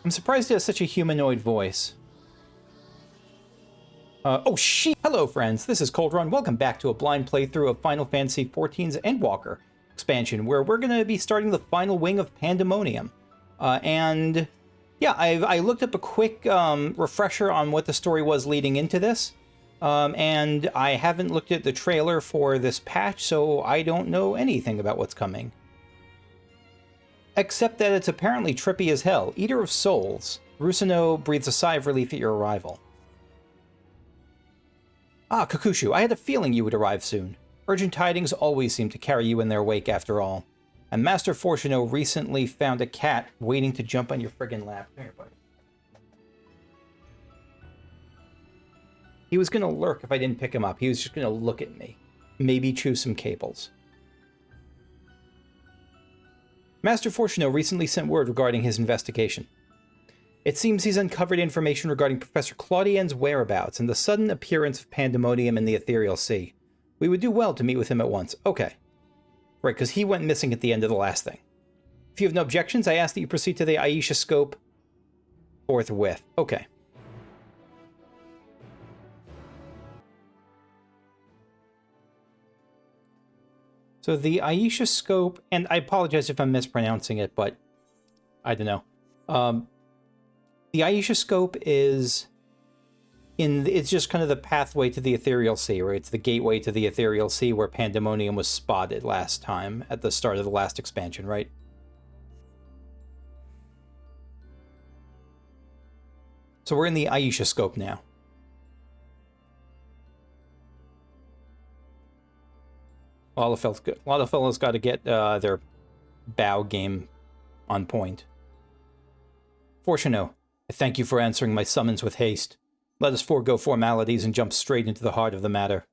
I'm surprised it has such a humanoid voice. Oh, shit! Hello, friends. This is Cold Run. Welcome back to a blind playthrough of Final Fantasy XIV's Endwalker expansion, where we're going to be starting the final wing of Pandaemonium. And yeah, I looked up a quick refresher on what the story was leading into this. And I haven't looked at the trailer for this patch, so I don't know anything about what's coming. Except that it's apparently trippy as hell. Eater of Souls. Rusano breathes a sigh of relief at your arrival. Ah, Kakushu, I had a feeling you would arrive soon. Urgent tidings always seem to carry you in their wake after all. And Master Fortuno recently found a cat waiting to jump on your friggin' lap. Come here, buddy. He was gonna lurk if I didn't pick him up. He was just gonna look at me. Maybe chew some cables. Master Fortuno recently sent word regarding his investigation. It seems he's uncovered information regarding Professor Claudien's whereabouts and the sudden appearance of Pandaemonium in the Ethereal Sea. We would do well to meet with him at once. Okay. Right, because he went missing at the end of the last thing. If you have no objections, I ask that you proceed to the Aisha scope forthwith. Okay. So the Aisha scope, and I apologize if I'm mispronouncing it, but I don't know. The Aisha scope is it's just kind of the pathway to the Ethereal Sea, right? It's the gateway to the Ethereal Sea where Pandaemonium was spotted last time at the start of the last expansion, right? So we're in the Aisha scope now. A lot of fellas got to get their bow game on point. Fortuno, I thank you for answering my summons with haste. Let us forego formalities and jump straight into the heart of the matter.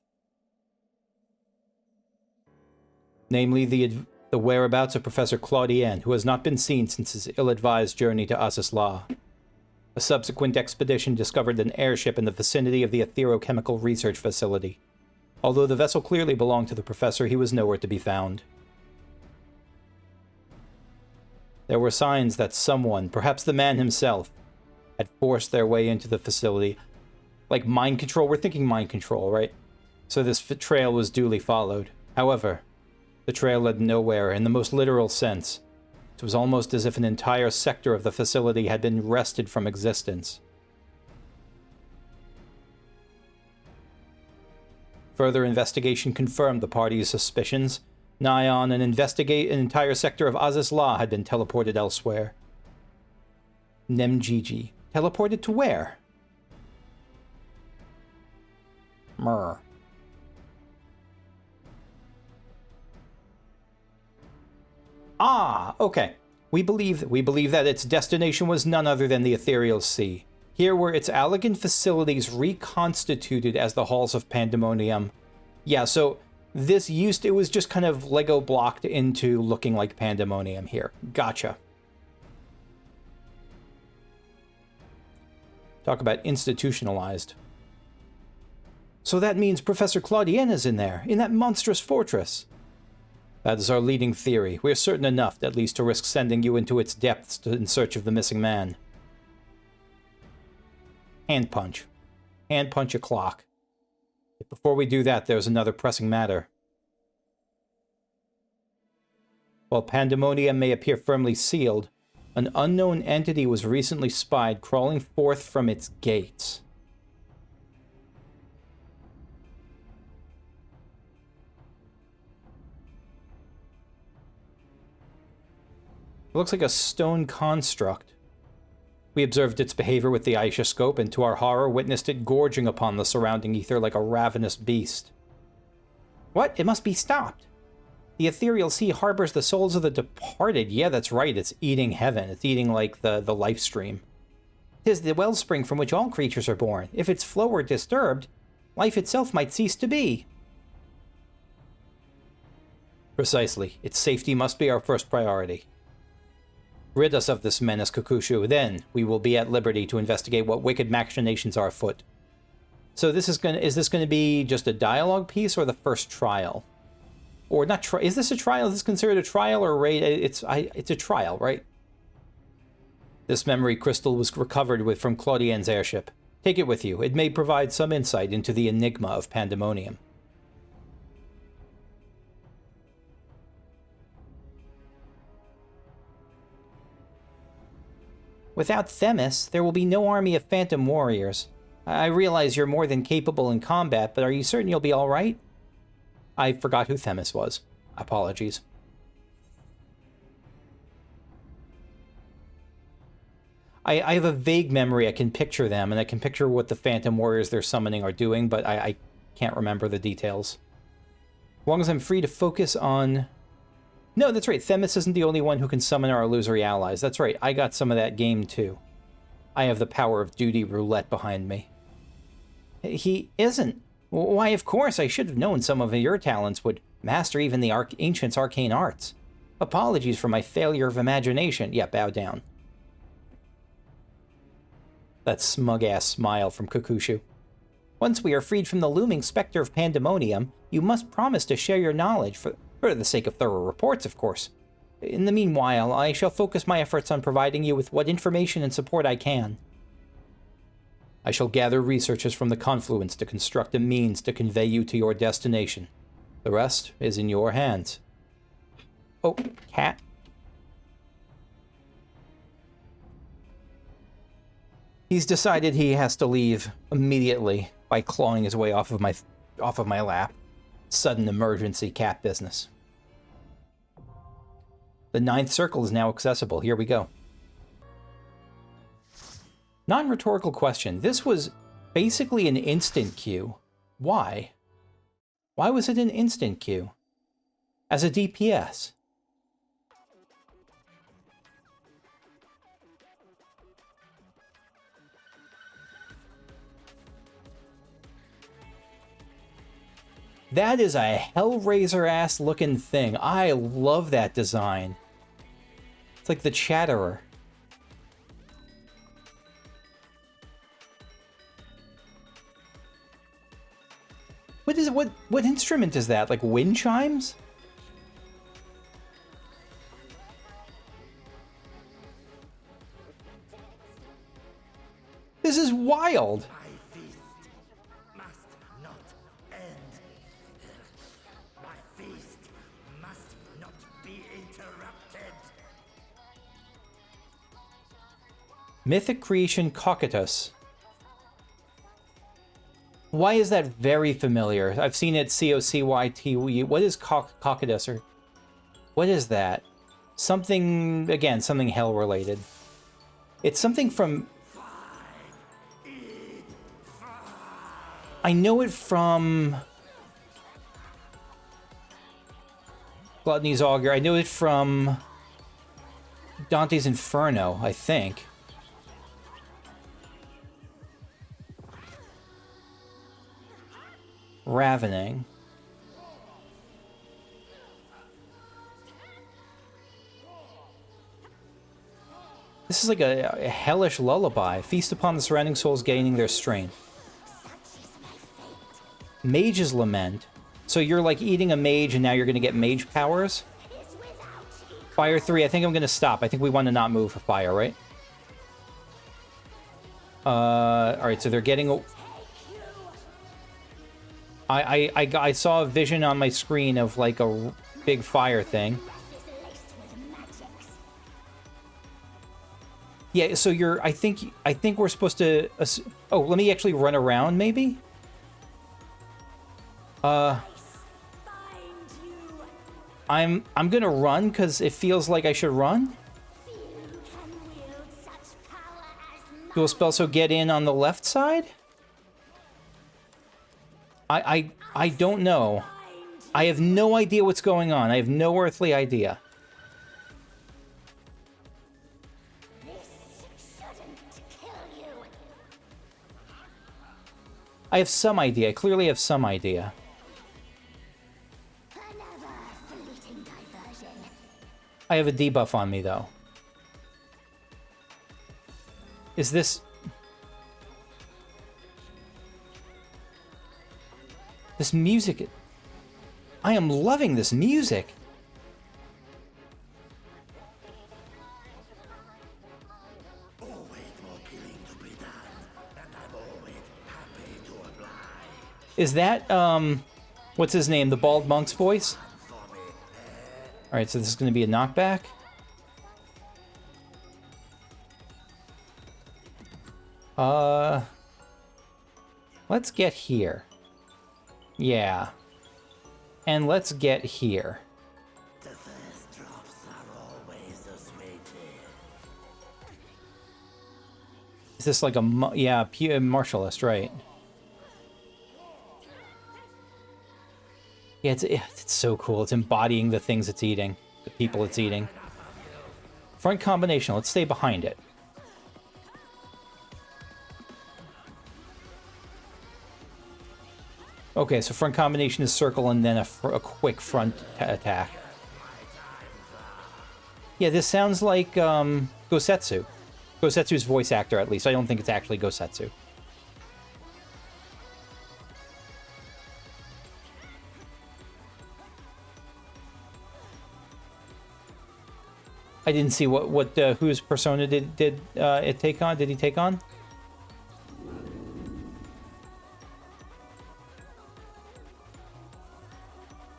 Namely, the whereabouts of Professor Claudien, who has not been seen since his ill-advised journey to Azizla. A subsequent expedition discovered an airship in the vicinity of the Etherochemical Research Facility. Although the vessel clearly belonged to the professor, he was nowhere to be found. There were signs that someone, perhaps the man himself, had forced their way into the facility. Like mind control? We're thinking mind control, right? So this trail was duly followed. However, the trail led nowhere in the most literal sense. It was almost as if an entire sector of the facility had been wrested from existence. Further investigation confirmed the party's suspicions. Nigh on an entire sector of Azizla had been teleported elsewhere. Nemgigi. Teleported to where? Myrrh. Ah, okay. We believe that its destination was none other than the Ethereal Sea. Here were its elegant facilities reconstituted as the halls of Pandaemonium. Yeah, so it was just kind of Lego blocked into looking like Pandaemonium here. Gotcha. Talk about institutionalized. So that means Professor Claudien is in there, in that monstrous fortress. That is our leading theory. We are certain enough, at least, to risk sending you into its depths in search of the missing man. Hand punch. Hand punch a clock. But before we do that, there's another pressing matter. While Pandaemonium may appear firmly sealed, an unknown entity was recently spied crawling forth from its gates. It looks like a stone construct. We observed its behavior with the Aisha scope, and to our horror witnessed it gorging upon the surrounding ether like a ravenous beast. What? It must be stopped. The Ethereal Sea harbors the souls of the departed. Yeah, that's right. It's eating heaven. It's eating, like, the life stream. 'Tis the wellspring from which all creatures are born. If its flow were disturbed, life itself might cease to be. Precisely. Its safety must be our first priority. Rid us of this menace, Kakushu. Then we will be at liberty to investigate what wicked machinations are afoot. So is this going to be just a dialogue piece or the first trial? Or not? Is this a trial? Is this considered a trial or a raid? It's a trial, right? This memory crystal was recovered from Claudien's airship. Take it with you. It may provide some insight into the enigma of Pandaemonium. Without Themis, there will be no army of phantom warriors. I realize you're more than capable in combat, but are you certain you'll be all right? I forgot who Themis was. Apologies. I have a vague memory. I can picture them, and I can picture what the phantom warriors they're summoning are doing, but I can't remember the details. As long as I'm free to focus on... No, that's right. Themis isn't the only one who can summon our illusory allies. That's right. I got some of that game, too. I have the power of duty roulette behind me. He isn't. Why, of course, I should have known some of your talents would master even the ancient's arcane arts. Apologies for my failure of imagination. Yeah, bow down. That smug-ass smile from Kukushu. Once we are freed from the looming specter of Pandaemonium, you must promise to share your knowledge, for the sake of thorough reports, of course. In the meanwhile, I shall focus my efforts on providing you with what information and support I can. I shall gather researches from the confluence to construct a means to convey you to your destination. The rest is in your hands. Oh, cat. He's decided he has to leave immediately by clawing his way off of my lap. Sudden emergency cat business. The 9th Circle is now accessible. Here we go. Non-rhetorical question. This was basically an instant queue. Why? Why was it an instant queue? As a DPS? That is a Hellraiser-ass looking thing. I love that design. It's like the Chatterer. What is it? What instrument is that? Like wind chimes? This is wild. Mythic creation Cocytus. Why is that very familiar? I've seen it C-O-C-Y-T-U. What is Cocytus? Or what is that? Something, again, something hell related. It's something from... I know it from... Gluttony's Augur. I know it from Dante's Inferno, I think. Ravening. This is like a hellish lullaby. Feast upon the surrounding souls gaining their strength. Mage's Lament. So you're like eating a mage and now you're going to get mage powers? Fire 3, I think I'm going to stop. I think we want to not move for fire, right? Alright, so they're getting... I saw a vision on my screen of like a big fire thing. Yeah, so you're... I think we're supposed to... Oh, let me actually run around, maybe? I'm gonna run because it feels like I should run. Dual spell, so get in on the left side? I don't know. I have no idea what's going on. I have no earthly idea. I have some idea. I clearly have some idea. I have a debuff on me, though. Is this... This music... I am loving this music! Is that, what's his name? The bald monk's voice? Alright, so this is going to be a knockback. Let's get here. Yeah. And let's get here. The first drops are always the sweetest. Is this like a, yeah, martialist, right? Yeah, it's so cool. It's embodying the things it's eating, the people it's eating. Front combination, let's stay behind it. Okay, so front combination is circle and then a quick front attack. Yeah, this sounds like Gosetsu. Gosetsu's voice actor, at least. I don't think it's actually Gosetsu. I didn't see whose persona did it take on? Did he take on?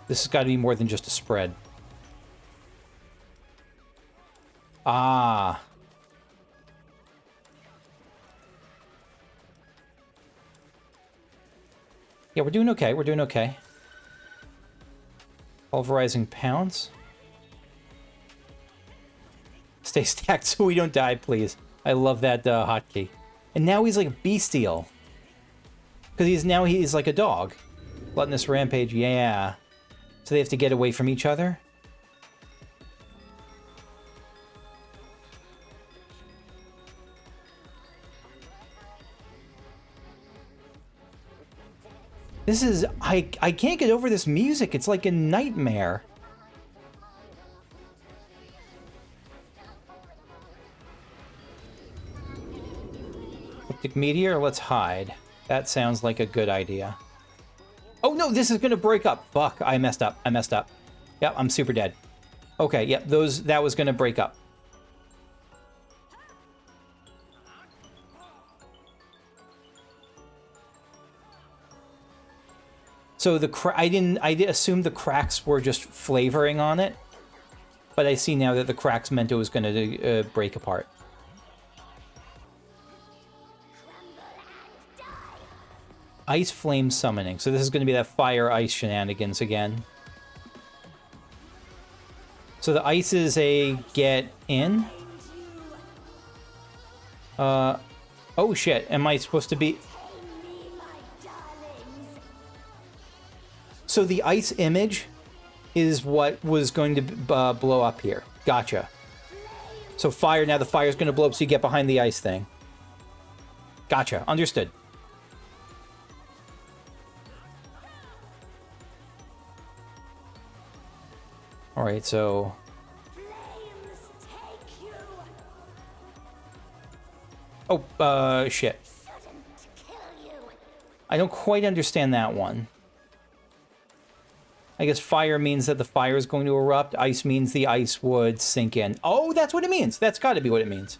This has got to be more than just a spread. Ah. Yeah, we're doing okay. We're doing okay. Pulverizing pounds. Stay stacked so we don't die, please. I love that hotkey. And now he's like bestial. Because he's like a dog. Gluttonous rampage, yeah. So they have to get away from each other? This is... I can't get over this music. It's like a nightmare. Ecliptic meteor, let's hide. That sounds like a good idea. Oh no, this is gonna break up. Fuck, I messed up. I messed up. Yep, I'm super dead. Okay, yep, that was gonna break up. So I didn't assume the cracks were just flavoring on it, but I see now that the cracks meant it was gonna break apart. Ice flame summoning. So this is going to be that fire ice shenanigans again. So the ice is a get in. Oh shit. Am I supposed to be... So the ice image is what was going to blow up here. Gotcha. So fire, now the fire's going to blow up so you get behind the ice thing. Gotcha. Understood. Alright, so... Oh, shit. I don't quite understand that one. I guess fire means that the fire is going to erupt. Ice means the ice would sink in. Oh, that's what it means. That's got to be what it means.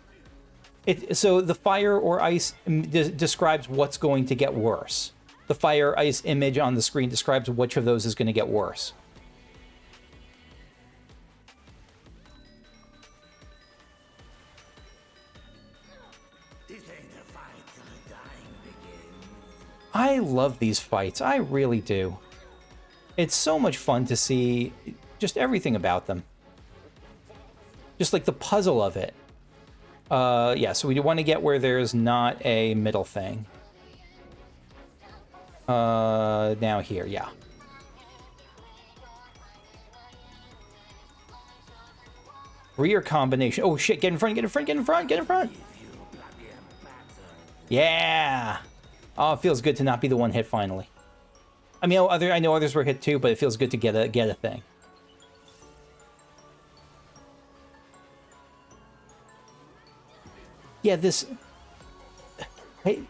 So the fire or ice describes what's going to get worse. The fire ice image on the screen describes which of those is going to get worse. I love these fights. I really do. It's so much fun to see just everything about them. Just like the puzzle of it. Yeah, so we want to get where there's not a middle thing. Now here, yeah. Rear combination. Oh shit, get in front, get in front, get in front, get in front. Yeah. Oh, it feels good to not be the one hit finally. I mean, I know others were hit too, but it feels good to get a thing. Yeah, this... Hey,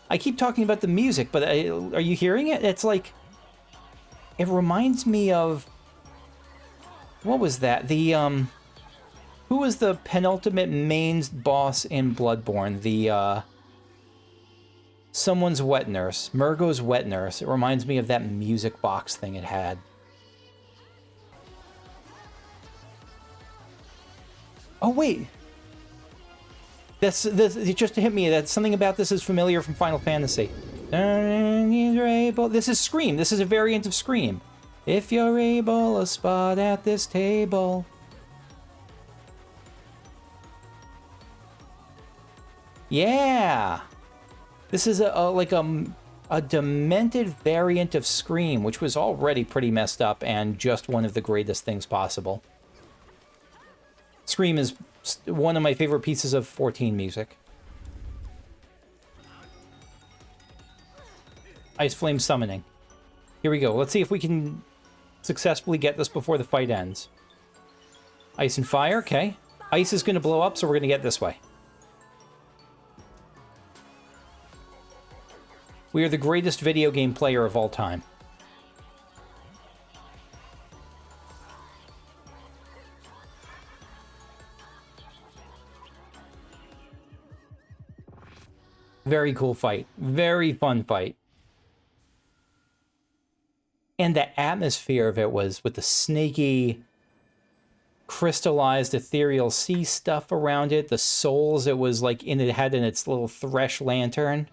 I keep talking about the music, but are you hearing it? It's like... It reminds me of... What was that? The, Who was the penultimate main boss in Bloodborne? The, Someone's wet nurse. Murgo's wet nurse. It reminds me of that music box thing it had. Oh, wait. This it just hit me that something about this is familiar from Final Fantasy. This is Scream. This is a variant of Scream. If you're able, a spot at this table. Yeah. This is a demented variant of Scream, which was already pretty messed up and just one of the greatest things possible. Scream is one of my favorite pieces of 14 music. Ice Flame Summoning. Here we go. Let's see if we can successfully get this before the fight ends. Ice and Fire, okay. Ice is going to blow up, so we're going to get this way. We are the greatest video game player of all time. Very cool fight. Very fun fight. And the atmosphere of it was with the snaky, crystallized, ethereal sea stuff around it. The souls it was like it had in its little thresh lantern.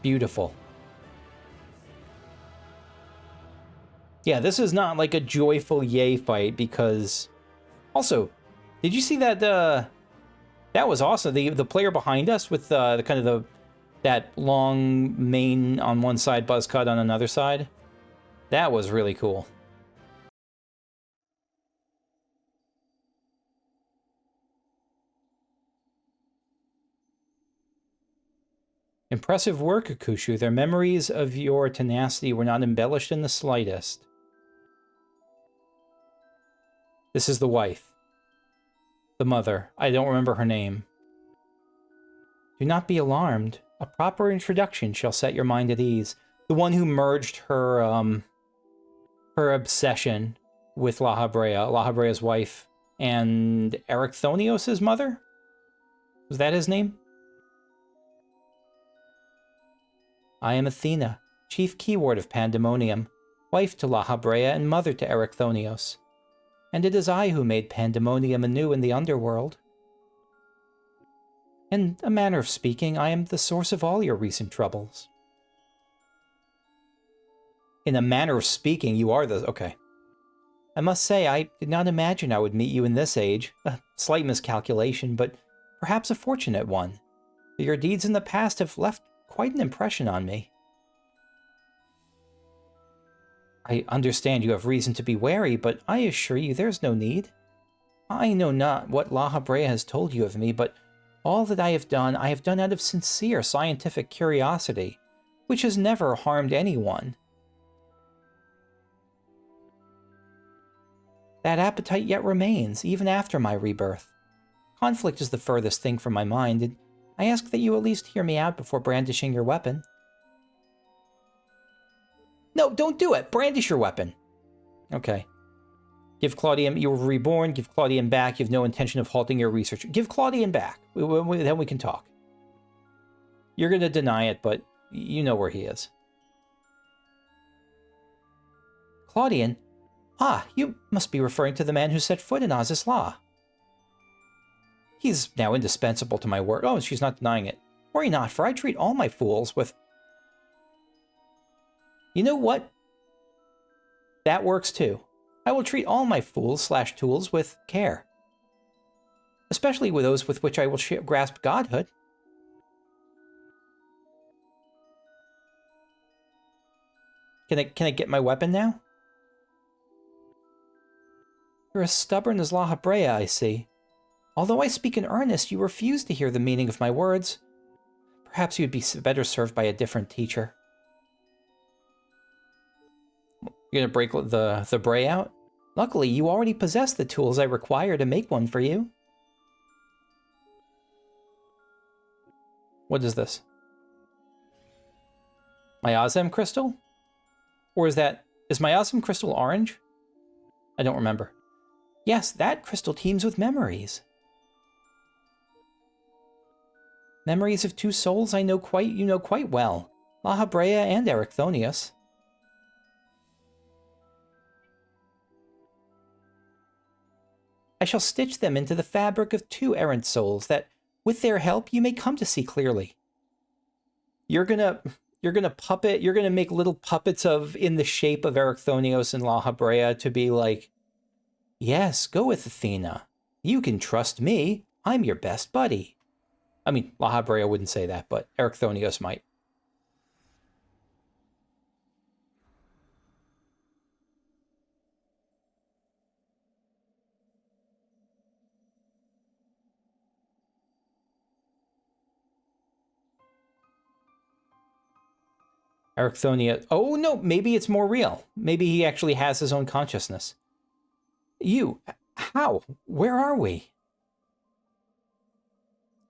Beautiful. Yeah, this is not like a joyful yay fight because... Also, did you see that that was awesome. The player behind us with that long mane on one side, buzz cut on another side. That was really cool. Impressive work, Akushu. Their memories of your tenacity were not embellished in the slightest. This is the wife. The mother. I don't remember her name. Do not be alarmed. A proper introduction shall set your mind at ease. The one who merged her obsession with La Habrea's wife, and Erichthonios' mother? Was that his name? I am Athena, chief keyword of Pandaemonium, wife to La Habrea and mother to Erichthonios. And it is I who made Pandaemonium anew in the underworld. In a manner of speaking, I am the source of all your recent troubles. In a manner of speaking, you are the... Okay. I must say, I did not imagine I would meet you in this age. A slight miscalculation, but perhaps a fortunate one. Your deeds in the past have left quite an impression on me. I understand you have reason to be wary, but I assure you there's no need. I know not what La Habrea has told you of me, but all that I have done out of sincere scientific curiosity, which has never harmed anyone. That appetite yet remains, even after my rebirth. Conflict is the furthest thing from my mind, and I ask that you at least hear me out before brandishing your weapon. No, don't do it! Brandish your weapon! Okay. Give Claudian... You were reborn, give Claudian back, you have no intention of halting your research. Give Claudian back! Then we can talk. You're gonna deny it, but you know where he is. Claudian? Ah, you must be referring to the man who set foot in Azizla. He's now indispensable to my work. Oh, she's not denying it. Worry not, for I treat all my fools with... You know what? That works too. I will treat all my fools/tools with care. Especially with those with which I will grasp godhood. Can I get my weapon now? You're as stubborn as La Habrea, I see. Although I speak in earnest, you refuse to hear the meaning of my words. Perhaps you'd be better served by a different teacher. You're gonna break the bray out? Luckily, you already possess the tools I require to make one for you. What is this? Miasm crystal? Or is miasm crystal orange? I don't remember. Yes, that crystal teems with memories. Memories of two souls you know quite well. La Habrea and Erichthonios. I shall stitch them into the fabric of two errant souls that, with their help, you may come to see clearly. You're gonna make little puppets in the shape of Erichthonios and La Habrea to be like, yes, go with Athena. You can trust me. I'm your best buddy. I mean, La Habrea wouldn't say that, but Erichthonios might. Erichthonios. Oh, no, maybe it's more real. Maybe he actually has his own consciousness. You, how? Where are we?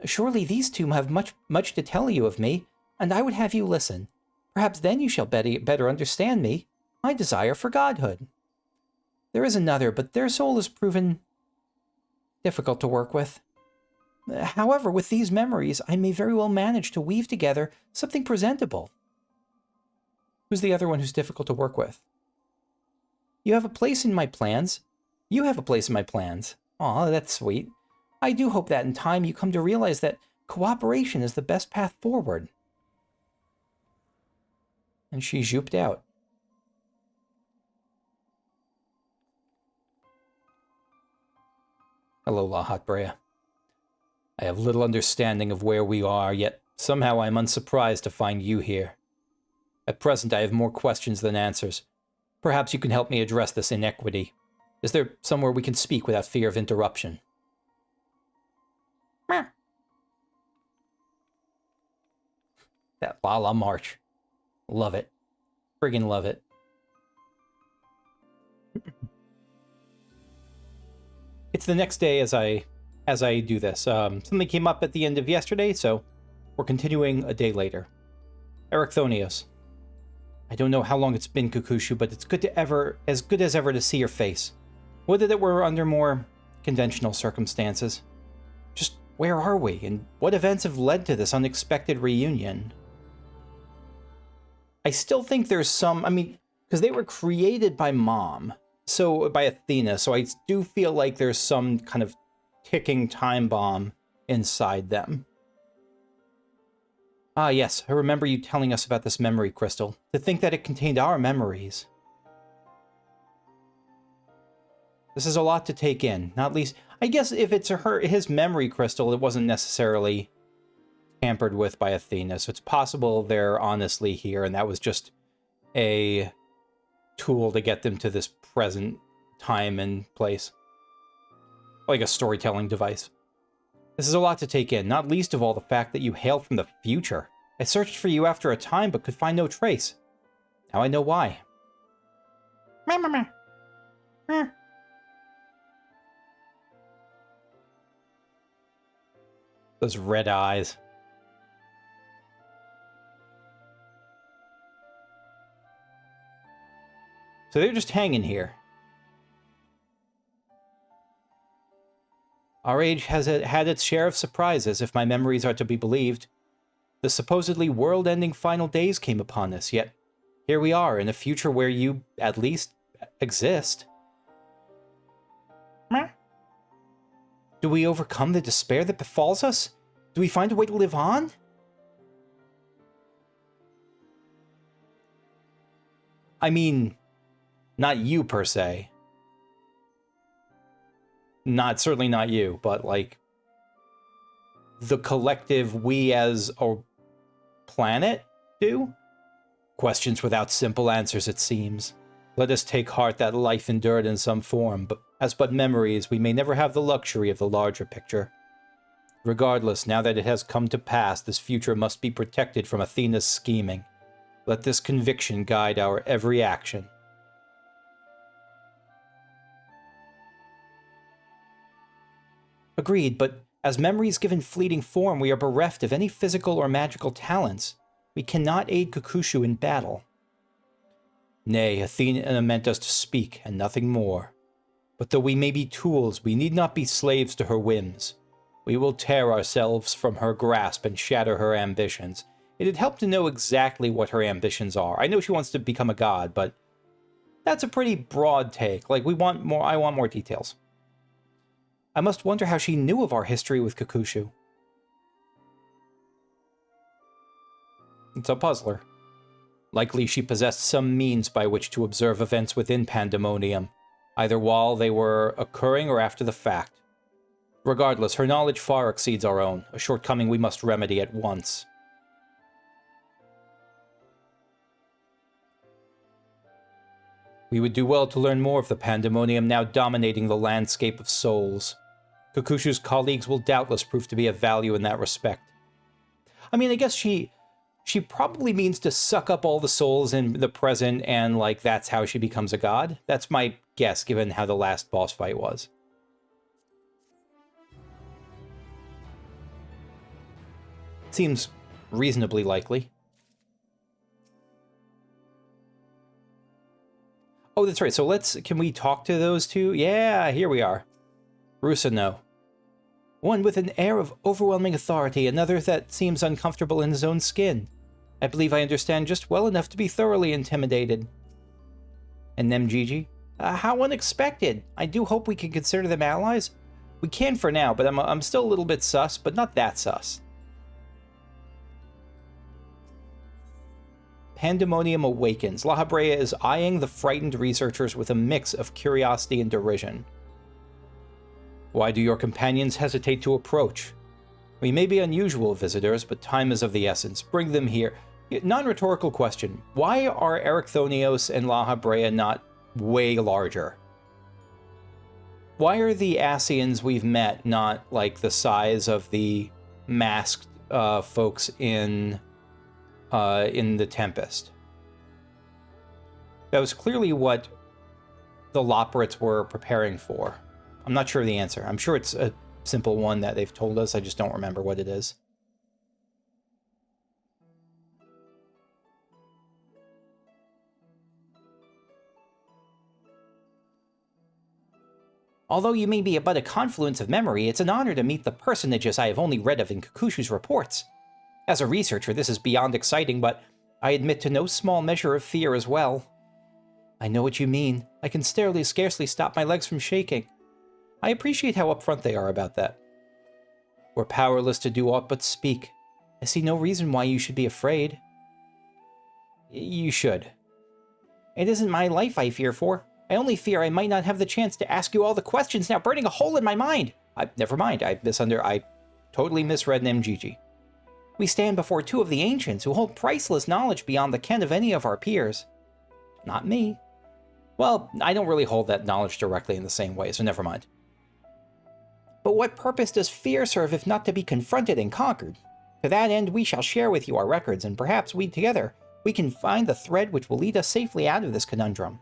Surely these two have much to tell you of me, and I would have you listen. Perhaps then you shall better understand me, my desire for godhood. There is another, but their soul is proven difficult to work with. However, with these memories, I may very well manage to weave together something presentable. Who's the other one who's difficult to work with? You have a place in my plans. You have a place in my plans. Aw, that's sweet. I do hope that in time you come to realize that cooperation is the best path forward. And she zooped out. Hello, La Habrea. I have little understanding of where we are, yet somehow I am unsurprised to find you here. At present, I have more questions than answers. Perhaps you can help me address this inequity. Is there somewhere we can speak without fear of interruption? That La march. Love it. Friggin' love it. It's the next day as I do this. Something came up at the end of yesterday, so we're continuing a day later. Erichthonios. I don't know how long it's been, Kukushu, but it's as good as ever to see your face. Would that it were under more conventional circumstances. Just where are we, and what events have led to this unexpected reunion? I still think there's some, because they were created by Mom, by Athena, so I do feel like there's some kind of ticking time bomb inside them. Ah, yes, I remember you telling us about this memory crystal. To think that it contained our memories. This is a lot to take in, not least... I guess if it's his memory crystal, it wasn't necessarily tampered with by Athena, so it's possible they're honestly here, and that was just a tool to get them to this present time and place. Like a storytelling device. This is a lot to take in, not least of all the fact that you hail from the future. I searched for you after a time, but could find no trace. Now I know why. Those red eyes. So they're just hanging here. Our age has had its share of surprises, if my memories are to be believed. The supposedly world-ending final days came upon us, yet here we are in a future where you, at least, exist. Do we overcome the despair that befalls us? Do we find a way to live on? I mean, not you per se. Certainly not you, but like the collective we as a planet do? Questions without simple answers, it seems. Let us take heart that life endured in some form, but as but memories, we may never have the luxury of the larger picture. Regardless, now that it has come to pass, this future must be protected from Athena's scheming. Let this conviction guide our every action. Agreed, but as memories given fleeting form, we are bereft of any physical or magical talents. We cannot aid Kukushu in battle. Nay, Athena meant us to speak, and nothing more. But though we may be tools, we need not be slaves to her whims. We will tear ourselves from her grasp and shatter her ambitions. It'd help to know exactly what her ambitions are. I know she wants to become a god, but that's a pretty broad take. Like, we want more. I want more details. I must wonder how she knew of our history with Kakushu. It's a puzzler. Likely she possessed some means by which to observe events within Pandaemonium, either while they were occurring or after the fact. Regardless, her knowledge far exceeds our own, a shortcoming we must remedy at once. We would do well to learn more of the Pandaemonium now dominating the landscape of souls. Kakushu's colleagues will doubtless prove to be of value in that respect. I mean, I guess she probably means to suck up all the souls in the present, and, like, that's how she becomes a god. That's my guess, given how the last boss fight was. Seems reasonably likely. Oh, that's right. So can we talk to those two? Yeah, here we are. Rusano. One with an air of overwhelming authority, another that seems uncomfortable in his own skin. I believe I understand just well enough to be thoroughly intimidated. And Nemgigi? How unexpected. I do hope we can consider them allies. We can for now, but I'm still a little bit sus, but not that sus. Pandaemonium awakens. La Habrea is eyeing the frightened researchers with a mix of curiosity and derision. Why do your companions hesitate to approach? We may be unusual visitors, but time is of the essence. Bring them here. Non-rhetorical question. Why are Erichthonios and La Habrea not way larger? Why are the Asians we've met not like the size of the masked folks in the Tempest? That was clearly what the Loporits were preparing for. I'm not sure of the answer. I'm sure it's a simple one that they've told us. I just don't remember what it is. Although you may be but a confluence of memory, it's an honor to meet the personages I have only read of in Kakushu's reports. As a researcher, this is beyond exciting, but I admit to no small measure of fear as well. I know what you mean. I can scarcely stop my legs from shaking. I appreciate how upfront they are about that. We're powerless to do aught but speak. I see no reason why you should be afraid. You should. It isn't my life I fear for. I only fear I might not have the chance to ask you all the questions now burning a hole in my mind. Never mind, I totally misread Nemgigi. We stand before two of the ancients who hold priceless knowledge beyond the ken of any of our peers. Not me. Well, I don't really hold that knowledge directly in the same way, so never mind. But what purpose does fear serve if not to be confronted and conquered? To that end, we shall share with you our records, and perhaps we can find the thread which will lead us safely out of this conundrum.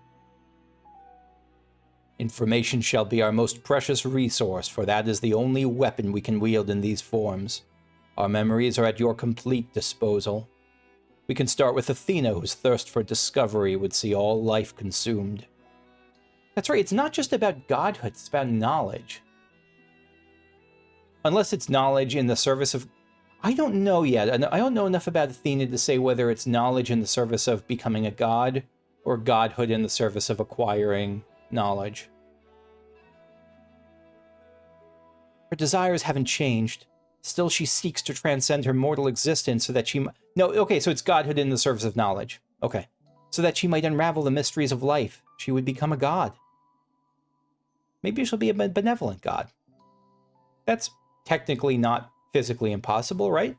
Information shall be our most precious resource, for that is the only weapon we can wield in these forms. Our memories are at your complete disposal. We can start with Athena, whose thirst for discovery would see all life consumed. That's right, it's not just about godhood, it's about knowledge. Unless it's knowledge in the service of... I don't know yet. I don't know enough about Athena to say whether it's knowledge in the service of becoming a god, or godhood in the service of acquiring knowledge. Her desires haven't changed. Still, she seeks to transcend her mortal existence so that she... No, okay, so it's godhood in the service of knowledge. Okay. So that she might unravel the mysteries of life. She would become a god. Maybe she'll be a benevolent god. That's technically not physically impossible, right?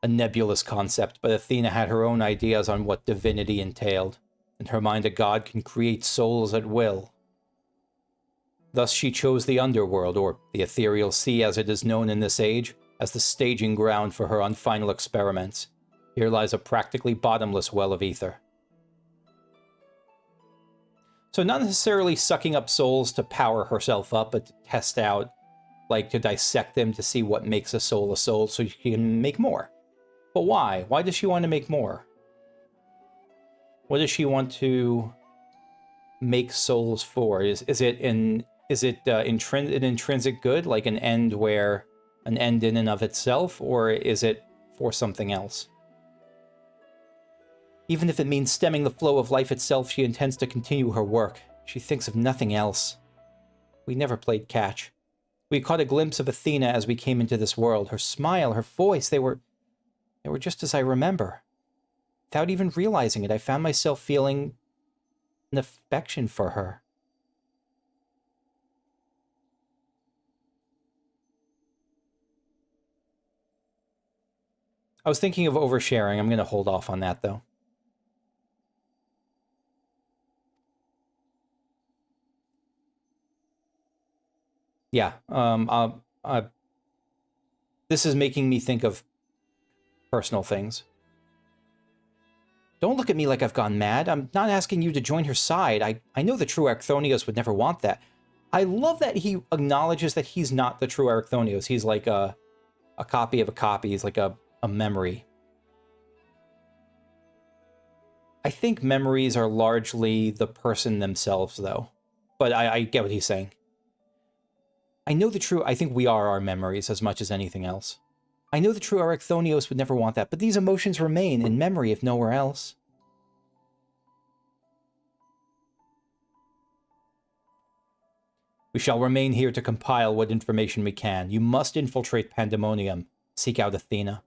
A nebulous concept, but Athena had her own ideas on what divinity entailed. In her mind, a god can create souls at will. Thus she chose the underworld, or the ethereal sea as it is known in this age, as the staging ground for her final experiments. Here lies a practically bottomless well of ether. So not necessarily sucking up souls to power herself up, but to test out, like to dissect them to see what makes a soul so she can make more. But why? Why does she want to make more? What does she want to make souls for? Is it an intrinsic good, like an end where an end in and of itself, or is it for something else? Even if it means stemming the flow of life itself, she intends to continue her work. She thinks of nothing else. We never played catch. We caught a glimpse of Athena as we came into this world. Her smile, her voice, they were just as I remember. Without even realizing it, I found myself feeling an affection for her. I was thinking of oversharing. I'm going to hold off on that, though. Yeah, this is making me think of personal things. Don't look at me like I've gone mad. I'm not asking you to join her side. I know the true Erichthonios would never want that. I love that he acknowledges that he's not the true Erichthonios. He's like a copy of a copy. He's like a memory. I think memories are largely the person themselves, though. But I get what he's saying. I think we are our memories as much as anything else. I know the true Erichthonios would never want that, but these emotions remain in memory if nowhere else. We shall remain here to compile what information we can. You must infiltrate Pandaemonium. Seek out Athena.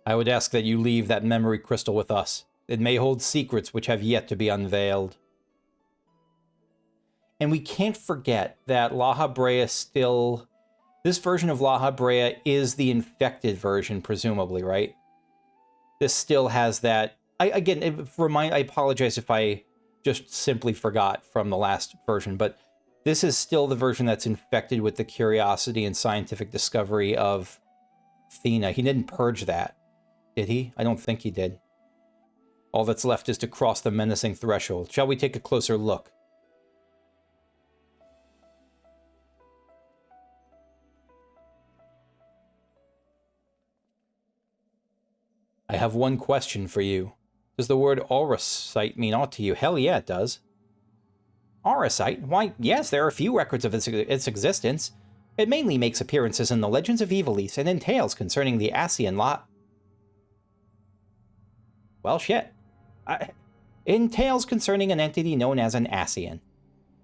I would ask that you leave that memory crystal with us. It may hold secrets which have yet to be unveiled. And we can't forget that La Habrea still... This version of La Habrea is the infected version, presumably, right? This still has that... I apologize if I just simply forgot from the last version, but this is still the version that's infected with the curiosity and scientific discovery of Athena. He didn't purge that, did he? I don't think he did. All that's left is to cross the menacing threshold. Shall we take a closer look? I have one question for you. Does the word Aurosite mean aught to you? Hell yeah, it does. Aurosite? Why, yes, there are a few records of its existence. It mainly makes appearances in the Legends of Ivalice and in tales concerning the Asian lot. Well, shit. In tales concerning an entity known as an Asian.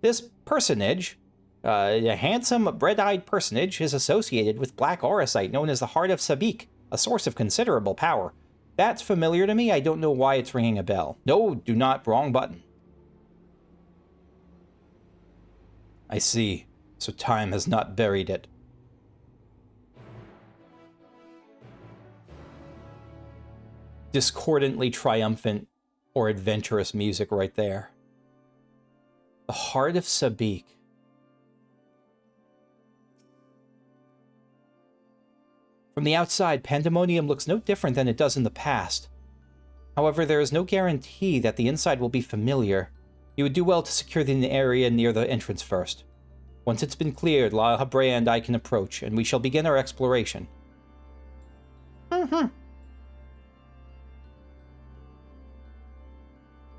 This personage, a handsome, red-eyed personage, is associated with black Aurosite known as the Heart of Sabik, a source of considerable power. That's familiar to me. I don't know why it's ringing a bell. No, do not. Wrong button. I see. So time has not buried it. Discordantly triumphant or adventurous music right there. The Heart of Sabik. From the outside, Pandaemonium looks no different than it does in the past. However, there is no guarantee that the inside will be familiar. You would do well to secure the area near the entrance first. Once it's been cleared, La Habrea and I can approach, and we shall begin our exploration. I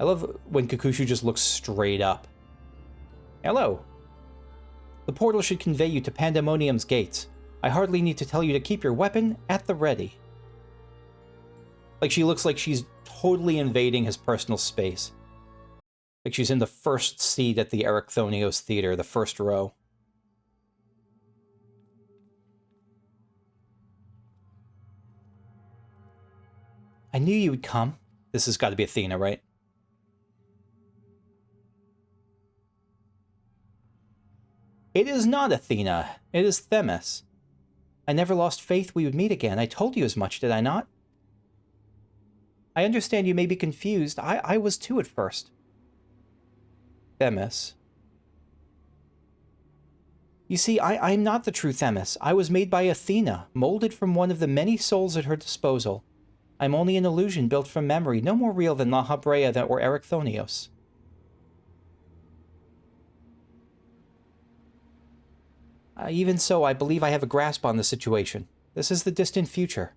love when Kakushu just looks straight up. Hello. The portal should convey you to Pandaemonium's gates. I hardly need to tell you to keep your weapon at the ready. Like, she looks like she's totally invading his personal space. Like she's in the first seat at the Erichthonios Theater, the first row. I knew you would come. This has got to be Athena, right? It is not Athena. It is Themis. I never lost faith we would meet again. I told you as much, did I not? I understand you may be confused. I was too at first. Themis. You see, I'm not the true Themis. I was made by Athena, molded from one of the many souls at her disposal. I'm only an illusion built from memory, no more real than La Habrea or Erichthonios. Even so, I believe I have a grasp on the situation. This is the distant future.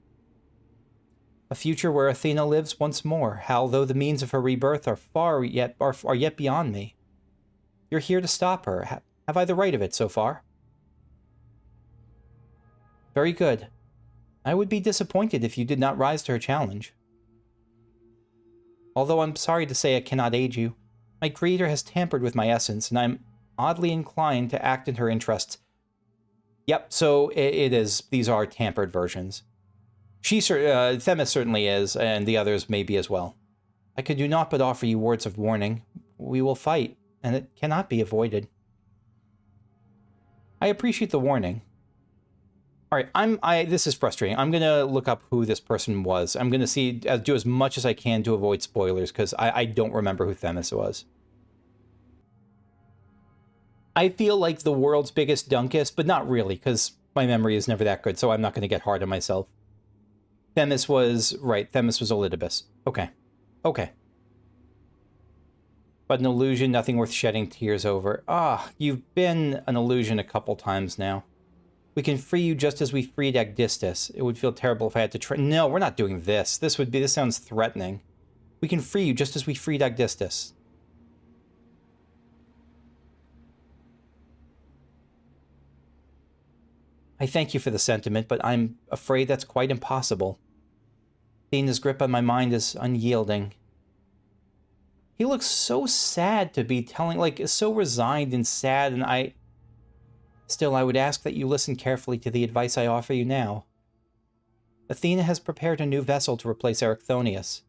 A future where Athena lives once more, although the means of her rebirth are yet beyond me. You're here to stop her. Have I the right of it so far? Very good. I would be disappointed if you did not rise to her challenge. Although I'm sorry to say I cannot aid you, my creator has tampered with my essence, and I'm oddly inclined to act in her interests. Yep, so it is. These are tampered versions. Themis certainly is, and the others may be as well. I could do naught but offer you words of warning. We will fight, and it cannot be avoided. I appreciate the warning. Alright, this is frustrating. I'm gonna look up who this person was. I'm gonna do as much as I can to avoid spoilers, because I don't remember who Themis was. I feel like the world's biggest Dunkus, but not really, because my memory is never that good, so I'm not gonna get hard on myself. Themis was Elidibus. Okay. Okay. But an illusion, nothing worth shedding tears over. Ah, you've been an illusion a couple times now. We can free you just as we freed Agdistis. It would feel terrible if I had to try. No, we're not doing this. This sounds threatening. We can free you just as we freed Agdistis. I thank you for the sentiment, but I'm afraid that's quite impossible. Athena's grip on my mind is unyielding. He looks so sad to be telling, like, so resigned and sad, and Still, I would ask that you listen carefully to the advice I offer you now. Athena has prepared a new vessel to replace Erichthonios,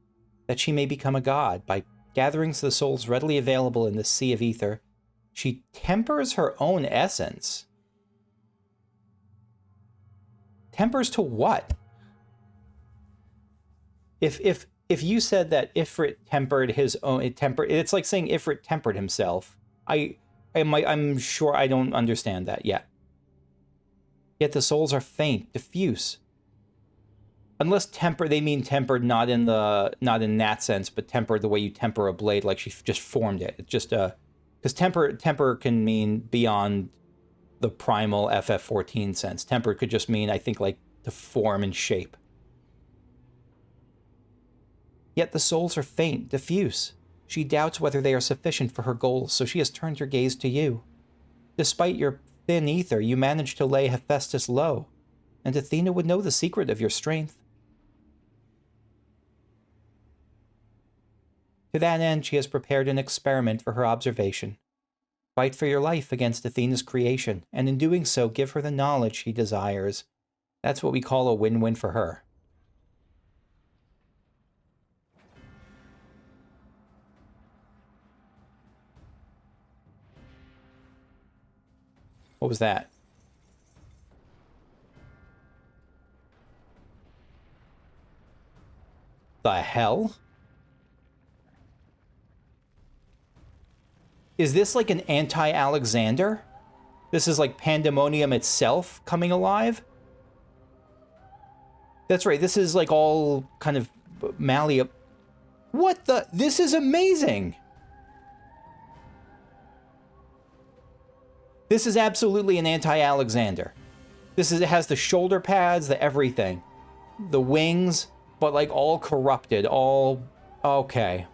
that she may become a god. By gathering the souls readily available in the sea of ether, she tempers her own essence. Tempers to what? If you said that Ifrit tempered his own, it's like saying Ifrit tempered himself. I'm sure I don't understand that yet. Yet the souls are faint, diffuse. Unless temper, they mean tempered not in that sense, but tempered the way you temper a blade, like she just formed it. It's just because temper can mean beyond the primal FF14 sense. Temper could just mean, I think, like to form and shape. Yet the souls are faint, diffuse. She doubts whether they are sufficient for her goals, so she has turned her gaze to you. Despite your thin ether, you managed to lay Hephaestus low, and Athena would know the secret of your strength. To that end, she has prepared an experiment for her observation. Fight for your life against Athena's creation, and in doing so, give her the knowledge she desires. That's what we call a win-win for her. What was that? The hell? Is this like an anti-Alexander? This is like Pandaemonium itself coming alive? That's right, this is like all kind of malleable. What the? This is amazing! This is absolutely an anti-Alexander. It has the shoulder pads, the everything. The wings, but like all corrupted, all... Okay.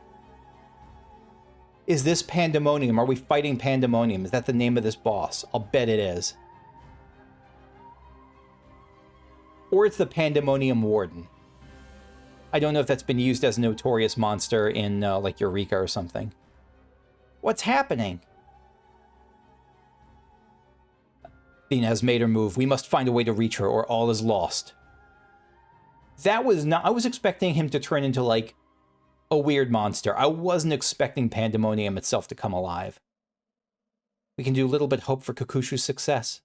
Is this Pandaemonium? Are we fighting Pandaemonium? Is that the name of this boss? I'll bet it is. Or it's the Pandaemonium Warden. I don't know if that's been used as a notorious monster in, like, Eureka or something. What's happening? Athena has made her move. We must find a way to reach her, or all is lost. That was not... I was expecting him to turn into, like, a weird monster. I wasn't expecting Pandaemonium itself to come alive. We can do little but hope for Kakushu's success.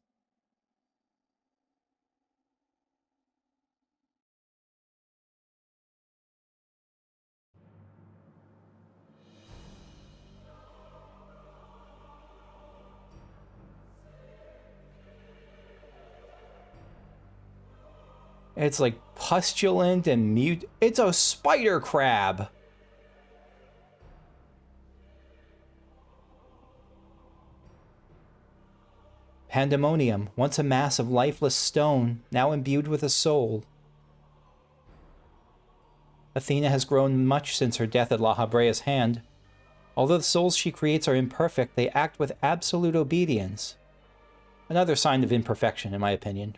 It's like pustulent and mute. It's a spider crab. Pandaemonium, once a mass of lifeless stone, now imbued with a soul. Athena has grown much since her death at La Habrea's hand. Although the souls she creates are imperfect, they act with absolute obedience. Another sign of imperfection, in my opinion.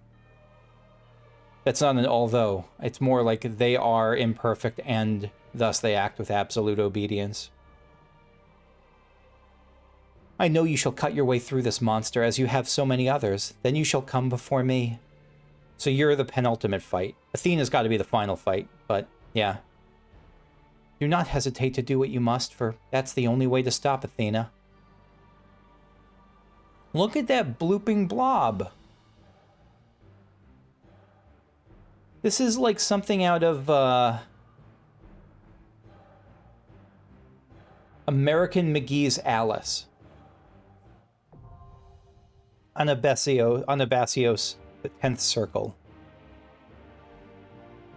That's not an although. It's more like they are imperfect and thus they act with absolute obedience. I know you shall cut your way through this monster as you have so many others. Then you shall come before me. So you're the penultimate fight. Athena's got to be the final fight, but yeah. Do not hesitate to do what you must, for that's the only way to stop Athena. Look at that blooping blob. This is like something out of American McGee's Alice. Anabaseios, the 10th Circle.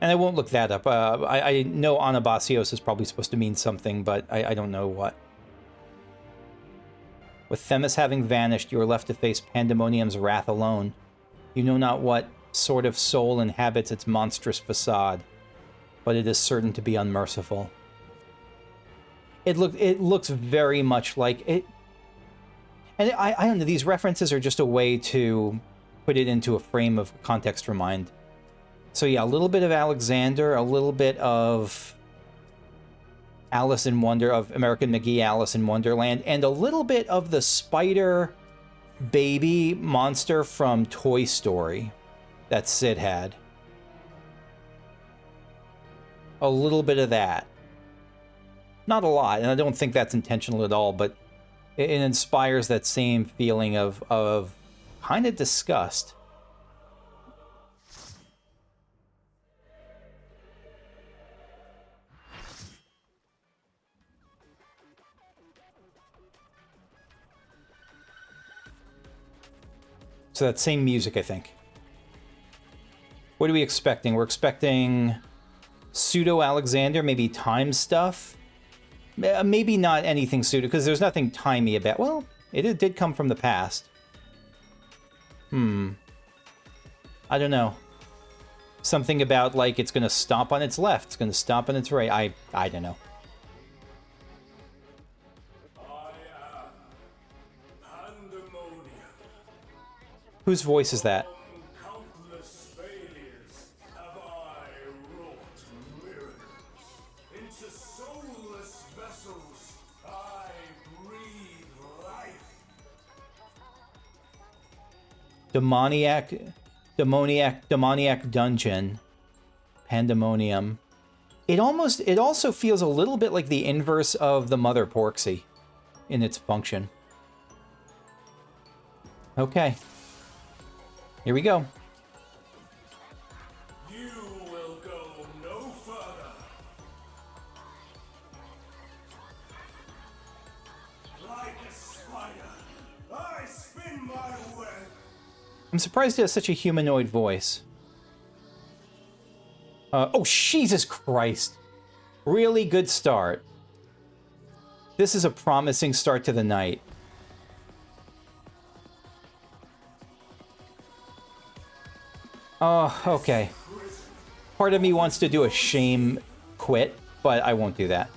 And I won't look that up. I know Anabaseios is probably supposed to mean something, but I don't know what. With Themis having vanished, you are left to face Pandaemonium's wrath alone. You know not what sort of soul inhabits its monstrous facade, but it is certain to be unmerciful. It looks very much like it. And I don't know, these references are just a way to put it into a frame of context for mind. So yeah, a little bit of Alexander, a little bit of Alice in Wonder, of American McGee Alice in Wonderland, and a little bit of the spider baby monster from Toy Story that Sid had. A little bit of that. Not a lot, and I don't think that's intentional at all, but it inspires that same feeling of kind of disgust. So that same music, I think. What are we expecting? We're expecting pseudo-Alexander, maybe time stuff? Maybe not anything pseudo, because there's nothing timey about... Well, it did come from the past. I don't know. Something about, like, it's going to stomp on its left, it's going to stomp on its right. I don't know. Whose voice is that? Countless failures have I wrought miracles. Into soulless vessels I breathe life. Demoniac dungeon. Pandaemonium. It also feels a little bit like the inverse of the Mother Porksy in its function. Okay. Here we go. You will go no further. Like a spider, I spin my web. I'm surprised it has such a humanoid voice. Oh, Jesus Christ. Really good start. This is a promising start to the night. Oh, okay. Part of me wants to do a shame quit, but I won't do that.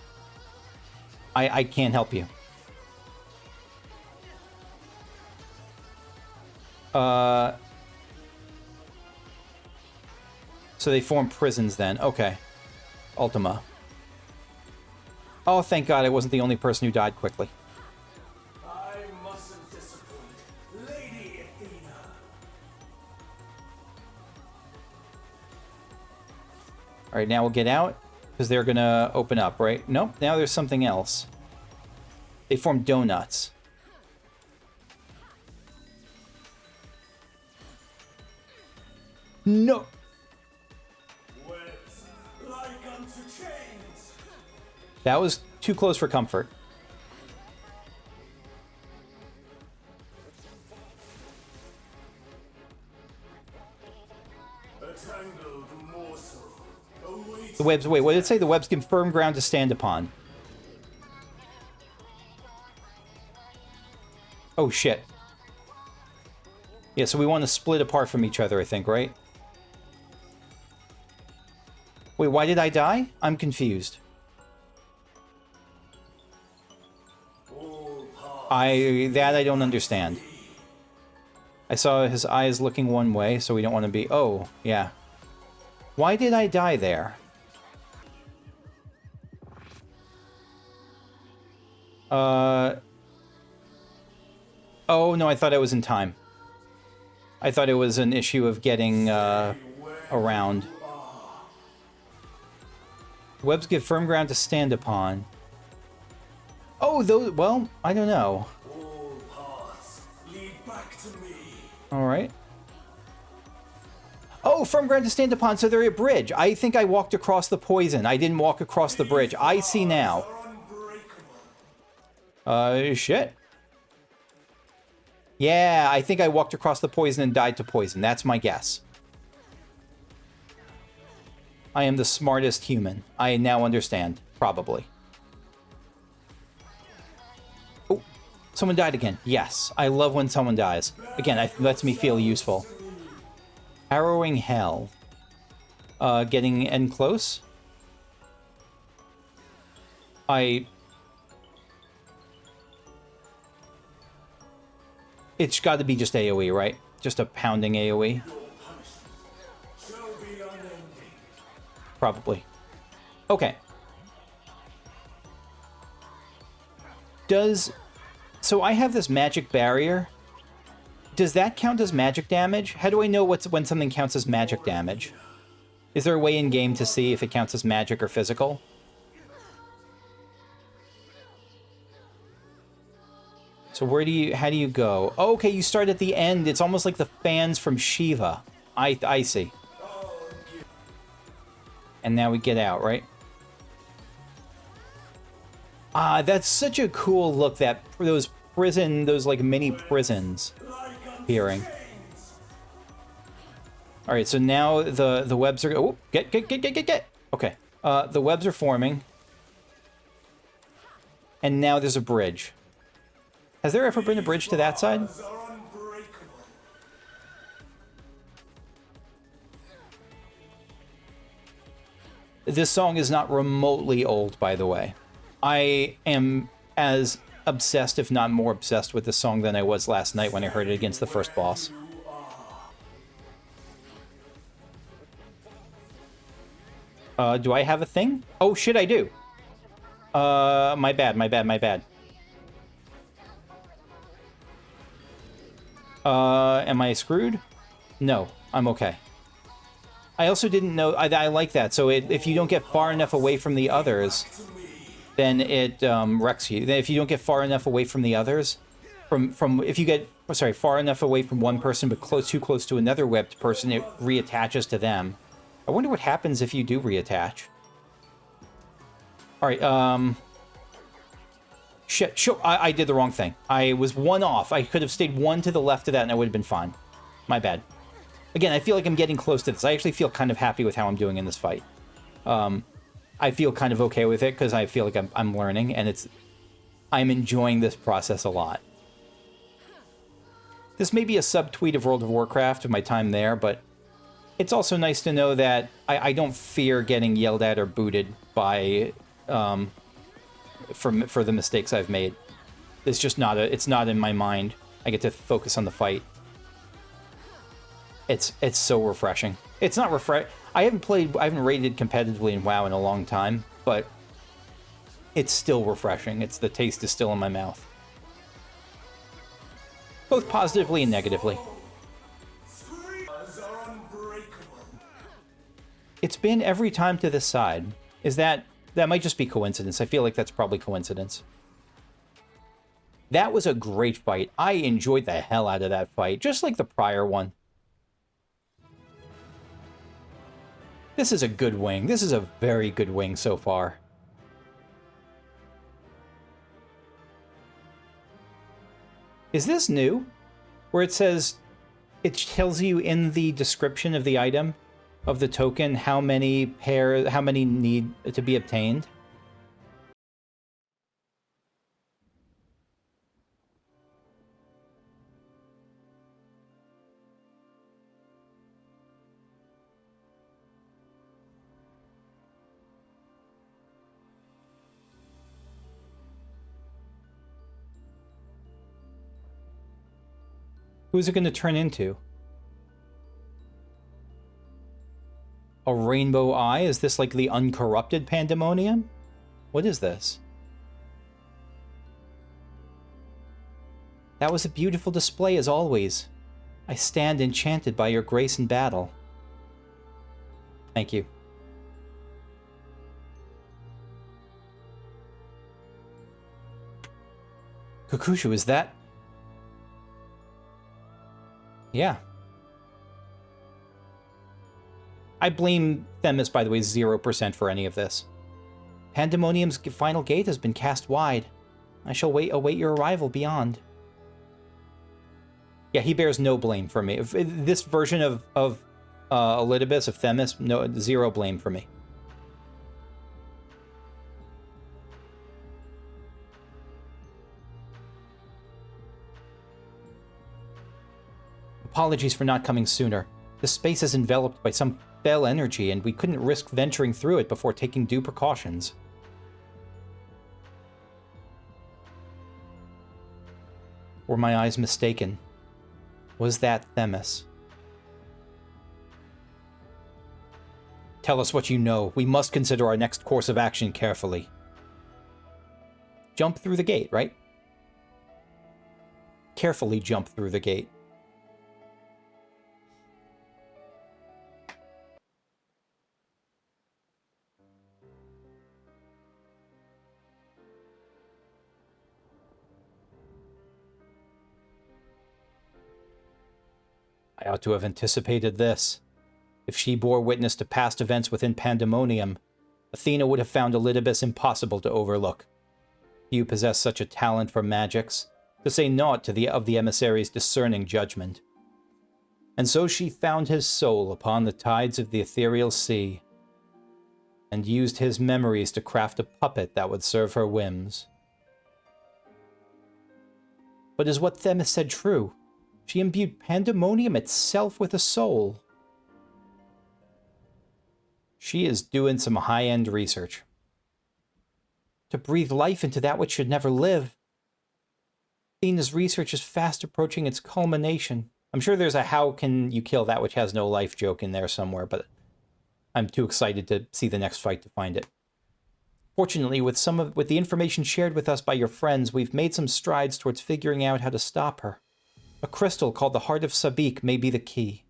I can't help you. So they form prisons then. Okay. Ultima. Oh, thank God I wasn't the only person who died quickly. I mustn't disappoint Lady Athena. All right, now we'll get out because they're going to open up, right? Nope, now there's something else. They form donuts. No. Like unto chains. That was too close for comfort. A tangled morsel awaits. The webs, wait, what did it say? The webs give firm ground to stand upon. Oh, shit. Yeah, so we want to split apart from each other, I think, right? Wait, why did I die? I'm confused. I don't understand. I saw his eyes looking one way, so we don't want to be... Oh, yeah. Why did I die there? Oh, no, I thought I was in time. I thought it was an issue of getting, around. Webs give firm ground to stand upon. Oh, those... Well, I don't know. All paths lead back to me. Alright. Oh, firm ground to stand upon, so they're a bridge. I think I walked across the poison. I didn't walk across the bridge. I see now. Shit. Yeah, I think I walked across the poison and died to poison. That's my guess. I am the smartest human. I now understand. Probably. Oh, someone died again. Yes, I love when someone dies. Again, it lets me feel useful. Harrowing Hell. Getting in close. It's got to be just AoE, right? Just a pounding AoE. Probably. Okay. So I have this magic barrier. Does that count as magic damage? How do I know when something counts as magic damage? Is there a way in game to see if it counts as magic or physical? So how do you go? Oh, okay, you start at the end. It's almost like the fans from Shiva. I see. And now we get out, right? Ah, that's such a cool look, those like mini prisons appearing. All right, so now the webs are... Oh, get. Okay, the webs are forming. And now there's a bridge. Has there ever been a bridge to that side? This song is not remotely old, by the way. I am as obsessed, if not more obsessed, with this song than I was last night when I heard it against the first boss. Do I have a thing? Oh, shit, I do. My bad. Am I screwed? No, I'm okay. I also didn't know... I like that. So if you don't get far enough away from the others, then it wrecks you. Then if you don't get far enough away from the others, if you get far enough away from one person but too close to another webbed person, it reattaches to them. I wonder what happens if you do reattach. All right. Shit. I did the wrong thing. I was one off. I could have stayed one to the left of that, and I would have been fine. My bad. Again, I feel like I'm getting close to this. I actually feel kind of happy with how I'm doing in this fight. I feel kind of okay with it because I feel like I'm learning, and I'm enjoying this process a lot. This may be a sub-tweet of World of Warcraft of my time there, but it's also nice to know that I don't fear getting yelled at or booted by for the mistakes I've made. It's just it's not in my mind. I get to focus on the fight. It's so refreshing. It's not I haven't raided competitively in WoW in a long time, but it's still refreshing. The taste is still in my mouth. Both positively and negatively. It's been every time to this side. That might just be coincidence. I feel like that's probably coincidence. That was a great fight. I enjoyed the hell out of that fight, just like the prior one. This is a good wing. This is a very good wing so far. Is this new? Where it says, it tells you in the description of the item, of the token, how many need to be obtained? Who's it going to turn into? A rainbow eye? Is this like the uncorrupted Pandaemonium? What is this? That was a beautiful display as always. I stand enchanted by your grace in battle. Thank you. Kukushu, is that? Yeah. I blame Themis, by the way, 0% for any of this. Pandaemonium's final gate has been cast wide. I shall await your arrival beyond. Yeah, he bears no blame for me. This version of Elidibus, of Themis, no, 0 blame for me. Apologies for not coming sooner. This space is enveloped by some fell energy, and we couldn't risk venturing through it before taking due precautions. Were my eyes mistaken? Was that Themis? Tell us what you know. We must consider our next course of action carefully. Jump through the gate, right? Carefully jump through the gate. I ought to have anticipated this. If she bore witness to past events within Pandaemonium, Athena would have found Elidibus impossible to overlook. Few possess such a talent for magics, to say naught of the emissary's discerning judgment. And so she found his soul upon the tides of the ethereal sea, and used his memories to craft a puppet that would serve her whims. But is what Themis said true? She imbued Pandaemonium itself with a soul. She is doing some high-end research. To breathe life into that which should never live. Athena's research is fast approaching its culmination. I'm sure there's a how can you kill that which has no life joke in there somewhere, but I'm too excited to see the next fight to find it. Fortunately, with the information shared with us by your friends, we've made some strides towards figuring out how to stop her. A crystal called the Heart of Sabik may be the key.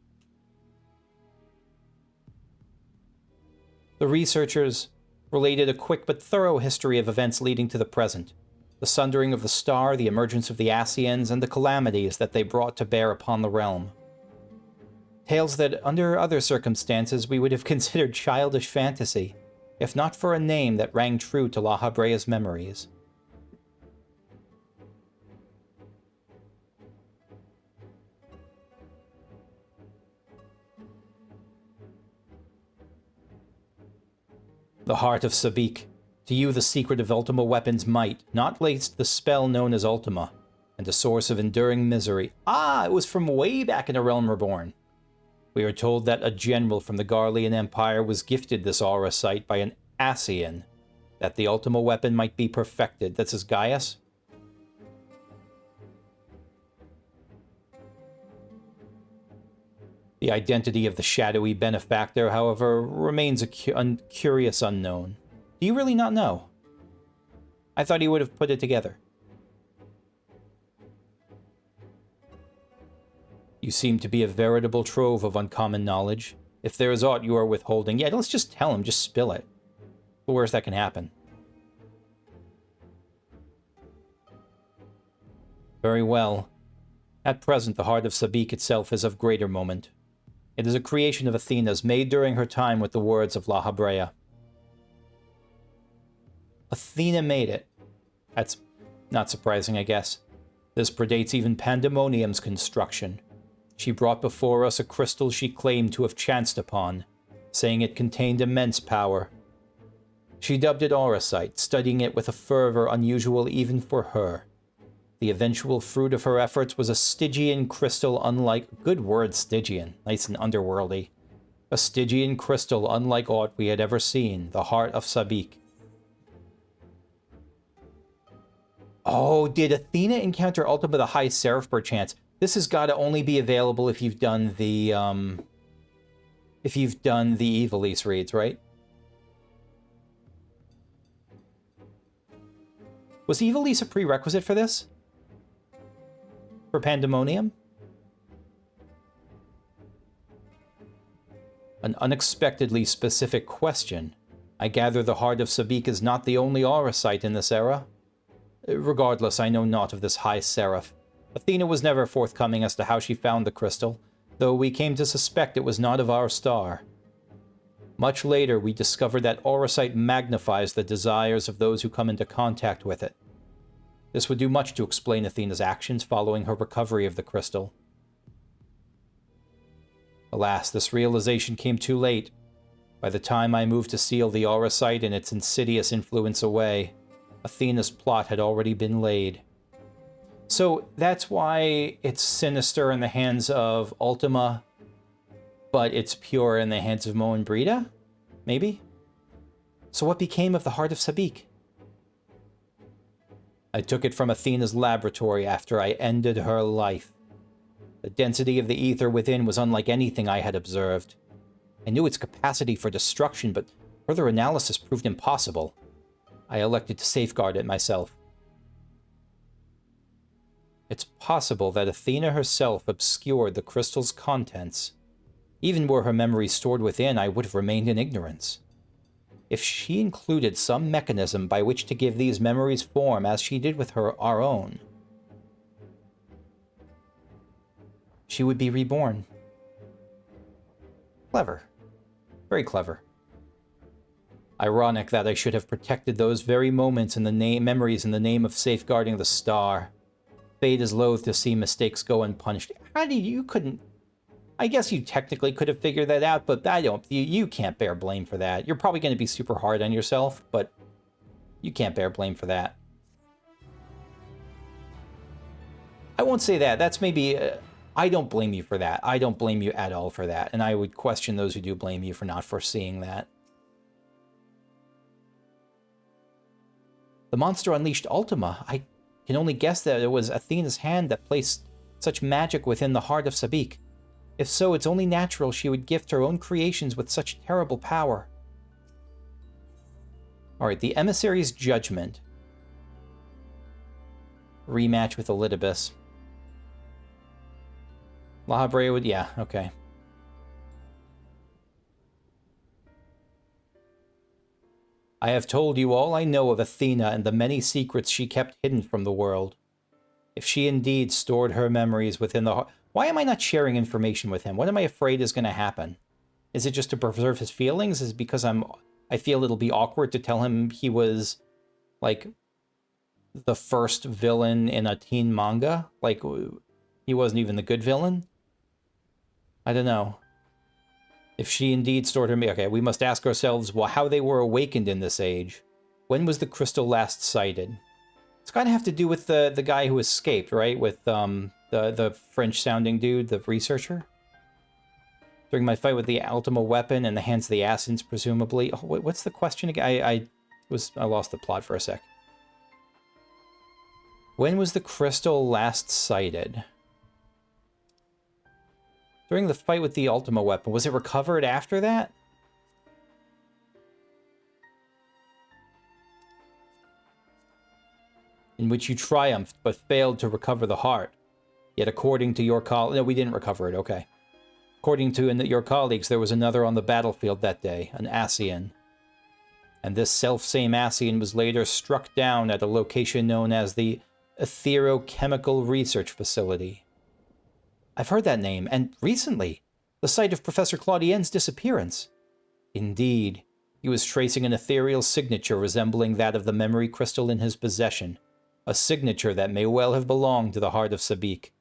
The researchers related a quick but thorough history of events leading to the present, the sundering of the star, the emergence of the Asians, and the calamities that they brought to bear upon the realm. Tales that, under other circumstances, we would have considered childish fantasy, if not for a name that rang true to La Habrea's memories. The Heart of Sabik. To you the secret of Ultima weapons might, not laced the spell known as Ultima, and a source of enduring misery. Ah, it was from way back in A Realm Reborn. We are told that a general from the Garlean Empire was gifted this aura sight by an Asian, that the Ultima weapon might be perfected. This is Gaius? The identity of the shadowy benefactor, however, remains a curious unknown. Do you really not know? I thought he would have put it together. You seem to be a veritable trove of uncommon knowledge. If there is aught you are withholding, yeah, let's just tell him, just spill it. The worst that can happen. Very well. At present, the Heart of Sabik itself is of greater moment. It is a creation of Athena's, made during her time with the words of La Habrea. Athena made it. That's not surprising, I guess. This predates even Pandaemonium's construction. She brought before us a crystal she claimed to have chanced upon, saying it contained immense power. She dubbed it Auracite, studying it with a fervor unusual even for her. The eventual fruit of her efforts was a Stygian crystal unlike... Good word, Stygian. Nice and underworldy. A Stygian crystal unlike aught we had ever seen, the Heart of Sabik. Oh, did Athena encounter Ultima the High Seraph perchance? This has got to only be available if you've done the Evilise reads, right? Was Evilise a prerequisite for this? For Pandaemonium? An unexpectedly specific question. I gather the Heart of Sabik is not the only aura site in this era. Regardless, I know naught of this High Seraph. Athena was never forthcoming as to how she found the crystal, though we came to suspect it was not of our star. Much later, we discovered that aura site magnifies the desires of those who come into contact with it. This would do much to explain Athena's actions following her recovery of the crystal. Alas, this realization came too late. By the time I moved to seal the aura site and its insidious influence away, Athena's plot had already been laid. So that's why it's sinister in the hands of Ultima, but it's pure in the hands of Mo and Brita? Maybe? So what became of the Heart of Sabik? I took it from Athena's laboratory after I ended her life. The density of the ether within was unlike anything I had observed. I knew its capacity for destruction, but further analysis proved impossible. I elected to safeguard it myself. It's possible that Athena herself obscured the crystal's contents. Even were her memories stored within, I would have remained in ignorance. If she included some mechanism by which to give these memories form as she did with our own, she would be reborn. Clever. Very clever. Ironic that I should have protected those very moments in the memories in the name of safeguarding the star. Fate is loath to see mistakes go unpunished. You couldn't... I guess you technically could have figured that out, but you can't bear blame for that. You're probably going to be super hard on yourself, but you can't bear blame for that. I won't say that. That's maybe... I don't blame you for that. I don't blame you at all for that. And I would question those who do blame you for not foreseeing that. The monster unleashed Ultima. I can only guess that it was Athena's hand that placed such magic within the Heart of Sabik. If so, it's only natural she would gift her own creations with such terrible power. Alright, the Emissary's Judgment. Rematch with Elidibus. La Habrea would... yeah, okay. I have told you all I know of Athena and the many secrets she kept hidden from the world. If she indeed stored her memories within the heart... Why am I not sharing information with him? What am I afraid is going to happen? Is it just to preserve his feelings? Is it because I feel it'll be awkward to tell him he was, like, the first villain in a teen manga? Like, he wasn't even the good villain? I don't know. If she indeed stored her... Okay, we must ask ourselves how they were awakened in this age. When was the crystal last sighted? It's got to have to do with the guy who escaped, right? With the French-sounding dude, the researcher? During my fight with the Ultima weapon and the hands of the Assassins, presumably. Oh, what's the question again? I lost the plot for a sec. When was the crystal last sighted? During the fight with the Ultima weapon. Was it recovered after that? In which you triumphed, but failed to recover the heart. Yet according to your no, we didn't recover it, okay. According to your colleagues, there was another on the battlefield that day, an Assassин. And this self-same Assassin was later struck down at a location known as the Etherochemical Research Facility. I've heard that name, and recently, the site of Professor Claudien's disappearance. Indeed, he was tracing an ethereal signature resembling that of the memory crystal in his possession, a signature that may well have belonged to the Heart of Sabik,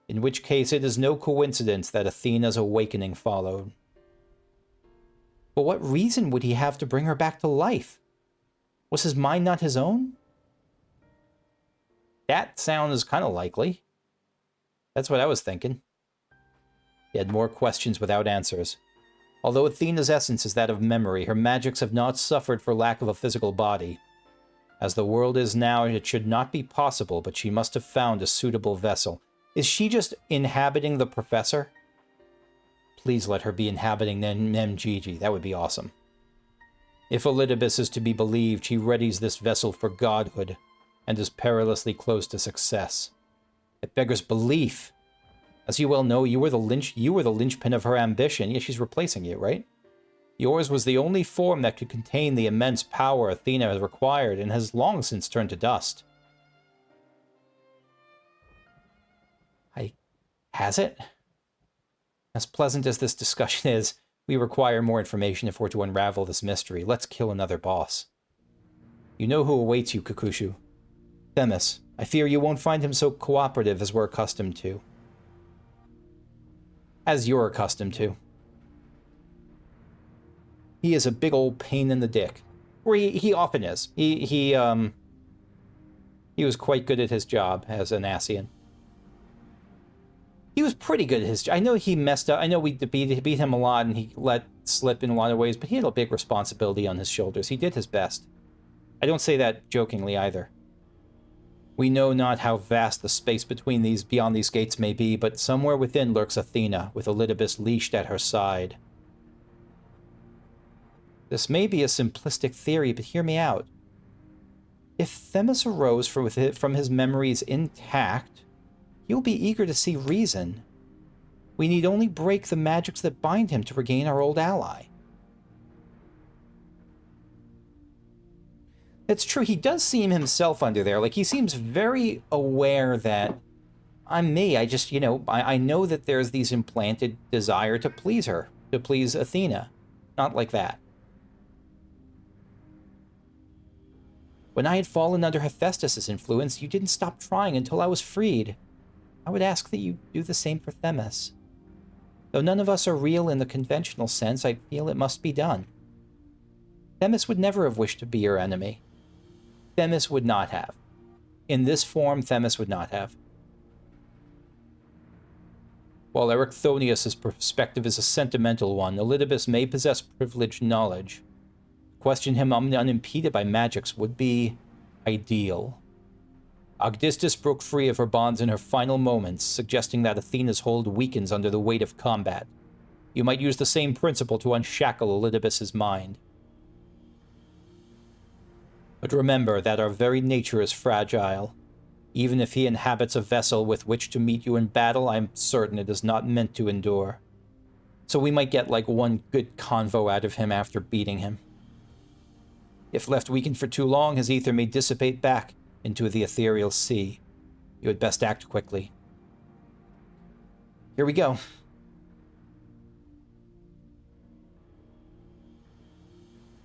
in which case it is no coincidence that Athena's awakening followed. But what reason would he have to bring her back to life? Was his mind not his own? That sounds kind of likely. That's what I was thinking. He had more questions without answers. Although Athena's essence is that of memory, her magics have not suffered for lack of a physical body. As the world is now, it should not be possible, but she must have found a suitable vessel. Is she just inhabiting the professor? Please let her be inhabiting Nemgigi. That would be awesome. If Elidibus is to be believed, she readies this vessel for godhood and is perilously close to success. It beggars belief. As you well know, you were the linchpin of her ambition. Yeah, she's replacing you, right? Yours was the only form that could contain the immense power Athena has required and has long since turned to dust. Has it? As pleasant as this discussion is, we require more information if we're to unravel this mystery. Let's kill another boss. You know who awaits you, Kakushu. Themis. I fear you won't find him so cooperative as we're accustomed to. As you're accustomed to. He is a big old pain in the dick. Or he often is. He was quite good at his job as an Asian. He was pretty good at his job. I know he messed up. I know we beat him a lot and he let slip in a lot of ways, but he had a big responsibility on his shoulders. He did his best. I don't say that jokingly either. We know not how vast the space beyond these gates may be, but somewhere within lurks Athena, with Elidibus leashed at her side. This may be a simplistic theory, but hear me out. If Themis arose from his memories intact, he'll be eager to see reason. We need only break the magics that bind him to regain our old ally. It's true, he does seem himself under there. Like, he seems very aware that I'm me. I just, I know that there's these implanted desire to please her, to please Athena. Not like that. When I had fallen under Hephaestus' influence, you didn't stop trying until I was freed. I would ask that you do the same for Themis. Though none of us are real in the conventional sense, I feel it must be done. Themis would never have wished to be your enemy. Themis would not have. In this form, Themis would not have. While Erichthonios' perspective is a sentimental one, Elidibus may possess privileged knowledge. Question him unimpeded by magics would be ideal. Agdistis broke free of her bonds in her final moments, suggesting that Athena's hold weakens under the weight of combat. You might use the same principle to unshackle Elidibus' mind. But remember that our very nature is fragile. Even if he inhabits a vessel with which to meet you in battle, I'm certain it is not meant to endure. So we might get like one good convo out of him after beating him. If left weakened for too long, his ether may dissipate back into the ethereal sea. You had best act quickly. Here we go.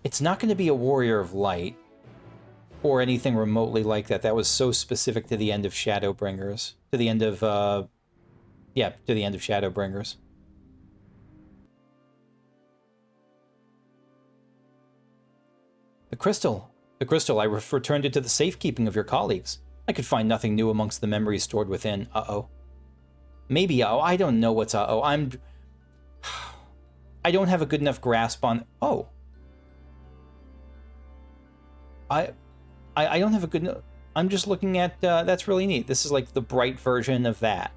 It's not going to be a warrior of light, or anything remotely like that. That was so specific to the end of Shadowbringers. To the end of, to the end of Shadowbringers. The crystal. The crystal, I returned it to the safekeeping of your colleagues. I could find nothing new amongst the memories stored within. Uh-oh. Maybe uh-oh. I don't know what's uh-oh. I don't have a good enough grasp on... Oh. I don't have a good... I'm just looking at... that's really neat. This is like the bright version of that.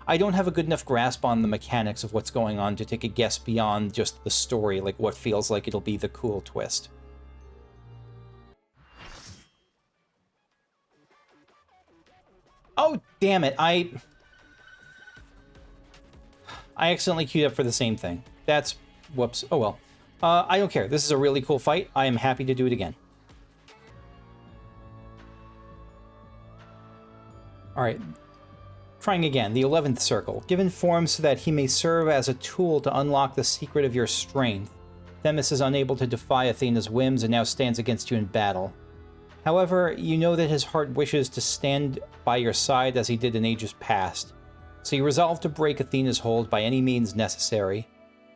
I don't have a good enough grasp on the mechanics of what's going on to take a guess beyond just the story, like what feels like it'll be the cool twist. Oh, damn it. I accidentally queued up for the same thing. That's... Whoops. Oh, well. I don't care. This is a really cool fight. I am happy to do it again. Alright. Trying again. The 11th Circle. Given form so that he may serve as a tool to unlock the secret of your strength. Themis is unable to defy Athena's whims and now stands against you in battle. However, you know that his heart wishes to stand by your side as he did in ages past. So you resolve to break Athena's hold by any means necessary.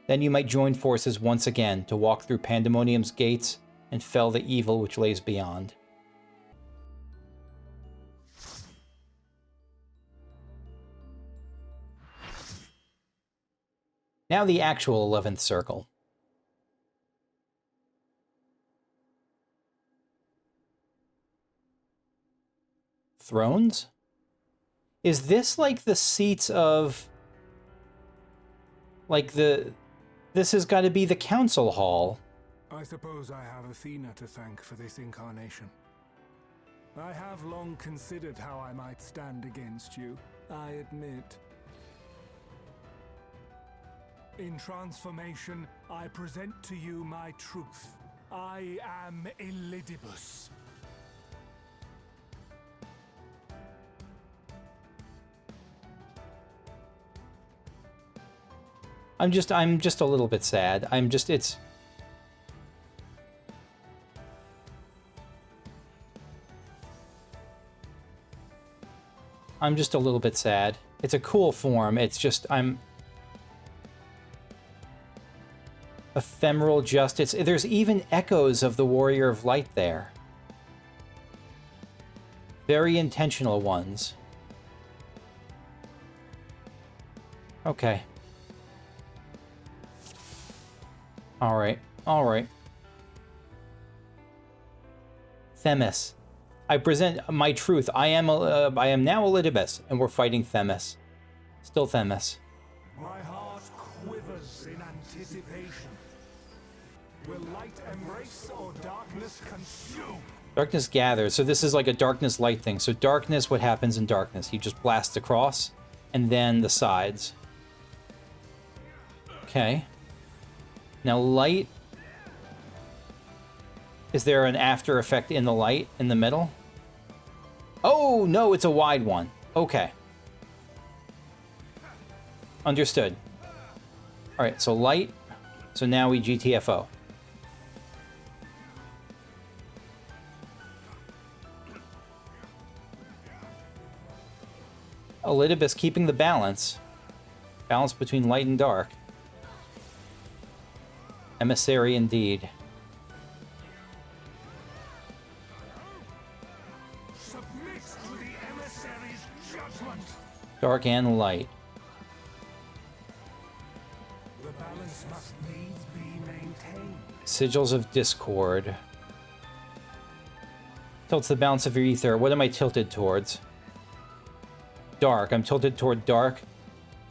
Then you might join forces once again to walk through Pandaemonium's gates and fell the evil which lays beyond. Now the actual 11th Circle. Thrones? Is this like the seats of... Like this has got to be the council hall. I suppose I have Athena to thank for this incarnation. I have long considered how I might stand against you, I admit. In transformation, I present to you my truth. I am Elidibus. I'm just a little bit sad. It's... I'm just a little bit sad. It's a cool form. It's just, ephemeral justice. There's even echoes of the Warrior of Light there. Very intentional ones. Okay. Alright. Alright. Themis. I present my truth. I am now Elidibus, and we're fighting Themis. Still Themis. My heart quivers in anticipation. Will light embrace or darkness consume? Darkness gathers. So this is like a darkness light thing. So darkness, what happens in darkness? He just blasts across, and then the sides. Okay. Now light. Is there an after effect in the light in the middle? Oh, no, it's a wide one. Okay. Understood. All right, so light. So now we GTFO. Elidibus keeping the balance. Balance between light and dark. Emissary indeed. Submit to the emissary's judgment. Dark and light. The balance must needs be maintained. Sigils of Discord. Tilts the balance of your ether. What am I tilted towards? Dark. I'm tilted toward dark.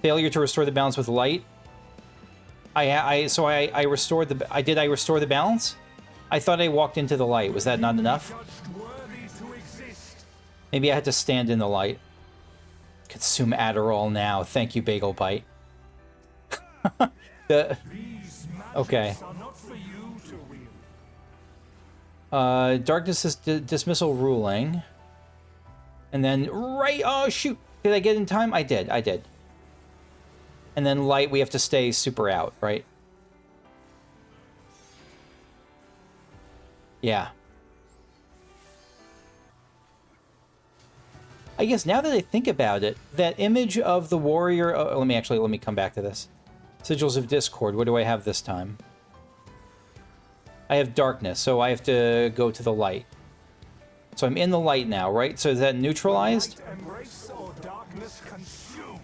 Failure to restore the balance with light. I restored the... Did I restore the balance? I thought I walked into the light. Was that not enough? Maybe I had to stand in the light. Consume Adderall now. Thank you, Bagel Bite. Okay. Darkness is dismissal ruling. And then... Right... Oh, shoot! Did I get in time? I did. And then light, we have to stay super out, right? Yeah. I guess now that I think about it, that image of the warrior... Oh, let me come back to this. Sigils of Discord. What do I have this time? I have darkness, so I have to go to the light. So I'm in the light now, right? So is that neutralized? Embrace or darkness consume.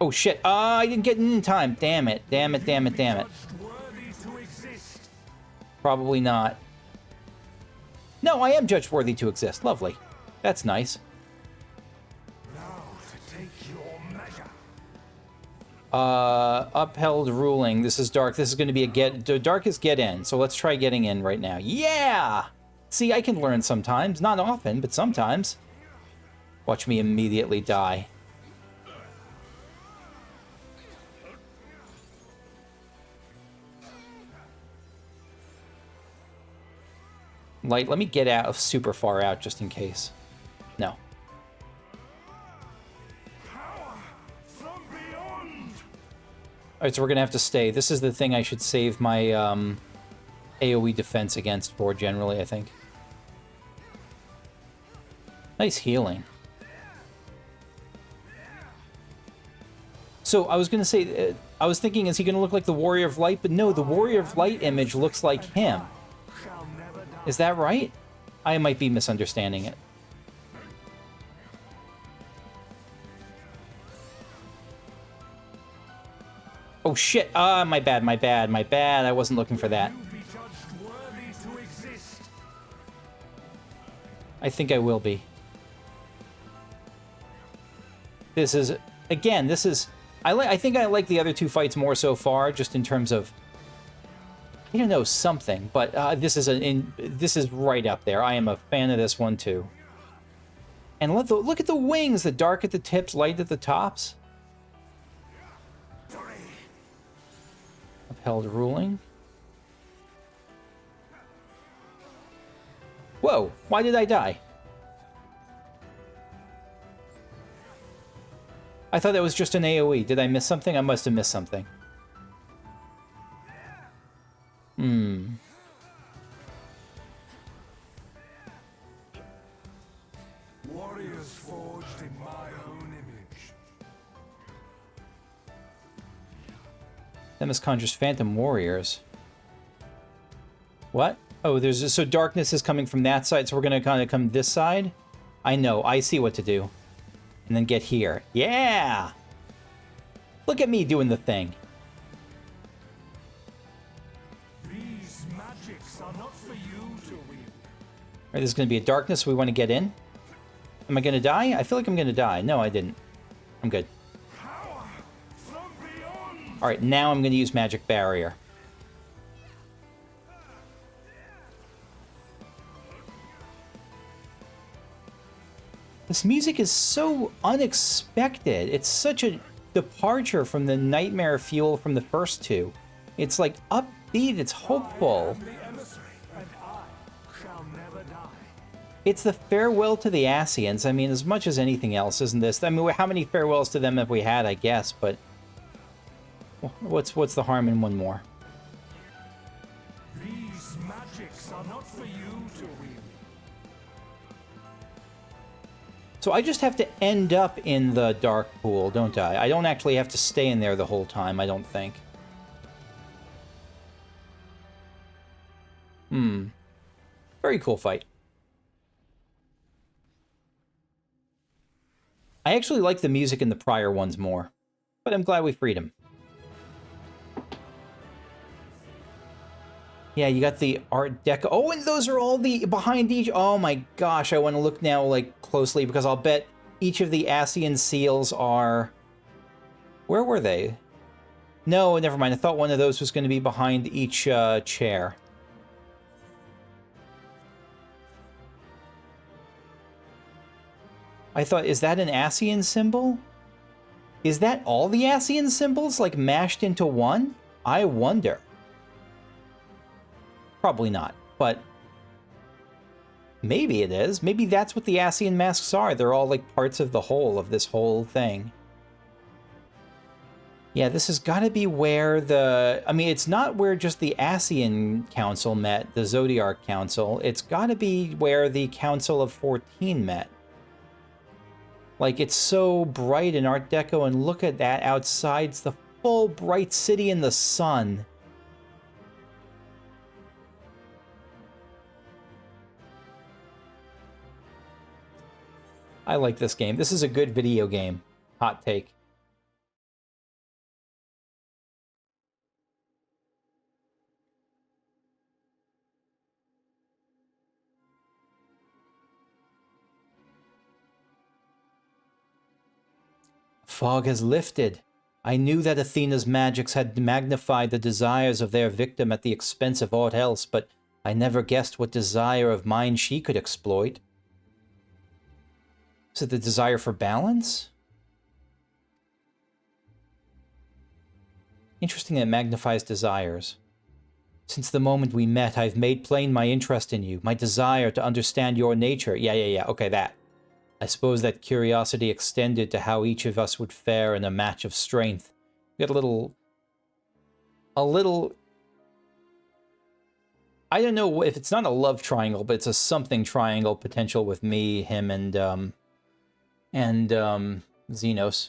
Oh shit, I didn't get in time. Damn it. Probably not. No, I am judged worthy to exist. Lovely. That's nice. Now to take your measure. Upheld ruling. This is dark. This is going to be the darkest get in. So let's try getting in right now. Yeah! See, I can learn sometimes. Not often, but sometimes. Watch me immediately die. Light, let me get out super far out just in case. No. Alright, so we're gonna have to stay. This is the thing I should save my AoE defense against for generally, I think. Nice healing. So I was gonna say, I was thinking, is he gonna look like the Warrior of Light? But no, the Warrior of Light image looks like him. Is that right? I might be misunderstanding it. Oh shit, my bad. I wasn't looking for that. think I will be. This is, again, this is... I think I like the other two fights more so far, just in terms of... I don't know, something, but this is right up there. I am a fan of this one, too. And look at the wings, the dark at the tips, light at the tops. Upheld ruling. Whoa, why did I die? I thought that was just an AoE. Did I miss something? I must have missed something. Warriors forged in my own image. Themis conjures phantom warriors. What? Oh, so darkness is coming from that side, so we're gonna kind of come this side? I know, I see what to do. And then get here. Yeah! Look at me doing the thing. These magics are not for you to wield. Alright, this is gonna be a darkness, so we want to get in. Am I gonna die? I feel like I'm gonna die. No, I didn't. I'm good. Alright, now I'm gonna use magic barrier. This music is so unexpected. It's such a departure from the nightmare fuel from the first two. It's like upbeat, it's hopeful. It's the farewell to the Asians. I mean, as much as anything else, isn't this? I mean, how many farewells to them have we had, I guess, but... What's the harm in one more? These magics are not for you to wield. So I just have to end up in the dark pool, don't I? I don't actually have to stay in there the whole time, I don't think. Very cool fight. I actually like the music in the prior ones more, but I'm glad we freed him. Yeah, you got the Art Deco. Oh, and those are all the behind each. Oh my gosh, I want to look now like closely because I'll bet each of the Asian seals are... Where were they? No, never mind. I thought one of those was going to be behind each chair. I thought, is that an Asian symbol? Is that all the Asian symbols, like, mashed into one? I wonder. Probably not, but maybe it is. Maybe that's what the Asian masks are. They're all, like, parts of the whole of this whole thing. Yeah, this has got to be where the... I mean, it's not where just the Asian Council met, the Zodiac Council. It's got to be where the Council of 14 met. Like, it's so bright in Art Deco, and look at that outside. It's the full bright city in the sun. I like this game. This is a good video game. Hot take. Fog has lifted. I knew that Athena's magics had magnified the desires of their victim at the expense of aught else, but I never guessed what desire of mine she could exploit. Is it the desire for balance? Interesting that it magnifies desires. Since the moment we met, I've made plain my interest in you, my desire to understand your nature. Yeah, okay, that. I suppose that curiosity extended to how each of us would fare in a match of strength. We got a little... I don't know if it's not a love triangle, but it's a something triangle potential with me, him, and Xenos.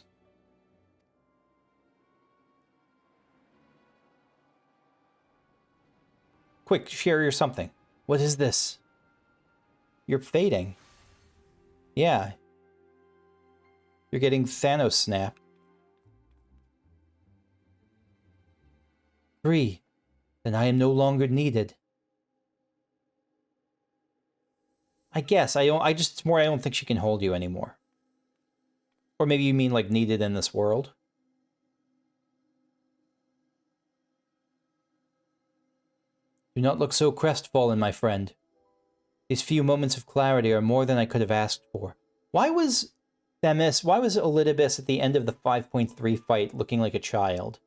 Quick, share your something. What is this? You're fading. Yeah. You're getting Thanos snapped. Free. Then I am no longer needed. I guess. It's more I don't think she can hold you anymore. Or maybe you mean, like, needed in this world? Do not look so crestfallen, my friend. These few moments of clarity are more than I could have asked for. Why was Elidibus at the end of the 5.3 fight looking like a child?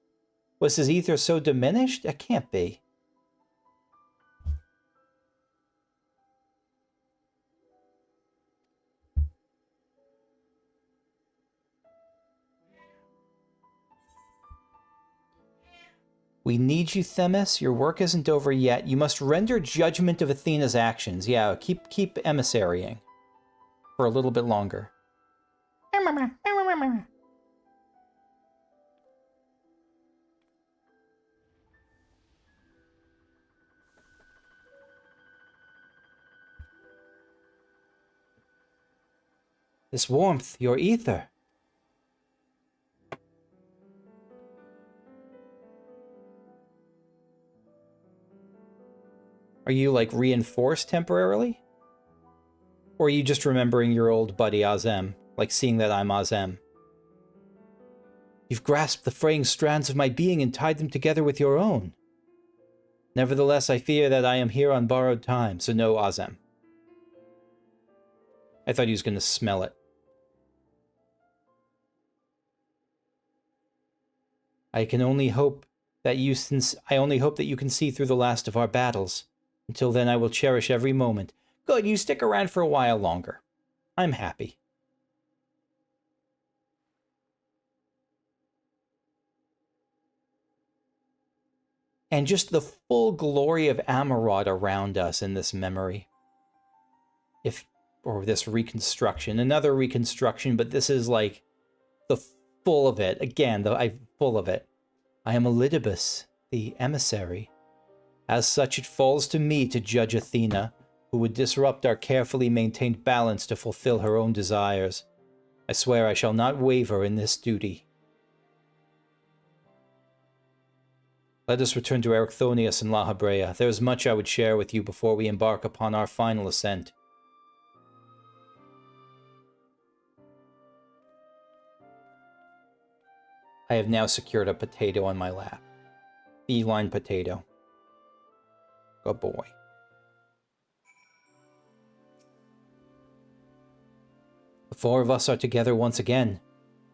Was his ether so diminished? It can't be. We need you, Themis. Your work isn't over yet. You must render judgment of Athena's actions. Yeah, keep emissarying for a little bit longer. This warmth, your ether. Are you, like, reinforced temporarily? Or are you just remembering your old buddy Azem? Like, seeing that I'm Azem? You've grasped the fraying strands of my being and tied them together with your own. Nevertheless, I fear that I am here on borrowed time, so no Azem. I thought he was going to smell it. I only hope that you can see through the last of our battles. Until then, I will cherish every moment. Good, you stick around for a while longer. I'm happy. And just the full glory of Amarod around us in this memory. Or this reconstruction. Another reconstruction, but this is like the full of it. Again, full of it. I am Elidibus, the emissary. As such, it falls to me to judge Athena, who would disrupt our carefully maintained balance to fulfill her own desires. I swear I shall not waver in this duty. Let us return to Erichthonios and La Habrea. There is much I would share with you before we embark upon our final ascent. I have now secured a potato on my lap. Feline potato. Good boy. The four of us are together once again.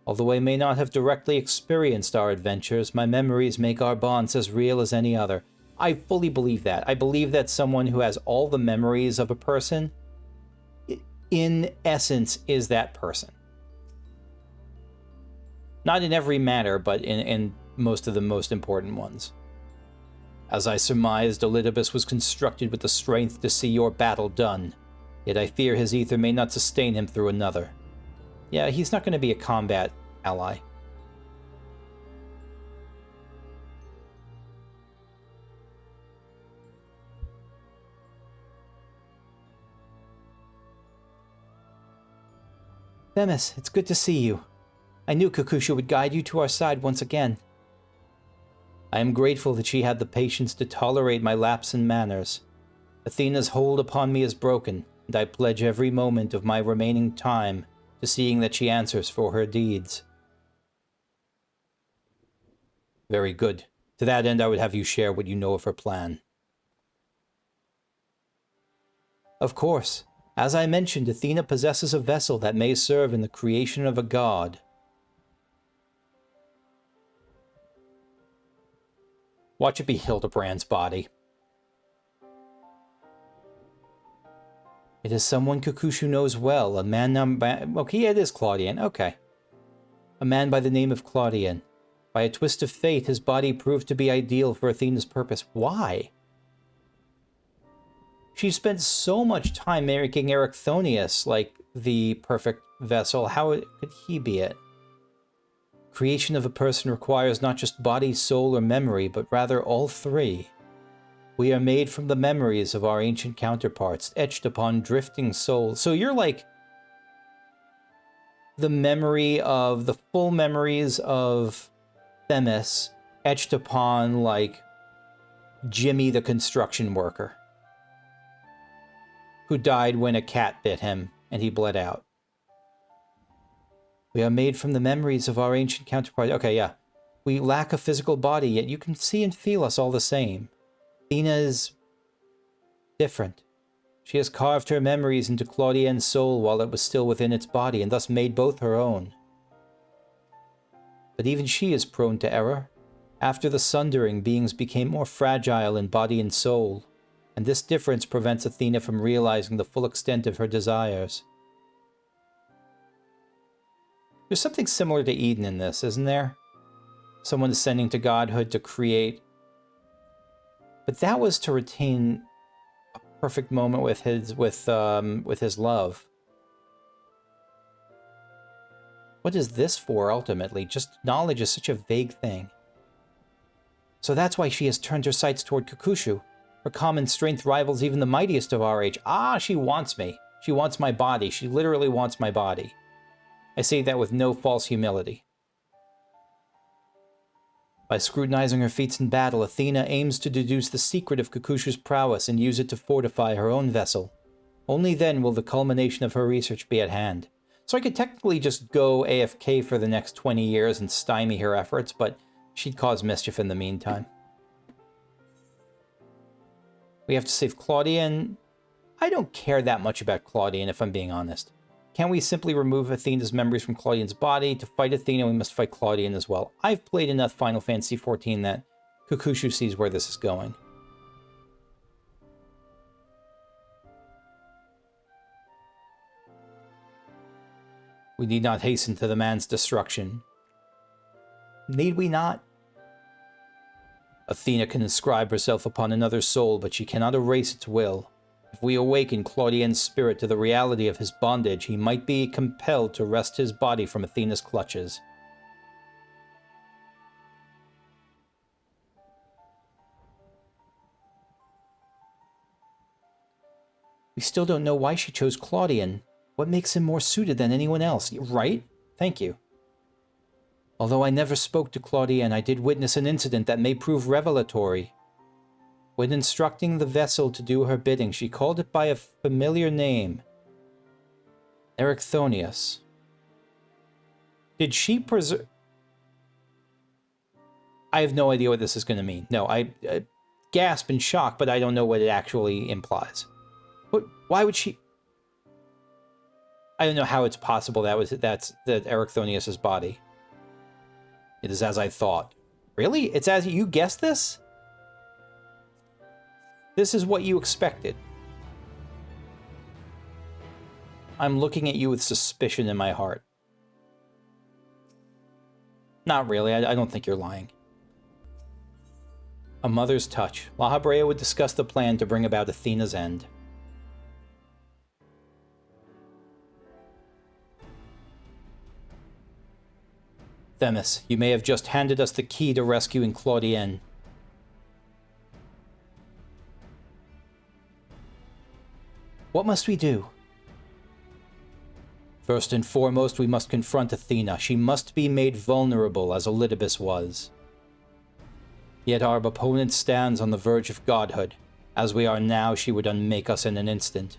Although I may not have directly experienced our adventures, my memories make our bonds as real as any other. I fully believe that. I believe that someone who has all the memories of a person, in essence, is that person. Not in every matter, but in most of the most important ones. As I surmised, Elidibus was constructed with the strength to see your battle done, yet I fear his ether may not sustain him through another. Yeah, he's not going to be a combat ally. Themis, it's good to see you. I knew Kakusha would guide you to our side once again. I am grateful that she had the patience to tolerate my lapse in manners. Athena's hold upon me is broken, and I pledge every moment of my remaining time to seeing that she answers for her deeds. Very good. To that end, I would have you share what you know of her plan. Of course. As I mentioned, Athena possesses a vessel that may serve in the creation of a god. Watch it be Hildebrand's body. It is someone Kakushu knows well, a man okay, it is Claudian, okay. A man by the name of Claudian. By a twist of fate, his body proved to be ideal for Athena's purpose. Why? She spent so much time making Erichthonios like the perfect vessel. How could he be it? Creation of a person requires not just body, soul, or memory, but rather all three. We are made from the memories of our ancient counterparts, etched upon drifting souls. So you're like the full memories of Themis, etched upon like Jimmy the construction worker, who died when a cat bit him and he bled out. We are made from the memories of our ancient counterparts. Okay, yeah. We lack a physical body, yet you can see and feel us all the same. Athena is different. She has carved her memories into Claudien's soul while it was still within its body, and thus made both her own. But even she is prone to error. After the sundering, beings became more fragile in body and soul, and this difference prevents Athena from realizing the full extent of her desires. There's something similar to Eden in this, isn't there? Someone ascending to godhood to create. But that was to retain a perfect moment with his love. What is this for, ultimately? Just knowledge is such a vague thing. So that's why she has turned her sights toward Kukushu. Her common strength rivals even the mightiest of our age. Ah, she wants me. She wants my body. She literally wants my body. I say that with no false humility. By scrutinizing her feats in battle, Athena aims to deduce the secret of Kukushu's prowess and use it to fortify her own vessel. Only then will the culmination of her research be at hand. So I could technically just go AFK for the next 20 years and stymie her efforts, but she'd cause mischief in the meantime. We have to save Claudian. I don't care that much about Claudian, if I'm being honest. Can we simply remove Athena's memories from Claudian's body? To fight Athena, we must fight Claudian as well. I've played enough Final Fantasy XIV that Kukushu sees where this is going. We need not hasten to the man's destruction. Need we not? Athena can inscribe herself upon another soul, but she cannot erase its will. If we awaken Claudian's spirit to the reality of his bondage, he might be compelled to wrest his body from Athena's clutches. We still don't know why she chose Claudian. What makes him more suited than anyone else, right? Thank you. Although I never spoke to Claudian, I did witness an incident that may prove revelatory. When instructing the vessel to do her bidding, she called it by a familiar name. Erichthonios. Did she preserve... I have no idea what this is going to mean. No, I gasp in shock, but I don't know what it actually implies. But why would she... I don't know how it's possible that's Erichthonios' body. It is as I thought. Really? It's as you guessed this? This is what you expected. I'm looking at you with suspicion in my heart. Not really. I don't think you're lying. A mother's touch. La Habrea would discuss the plan to bring about Athena's end. Themis, you may have just handed us the key to rescuing Claudienne. What must we do? First and foremost, we must confront Athena. She must be made vulnerable, as Elidibus was. Yet our opponent stands on the verge of godhood. As we are now, she would unmake us in an instant.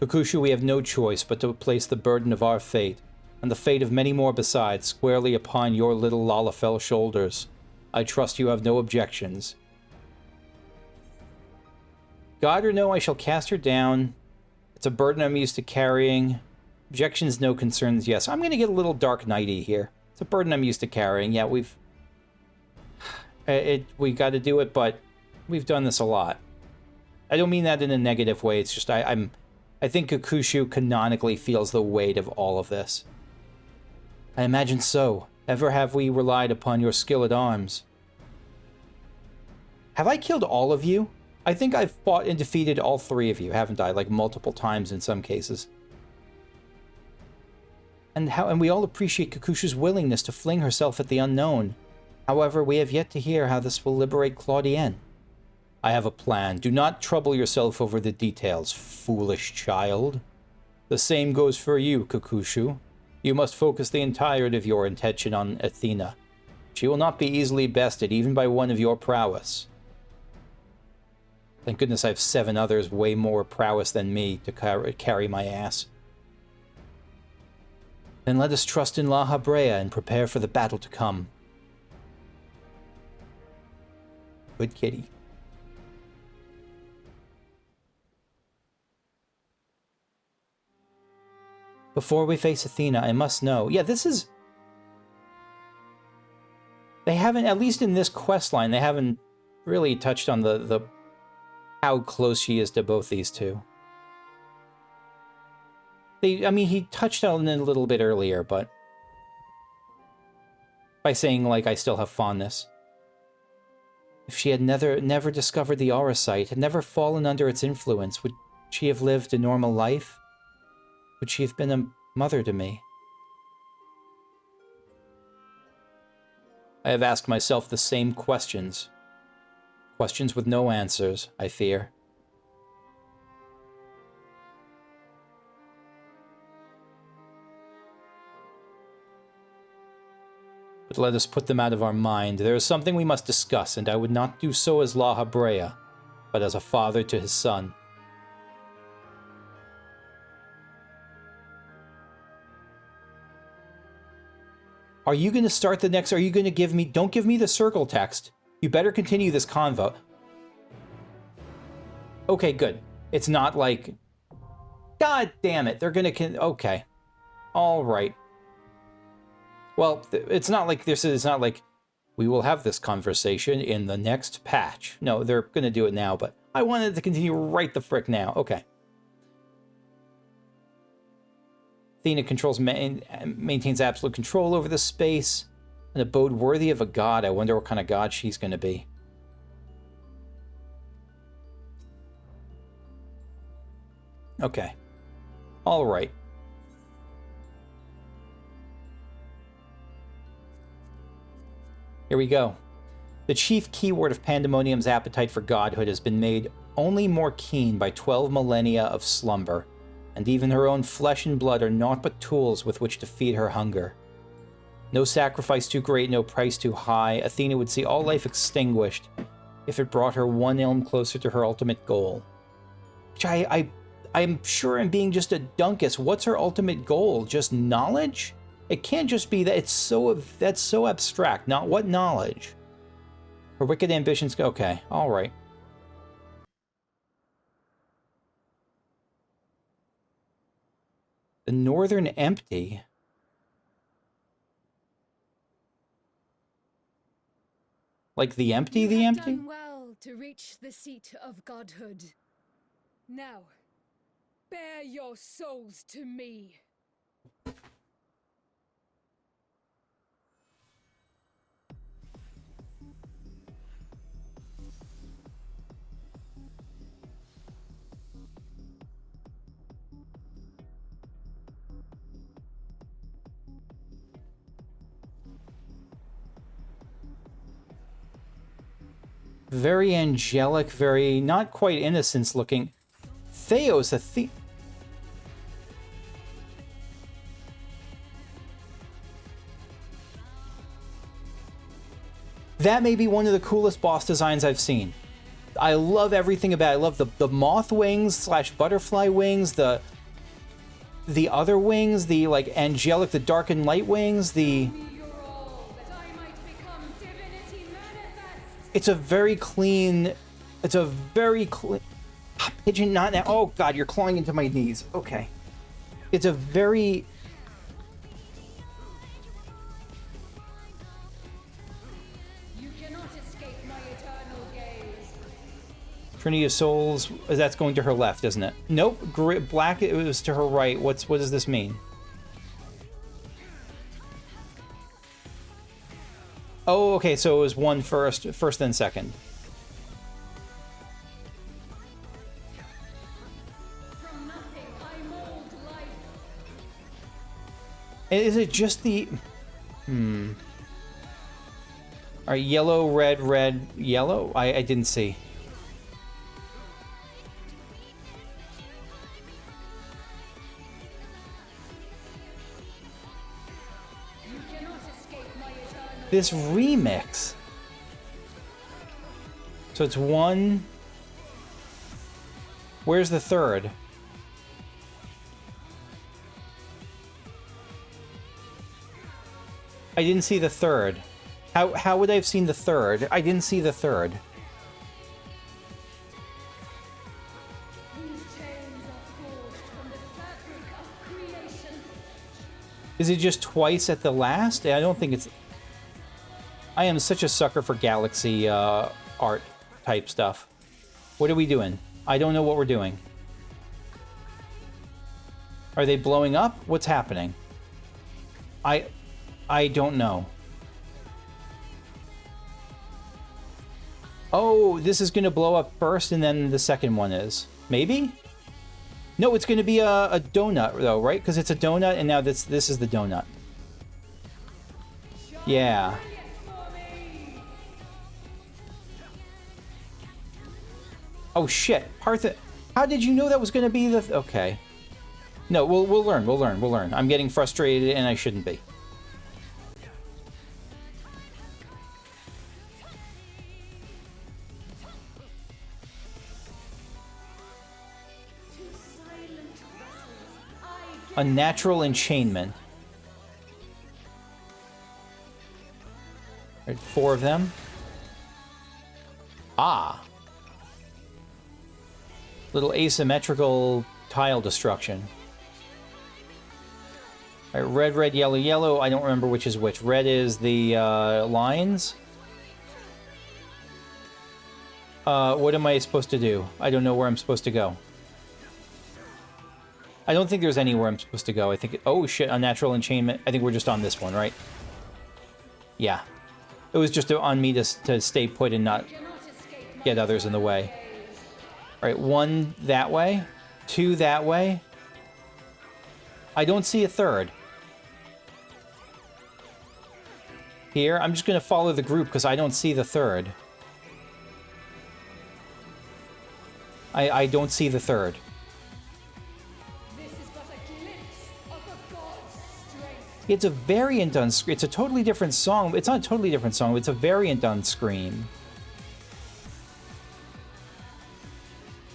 Kukushu, we have no choice but to place the burden of our fate, and the fate of many more besides, squarely upon your little Lalafell shoulders. I trust you have no objections. God or no, I shall cast her down. It's a burden I'm used to carrying. Objections, no. Concerns, yes. I'm going to get a little Dark Knighty here. It's a burden I'm used to carrying. Yeah, we got to do it, but we've done this a lot. I don't mean that in a negative way. It's just I think Kukushu canonically feels the weight of all of this. I imagine so. Ever have we relied upon your skill at arms? Have I killed all of you? I think I've fought and defeated all three of you, haven't I? Like multiple times in some cases. And we all appreciate Kukushu's willingness to fling herself at the unknown. However, we have yet to hear how this will liberate Claudienne. I have a plan. Do not trouble yourself over the details, foolish child. The same goes for you, Kukushu. You must focus the entirety of your attention on Athena. She will not be easily bested, even by one of your prowess. Thank goodness I have 7 others way more prowess than me to carry my ass. Then let us trust in La Habrea and prepare for the battle to come. Good kitty. Before we face Athena, I must know. Yeah, this is... They haven't, at least in this quest line, they haven't really touched on the how close she is to both these two. I mean, he touched on it a little bit earlier, but by saying, like, I still have fondness. If she had never discovered the aura site, had never fallen under its influence, would she have lived a normal life? Would she have been a mother to me? I have asked myself the same questions. Questions with no answers, I fear. But let us put them out of our mind. There is something we must discuss, and I would not do so as La Habrea, but as a father to his son. Are you going to start the next... Are you going to give me... Don't give me the circle text. You better continue this convo. Okay, good. It's not like... God damn it. They're going to... Okay. All right. Well, it's not like this is... It's not like we will have this conversation in the next patch. No, they're going to do it now, but I wanted to continue right the frick now. Okay. Athena maintains absolute control over the space. An abode worthy of a god. I wonder what kind of god she's going to be. Okay. All right. Here we go. The chief keyword of Pandaemonium's appetite for godhood has been made only more keen by 12 millennia of slumber, and even her own flesh and blood are naught but tools with which to feed her hunger. No sacrifice too great, no price too high, Athena would see all life extinguished if it brought her one ilm closer to her ultimate goal. Which I'm sure I'm being just a dunkus. What's her ultimate goal? Just knowledge? It can't just be that. That's so abstract. Not what knowledge? Her wicked ambitions. Okay, all right. The Northern Empty. Like the empty, the empty? You have done well to reach the seat of godhood. Now, bear your souls to me. Very angelic, very not quite innocence looking. Theos, Athena. That may be one of the coolest boss designs I've seen. I love everything about it. I love the moth wings slash butterfly wings, the other wings, the like angelic, the dark and light wings, the... It's a very clean... It's a very clean... Pigeon, not now. Oh, God, you're clawing into my knees. Okay. It's a very... You cannot escape my eternal gaze. Trinity of Souls, that's going to her left, isn't it? Nope, black, it was to her right. What does this mean? Oh, okay, so it was one first then second. From nothing I mold life. Is it just the... Alright, yellow, red, yellow? I didn't see. This remix. So it's 1, Where's the third? I didn't see the third. How would I have seen the third? I didn't see the third. Is it just twice at the last? I don't think it's... I am such a sucker for galaxy art type stuff. What are we doing? I don't know what we're doing. Are they blowing up? What's happening? I don't know. Oh, this is going to blow up first and then the second one is. Maybe? No, it's going to be a donut, though, right? Because it's a donut, and now this is the donut. Yeah. Oh, shit. Partha... How did you know that was going to be the... Okay. No, we'll learn, we'll learn. I'm getting frustrated, and I shouldn't be. A natural enchainment. Right, 4 of them. Ah. Little asymmetrical tile destruction. All right, red, red, yellow, yellow. I don't remember which is which. Red is the lines. What am I supposed to do? I don't know where I'm supposed to go. I don't think there's anywhere I'm supposed to go. I think... Oh, shit. Unnatural enchainment. I think we're just on this one, right? Yeah. It was just on me to stay put and not get others in the way. All right, 1 that way. 2 that way. I don't see a third. Here. I'm just going to follow the group because I don't see the third. I don't see the third. It's a variant on screen. It's a totally different song. It's not a totally different song, but it's a variant on screen.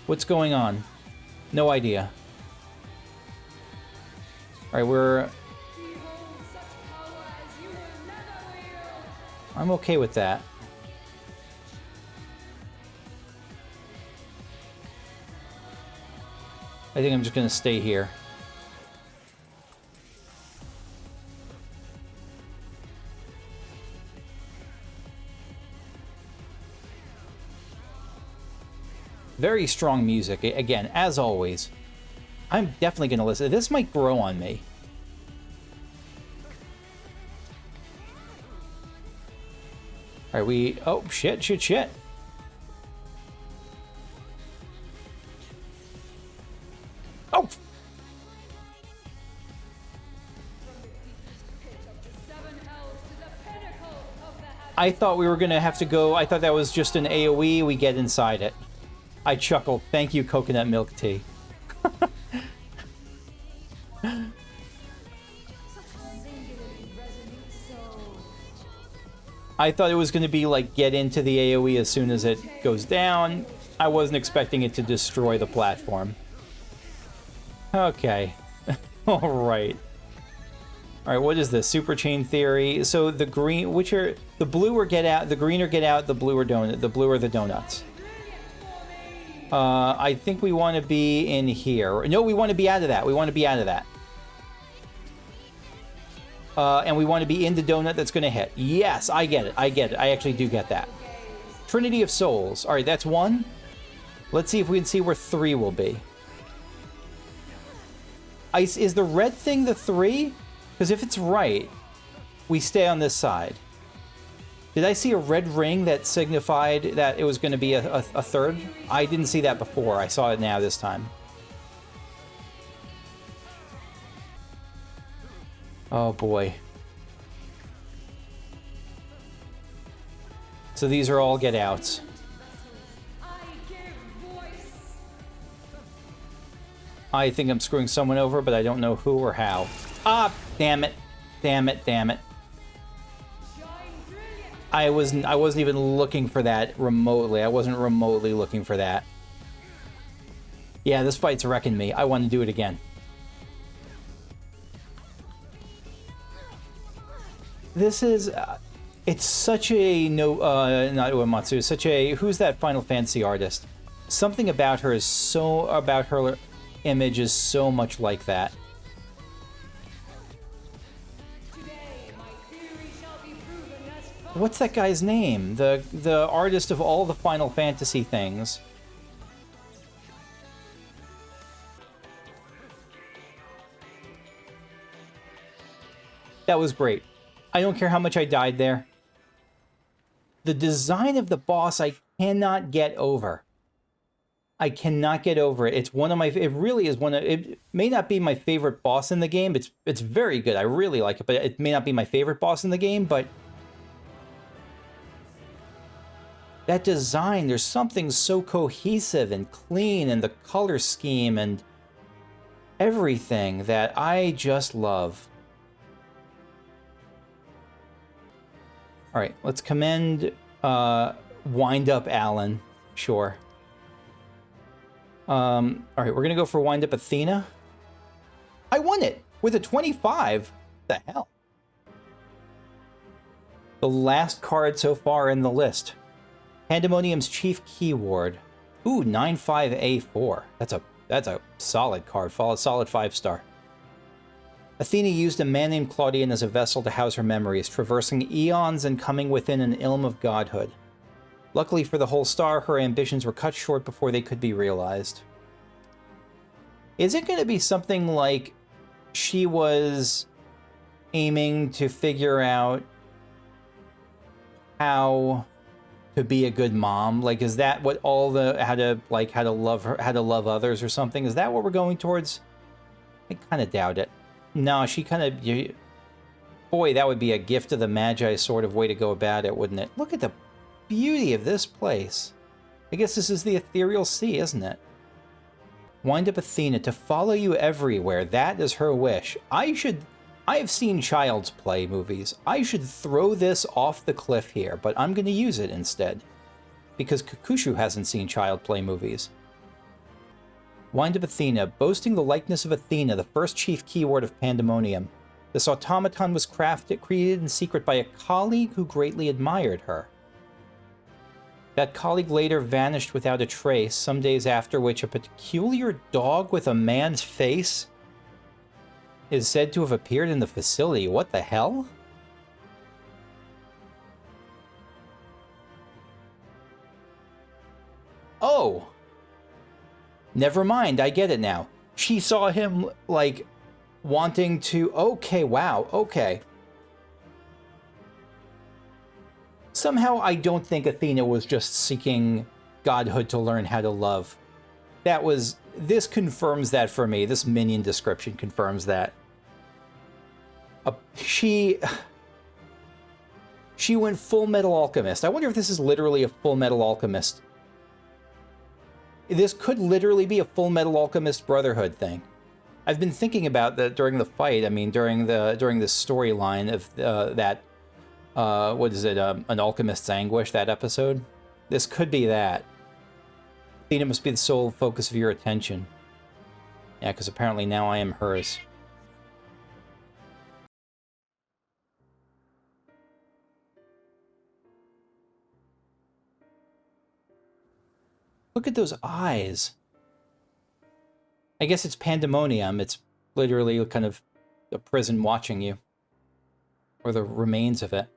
What's going on? No idea. All right, we're... I'm okay with that. I think I'm just going to stay here. Very strong music. Again, as always. I'm definitely going to listen. This might grow on me. All right, we... Oh, shit, shit, shit. Oh! I thought we were going to have to go... I thought that was just an AoE. We get inside it. I chuckled. Thank you, coconut milk tea. I thought it was going to be like get into the AoE as soon as it goes down. I wasn't expecting it to destroy the platform. Okay. All right. All right, what is this? Super chain theory. So the green, which are the blue or get out, the green or get out, the blue or donut, the blue or the donuts. I think we want to be in here. No, we want to be out of that. We want to be out of that. And we want to be in the donut that's going to hit. Yes, I get it. I get it. I actually do get that. Trinity of Souls. All right, that's 1. Let's see if we can see where 3 will be. Is the red thing the 3? Because if it's right, we stay on this side. Did I see a red ring that signified that it was going to be a third? I didn't see that before. I saw it now this time. Oh boy. So these are all get outs. I think I'm screwing someone over, but I don't know who or how. Ah, damn it. Damn it, damn it. I wasn't even looking for that remotely. I wasn't remotely looking for that. Yeah, this fight's wrecking me. I want to do it again. This is... it's such a... No, not Uematsu. Such a... Who's that Final Fantasy artist? Something about her is so... About her image is so much like that. What's that guy's name? The artist of all the Final Fantasy things. That was great. I don't care how much I died there. The design of the boss I cannot get over. I cannot get over it. It's one of my... It really is one of... It may not be my favorite boss in the game. It's very good. I really like it, but it may not be my favorite boss in the game, but... That design, there's something so cohesive and clean, and the color scheme and everything that I just love. All right, let's commend Wind Up Alan. Sure. All right, we're gonna go for Wind Up Athena. I won it with a 25. What the hell? The last card so far in the list. Pandaemonium's Chief Keyword. Ooh, 95A4. That's a solid card. Solid 5-star. Athena used a man named Claudian as a vessel to house her memories, traversing eons and coming within an ilm of godhood. Luckily for the whole star, her ambitions were cut short before they could be realized. Is it going to be something like she was aiming to figure out how to be a good mom? Like, is that what all the how to love others or something? Is that what we're going towards? I kind of doubt it. No, she kind of... Boy, that would be a gift of the Magi sort of way to go about it, wouldn't it? Look at the beauty of this place. I guess this is the ethereal sea, isn't it? Wind Up Athena, to follow you everywhere. That is her wish. I have seen Child's Play movies. I should throw this off the cliff here, but I'm going to use it instead. Because Kakushu hasn't seen Child Play movies. Wind Up Athena, boasting the likeness of Athena, the first chief keyword of Pandaemonium. This automaton was created in secret by a colleague who greatly admired her. That colleague later vanished without a trace, some days after which a peculiar dog with a man's face is said to have appeared in the facility. What the hell? Oh! Never mind, I get it now. She saw him, like, wanting to... Okay, wow, okay. Somehow I don't think Athena was just seeking godhood to learn how to love. That was... This confirms that for me. This minion description confirms that. She went Full Metal Alchemist. I wonder if this is literally a Full Metal Alchemist. This could literally be a Full Metal Alchemist Brotherhood thing. I've been thinking about that during the fight. I mean, during the storyline of that, what is it, An Alchemist's Anguish, that episode? This could be that. Athena must be the sole focus of your attention. Yeah, because apparently now I am hers. Look at those eyes. I guess it's Pandaemonium. It's literally kind of a prison watching you. Or the remains of it.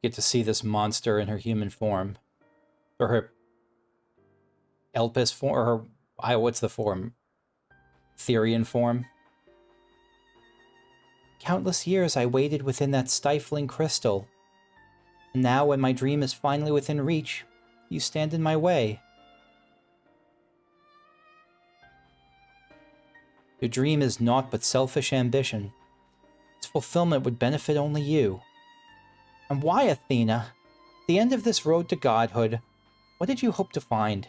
Get to see this monster in her human form. Or her Elpis form, or her... what's the form? Therian form. Countless years I waited within that stifling crystal. And now, when my dream is finally within reach, you stand in my way. Your dream is naught but selfish ambition. Its fulfillment would benefit only you. And why, Athena? At the end of this road to godhood, what did you hope to find?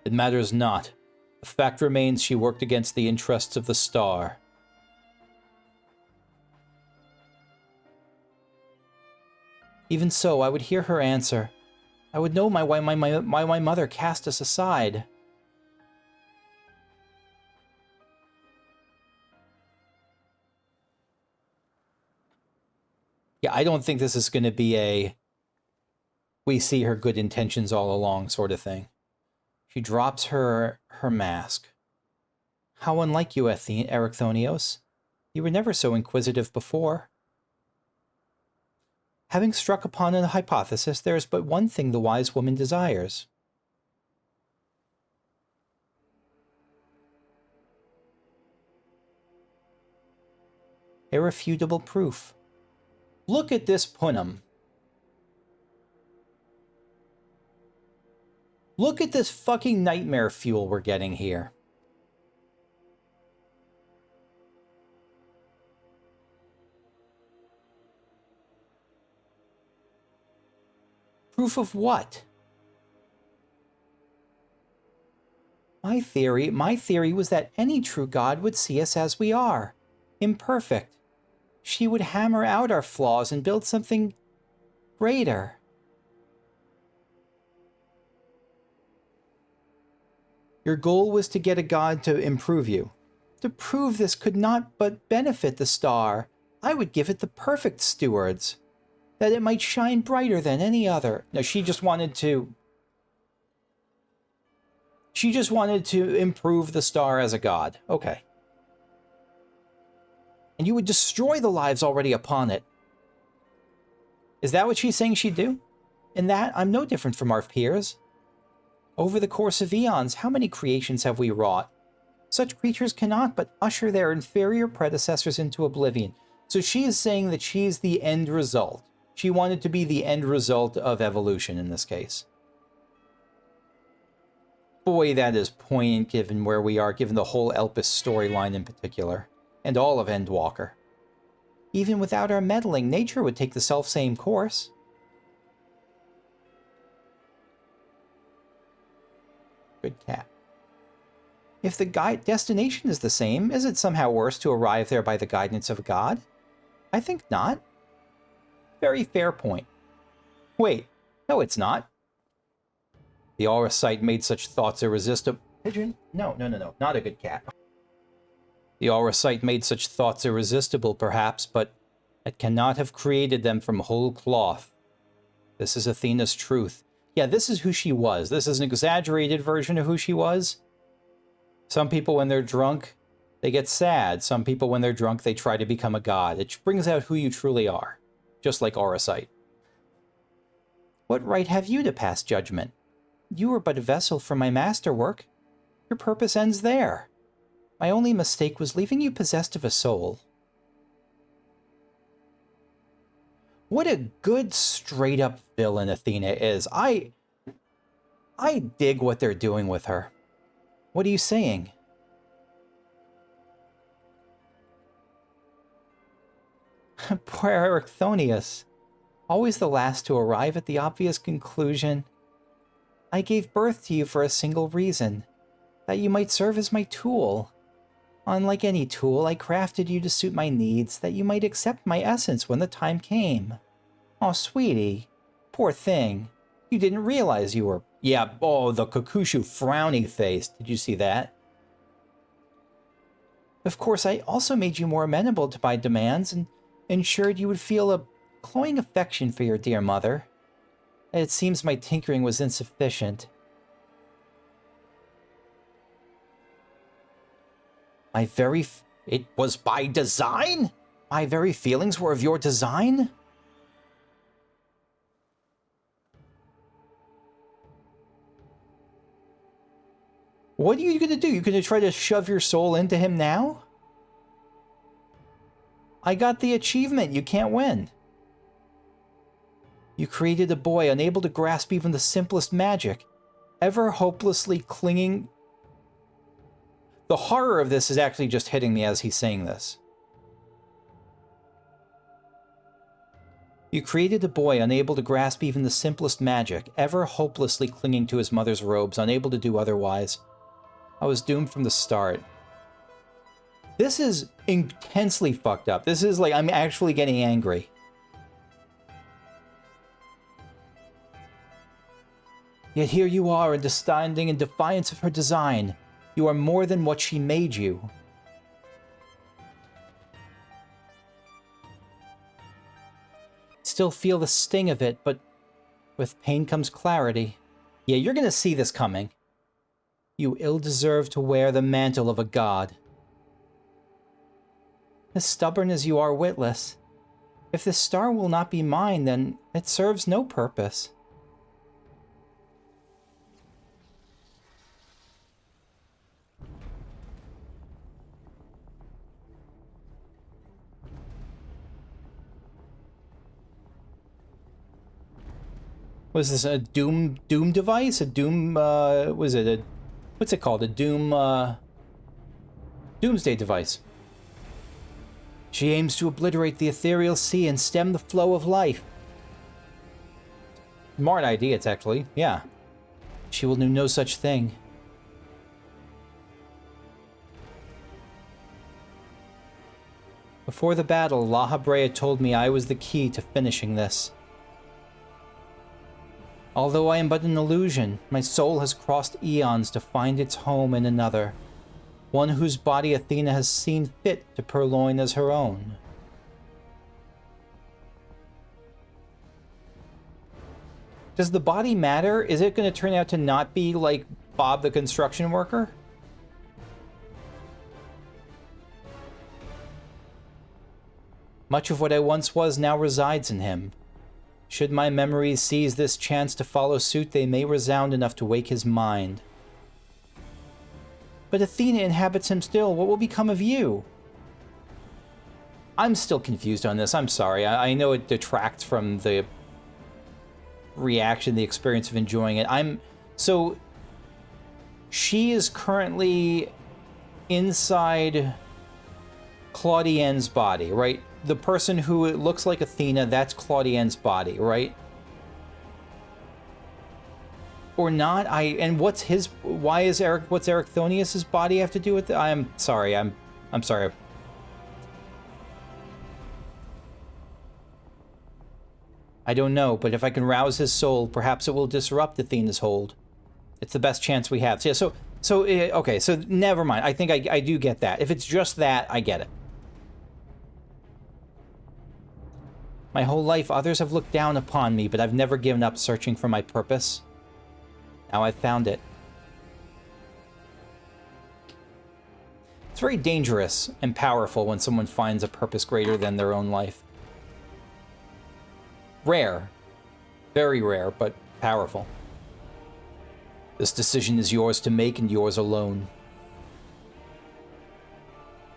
It matters not. The fact remains she worked against the interests of the star. Even so, I would hear her answer. I would know why my mother cast us aside. Yeah, I don't think this is going to be a we see her good intentions all along sort of thing. She drops her mask. How unlike you, Erichthonios. You were never so inquisitive before. Having struck upon a hypothesis, there is but one thing the wise woman desires. Irrefutable proof. Look at this punum. Look at this fucking nightmare fuel we're getting here. Proof of what? My theory was that any true God would see us as we are, imperfect. She would hammer out our flaws and build something greater. Your goal was to get a god to improve you. To prove this could not but benefit the star, I would give it the perfect stewards, that it might shine brighter than any other. No, she just wanted to improve the star as a god. Okay. And you would destroy the lives already upon it. Is that what she's saying she'd do? In that, I'm no different from our peers. Over the course of eons, how many creations have we wrought? Such creatures cannot but usher their inferior predecessors into oblivion. So she is saying that she's the end result. She wanted to be the end result of evolution in this case. Boy, that is poignant given where we are, given the whole Elpis storyline in particular, and all of Endwalker. Even without our meddling, nature would take the selfsame course. Good cat. If the destination is the same, is it somehow worse to arrive there by the guidance of a god? I think not. Very fair point. Wait, no it's not. The aura sight made such thoughts irresistible. Pigeon? No, not a good cat. The aura sight made such thoughts irresistible, perhaps, but it cannot have created them from whole cloth. This is Athena's truth. Yeah, this is who she was. This is an exaggerated version of who she was. Some people, when they're drunk, they get sad. Some people, when they're drunk, they try to become a god. It brings out who you truly are, just like aura sight. What right have you to pass judgment? You are but a vessel for my masterwork. Your purpose ends there. My only mistake was leaving you possessed of a soul. What a good straight-up villain Athena is. I dig what they're doing with her. What are you saying? Poor Erichthonios. Always the last to arrive at the obvious conclusion. I gave birth to you for a single reason. That you might serve as my tool. Unlike any tool, I crafted you to suit my needs, that you might accept my essence when the time came. Oh, sweetie. Poor thing. You didn't realize you were... Yeah, oh, the Kokushu frowny face. Did you see that? Of course, I also made you more amenable to my demands and ensured you would feel a cloying affection for your dear mother. It seems my tinkering was insufficient. It was by design? My very feelings were of your design? What are you going to do? You're going to try to shove your soul into him now? I got the achievement. You can't win. You created a boy unable to grasp even the simplest magic, ever hopelessly clinging... The horror of this is actually just hitting me as he's saying this. You created a boy unable to grasp even the simplest magic, ever hopelessly clinging to his mother's robes, unable to do otherwise. I was doomed from the start. This is intensely fucked up. This is like, I'm actually getting angry. Yet here you are, standing in defiance of her design. You are more than what she made you. Still feel the sting of it, but with pain comes clarity. Yeah, you're gonna see this coming. You ill-deserve to wear the mantle of a god. As stubborn as you are witless, if this star will not be mine, then it serves no purpose. Was this a Doom device? A Doom, was it a, what's it called? A Doomsday device. She aims to obliterate the ethereal sea and stem the flow of life. Smart idea, it's actually, yeah. She will do no such thing. Before the battle, La Habrea told me I was the key to finishing this. Although I am but an illusion, my soul has crossed eons to find its home in another, one whose body Athena has seen fit to purloin as her own. Does the body matter? Is it going to turn out to not be like Bob the construction worker? Much of what I once was now resides in him. Should my memories seize this chance to follow suit, they may resound enough to wake his mind. But Athena inhabits him still. What will become of you? I'm still confused on this. I'm sorry. I know it detracts from the reaction, the experience of enjoying it. So, she is currently inside Claudienne's body, right? The person who looks like Athena, that's Claudienne's body, right? Or not? What's Erichthonios' body have to do with it? I'm sorry. I'm sorry. I don't know, but if I can rouse his soul, perhaps it will disrupt Athena's hold. It's the best chance we have. So yeah, okay, so never mind. I think I do get that. If it's just that, I get it. My whole life, others have looked down upon me, but I've never given up searching for my purpose. Now I've found it. It's very dangerous and powerful when someone finds a purpose greater than their own life. Rare. Very rare, but powerful. This decision is yours to make and yours alone.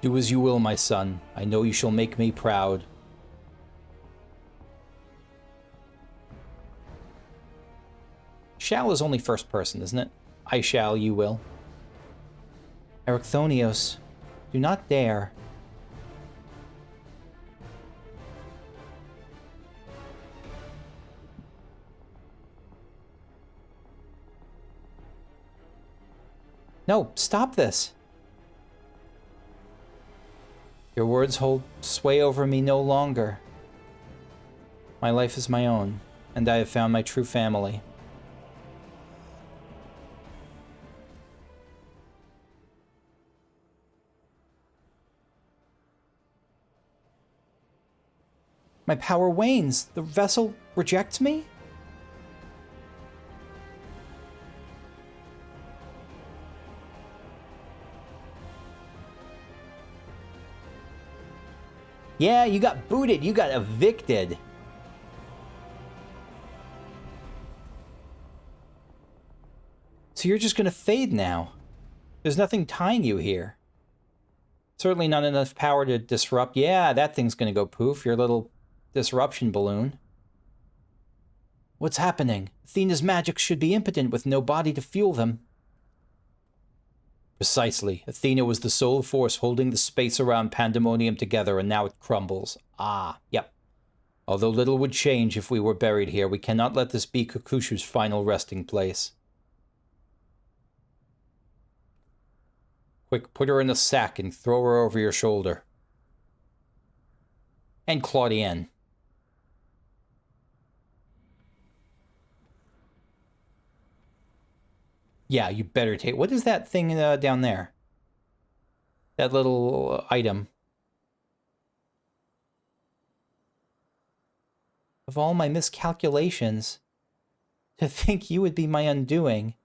Do as you will, my son. I know you shall make me proud. Shall is only first person, isn't it? I shall, you will. Erichthonios, do not dare. No, stop this. Your words hold sway over me no longer. My life is my own, and I have found my true family. My power wanes. The vessel rejects me? Yeah, you got booted. You got evicted. So you're just going to fade now. There's nothing tying you here. Certainly not enough power to disrupt. Yeah, that thing's going to go poof. Your little disruption balloon. What's happening? Athena's magic should be impotent with no body to fuel them. Precisely. Athena was the sole force holding the space around Pandaemonium together, and now it crumbles. Ah, yep. Although little would change if we were buried here, we cannot let this be Kukushu's final resting place. Quick, put her in a sack and throw her over your shoulder. And Claudienne. Yeah, you better take... What is that thing down there? That little item. Of all my miscalculations, to think you would be my undoing,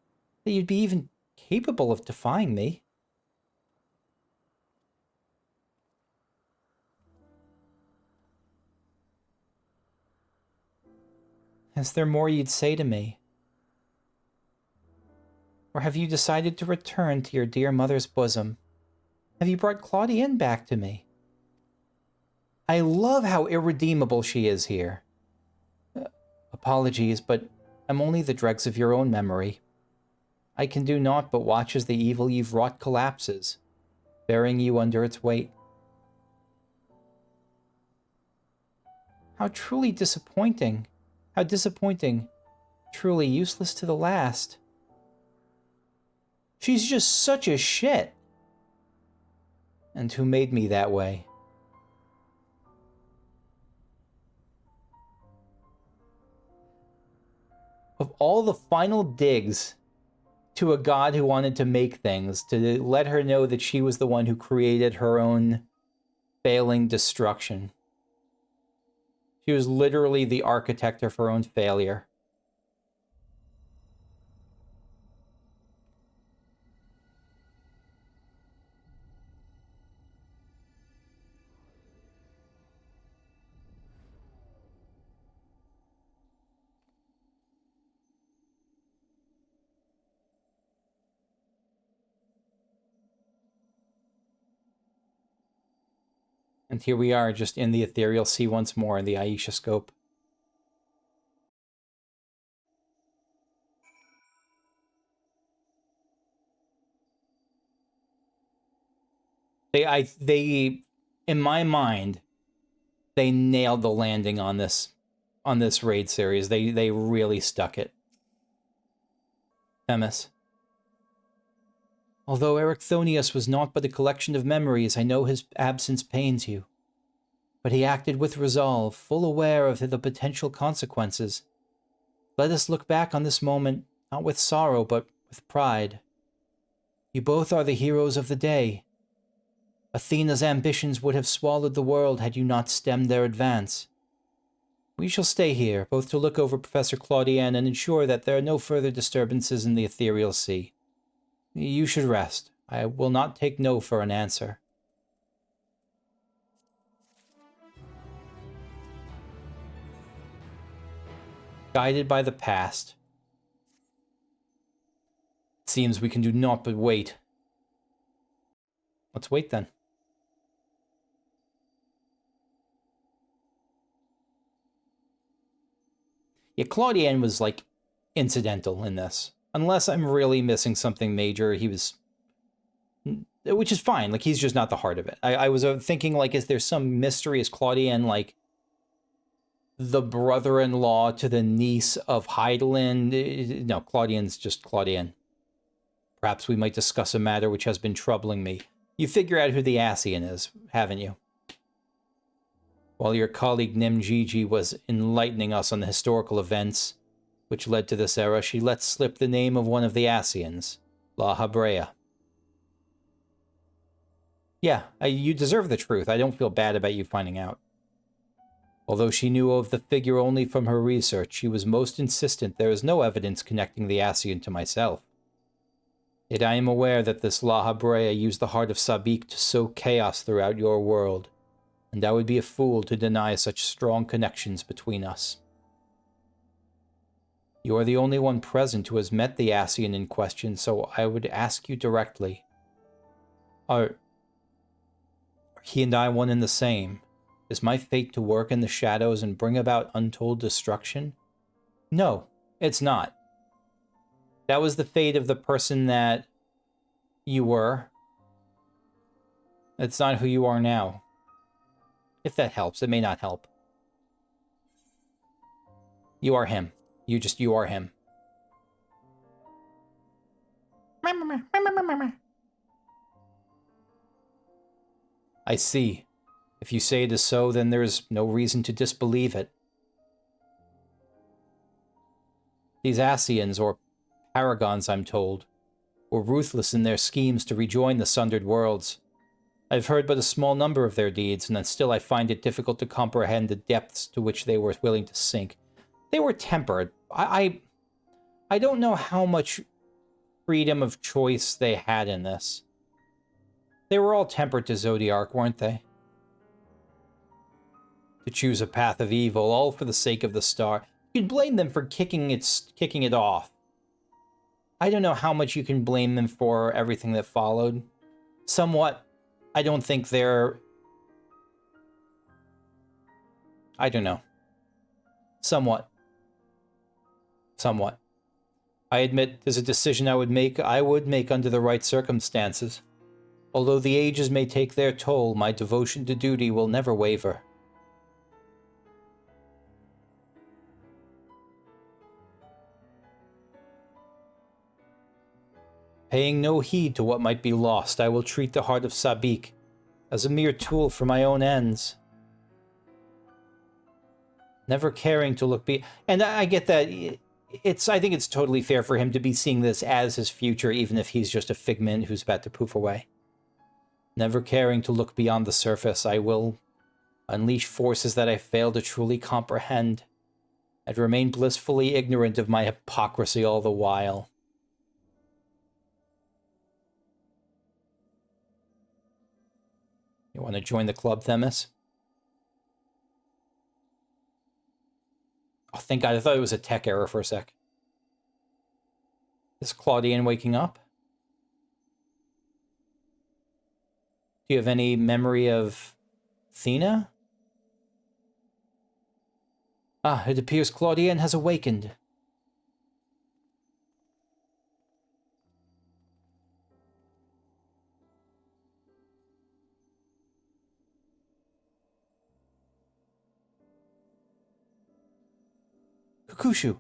that you'd be even capable of defying me. Is there more you'd say to me? Or have you decided to return to your dear mother's bosom? Have you brought Claudienne back to me? I love how irredeemable she is here. Apologies, but I'm only the dregs of your own memory. I can do naught but watch as the evil you've wrought collapses, bearing you under its weight. How truly disappointing. How disappointing. Truly useless to the last. She's just such a shit. And who made me that way? Of all the final digs to a god who wanted to make things, to let her know that she was the one who created her own failing destruction. She was literally the architect of her own failure. And here we are, just in the ethereal sea once more in the Aisha scope. They, in my mind, they nailed the landing on this raid series. They really stuck it. Themis. Although Erichthonios was naught but a collection of memories, I know his absence pains you. But he acted with resolve, full aware of the potential consequences. Let us look back on this moment, not with sorrow, but with pride. You both are the heroes of the day. Athena's ambitions would have swallowed the world had you not stemmed their advance. We shall stay here, both to look over Professor Claudienne and ensure that there are no further disturbances in the ethereal sea. You should rest. I will not take no for an answer. Guided by the past. It seems we can do naught but wait. Let's wait then. Yeah, Claudienne was, like, incidental in this. Unless I'm really missing something major, he was... Which is fine, like, he's just not the heart of it. I was thinking, like, is there some mystery? Is Claudienne, like, the brother-in-law to the niece of Heidelin? No, Claudienne's just Claudienne. Perhaps we might discuss a matter which has been troubling me. You figure out who the Ascian is, haven't you? While your colleague Nimgigi was enlightening us on the historical events which led to this era, she let slip the name of one of the Ascians, La Habrea. Yeah, you deserve the truth. I don't feel bad about you finding out. Although she knew of the figure only from her research, she was most insistent there is no evidence connecting the Ascian to myself. Yet I am aware that this La Habrea used the heart of Sabik to sow chaos throughout your world, and I would be a fool to deny such strong connections between us. You are the only one present who has met the Ascian in question, so I would ask you directly. Are he and I one and the same? Is my fate to work in the shadows and bring about untold destruction? No, it's not. That was the fate of the person that you were. It's not who you are now. If that helps, it may not help. You are him. You are him. I see. If you say it is so, then there is no reason to disbelieve it. These Ascians, or paragons, I'm told, were ruthless in their schemes to rejoin the sundered worlds. I've heard but a small number of their deeds, and still I find it difficult to comprehend the depths to which they were willing to sink. They were tempered. I don't know how much freedom of choice they had in this. They were all tempered to Zodiark, weren't they? To choose a path of evil, all for the sake of the star. You can blame them for kicking it off. I don't know how much you can blame them for everything that followed. Somewhat, I don't think they're... I don't know. Somewhat. I admit there's a decision I would make under the right circumstances. Although the ages may take their toll, my devotion to duty will never waver. Paying no heed to what might be lost, I will treat the heart of Sabik as a mere tool for my own ends. Never caring to look and I get that. I think it's totally fair for him to be seeing this as his future, even if he's just a figment who's about to poof away. Never caring to look beyond the surface, I will unleash forces that I fail to truly comprehend, and remain blissfully ignorant of my hypocrisy all the while. You want to join the club, Themis? Oh, thank God. I thought it was a tech error for a sec. Is Claudian waking up? Do you have any memory of Athena? Ah, it appears Claudian has awakened. Kukushu,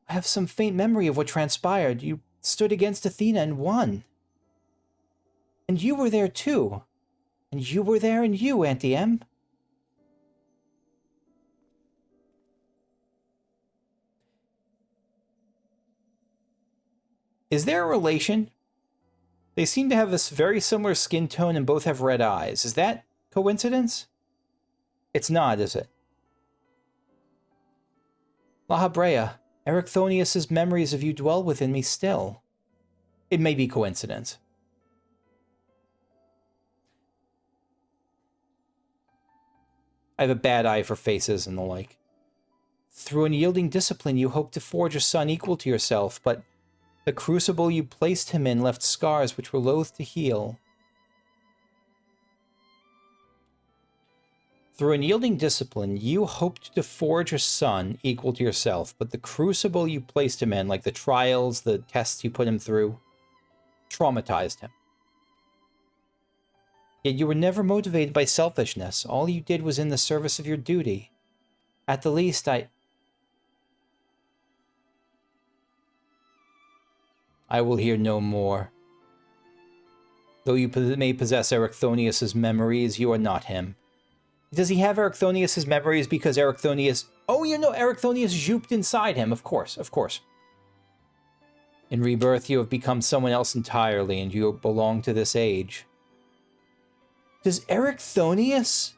I have some faint memory of what transpired. You stood against Athena and won. And you were there too. And you were there, and you, Auntie M. Is there a relation? They seem to have this very similar skin tone and both have red eyes. Is that coincidence? It's not, is it? La Habrea, Erichthonios' memories of you dwell within me still. It may be coincidence. I have a bad eye for faces and the like. Through unyielding discipline, you hoped to forge a son equal to yourself, but the crucible you placed him in left scars which were loath to heal. Through unyielding discipline, you hoped to forge a son equal to yourself, but the crucible you placed him in, like the trials, the tests you put him through, traumatized him. Yet you were never motivated by selfishness. All you did was in the service of your duty. At the least, I will hear no more. Though you may possess Erichthonios' memories, you are not him. Does he have Erichthonios' memories because Erichthonios... Oh, you know, Erichthonios zooped inside him, of course, of course. In rebirth, you have become someone else entirely, and you belong to this age. Does Erichthonios,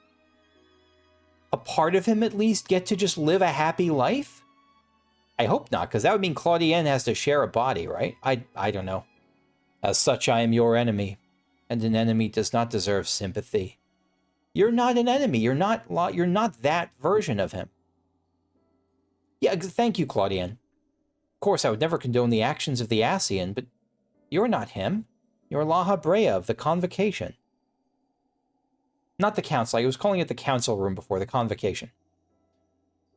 a part of him at least, get to just live a happy life? I hope not, because that would mean Claudienne has to share a body, right? I don't know. As such, I am your enemy, and an enemy does not deserve sympathy. You're not an enemy. You're not that version of him. Yeah, thank you, Claudienne. Of course, I would never condone the actions of the Ascian, but you're not him. You're La Habrea of the Convocation. Not the Council. I was calling it the Council Room before, the Convocation.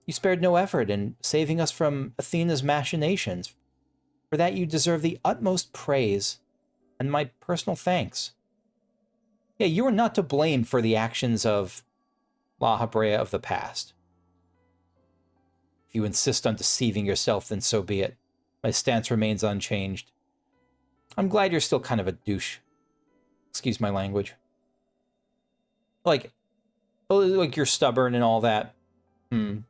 You spared no effort in saving us from Athena's machinations. For that you deserve the utmost praise and my personal thanks. Yeah, you are not to blame for the actions of La Habrea of the past. If you insist on deceiving yourself, then so be it. My stance remains unchanged. I'm glad you're still kind of a douche. Excuse my language. Like you're stubborn and all that. The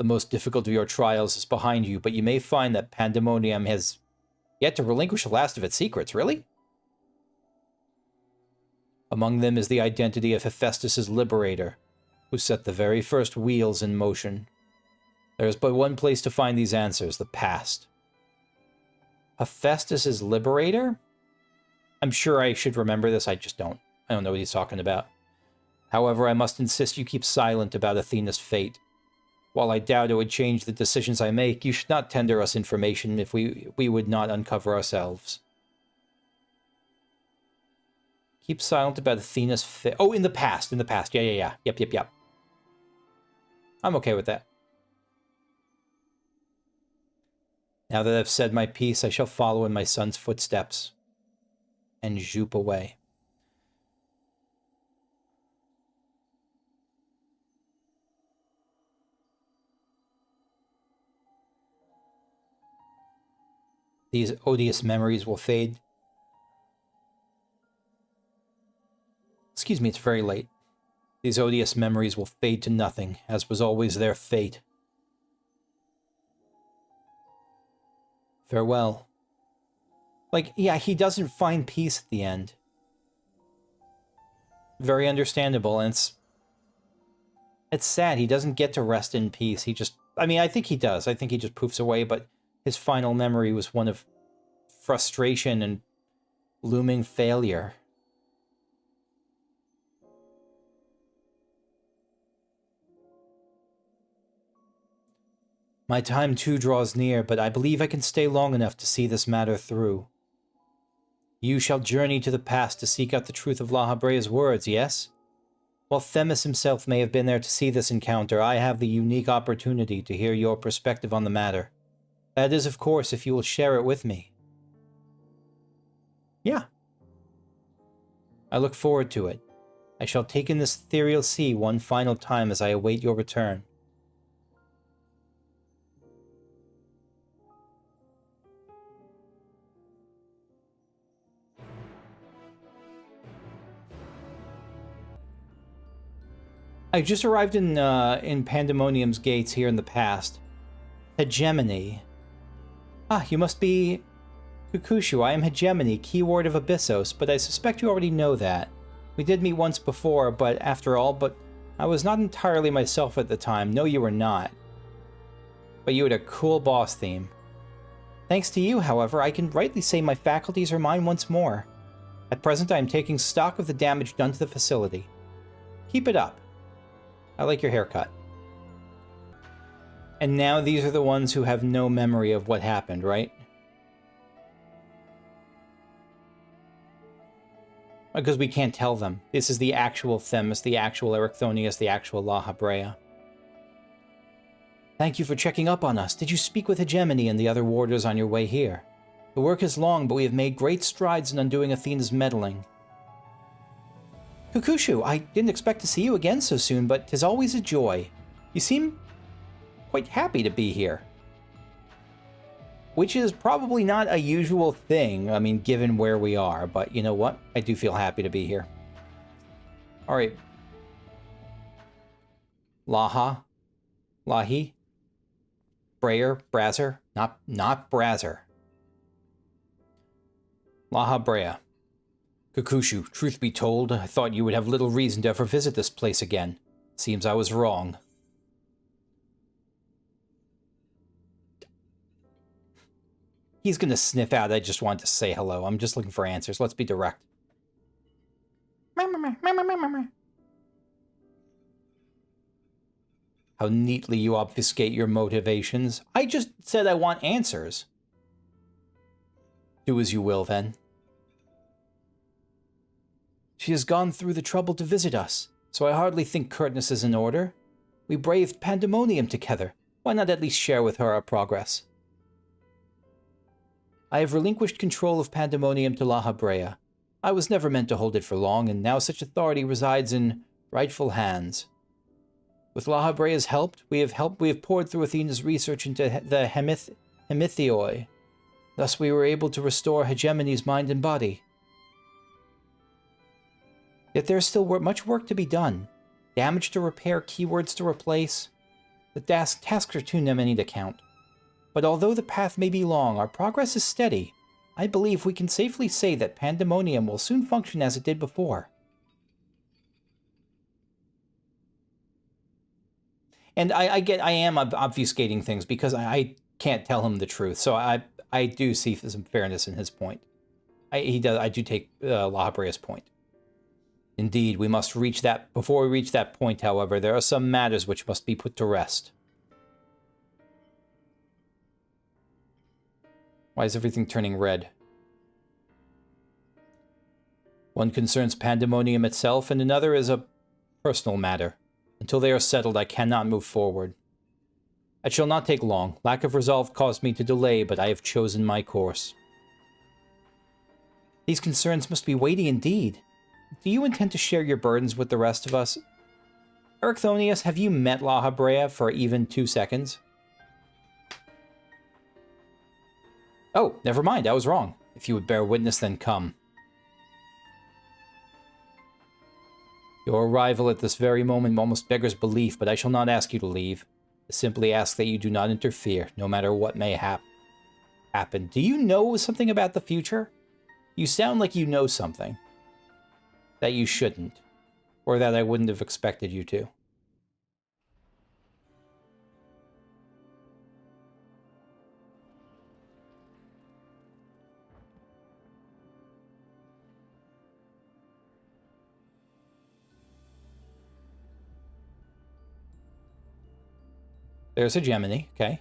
most difficult of your trials is behind you, but you may find that Pandaemonium has Yet to relinquish the last of its secrets, really? Among them is the identity of Hephaestus' liberator, who set the very first wheels in motion. There is but one place to find these answers, the past. Hephaestus' liberator? I'm sure I should remember this, I just don't. I don't know what he's talking about. However, I must insist you keep silent about Athena's fate. While I doubt it would change the decisions I make, you should not tender us information if we would not uncover ourselves. Keep silent about Athena's fate. Oh, in the past. Yeah. Yep. I'm okay with that. Now that I've said my piece, I shall follow in my son's footsteps and zoop away. These odious memories will fade. Excuse me, it's very late. These odious memories will fade to nothing, as was always their fate. Farewell. Like, yeah, he doesn't find peace at the end. Very understandable, and it's sad. He doesn't get to rest in peace. He just... I mean, I think he does. I think he just poofs away, but his final memory was one of frustration and looming failure. My time too draws near, but I believe I can stay long enough to see this matter through. You shall journey to the past to seek out the truth of La Habrea's words, yes? While Themis himself may have been there to see this encounter, I have the unique opportunity to hear your perspective on the matter. That is, of course, if you will share it with me. Yeah. I look forward to it. I shall take in this ethereal sea one final time as I await your return. I just arrived in Pandaemonium's gates here in the past. Hegemony. Ah, you must be Kukushu. I am Hegemony, keyword of Abyssos, but I suspect you already know that. We did meet once before, but I was not entirely myself at the time. No, you were not. But you had a cool boss theme. Thanks to you, however, I can rightly say my faculties are mine once more. At present, I am taking stock of the damage done to the facility. Keep it up. I like your haircut. And now these are the ones who have no memory of what happened, right? Because we can't tell them. This is the actual Themis, the actual Erichthonios, the actual La Habrea. Thank you for checking up on us. Did you speak with Hegemony and the other warders on your way here? The work is long, but we have made great strides in undoing Athena's meddling. Kukushu, I didn't expect to see you again so soon, but 'tis always a joy. You seem quite happy to be here. Which is probably not a usual thing, I mean, given where we are, but you know what? I do feel happy to be here. Alright. Laha? Lahi? Brayer? Brazer? Not Brazer. La Habrea. Kukushu, truth be told, I thought you would have little reason to ever visit this place again. Seems I was wrong. He's gonna sniff out, I just want to say hello. I'm just looking for answers. Let's be direct. How neatly you obfuscate your motivations. I just said I want answers. Do as you will, then. She has gone through the trouble to visit us, so I hardly think curtness is in order. We braved Pandaemonium together. Why not at least share with her our progress? I have relinquished control of Pandaemonium to La Habrea. I was never meant to hold it for long, and now such authority resides in rightful hands. With La Habrea's help, we have poured through Athena's research into the Hemithioi. Thus we were able to restore Hegemony's mind and body. Yet there is still much work to be done. Damage to repair, keywords to replace. The tasks are too many to count. But although the path may be long, our progress is steady. I believe we can safely say that Pandaemonium will soon function as it did before. And I am obfuscating things because I can't tell him the truth. So I do see some fairness in his point. I do take La Habrea's point. Indeed, we must reach that. Before we reach that point, however, there are some matters which must be put to rest. Why is everything turning red? One concerns Pandaemonium itself, and another is a personal matter. Until they are settled, I cannot move forward. It shall not take long. Lack of resolve caused me to delay, but I have chosen my course. These concerns must be weighty indeed. Do you intend to share your burdens with the rest of us? Erichthonios, have you met La Habrea for even 2 seconds? Oh, never mind, I was wrong. If you would bear witness, then come. Your arrival at this very moment almost beggars belief, but I shall not ask you to leave. I simply ask that you do not interfere, no matter what may happen. Do you know something about the future? You sound like you know something that you shouldn't, or that I wouldn't have expected you to. There's a Gemini, okay.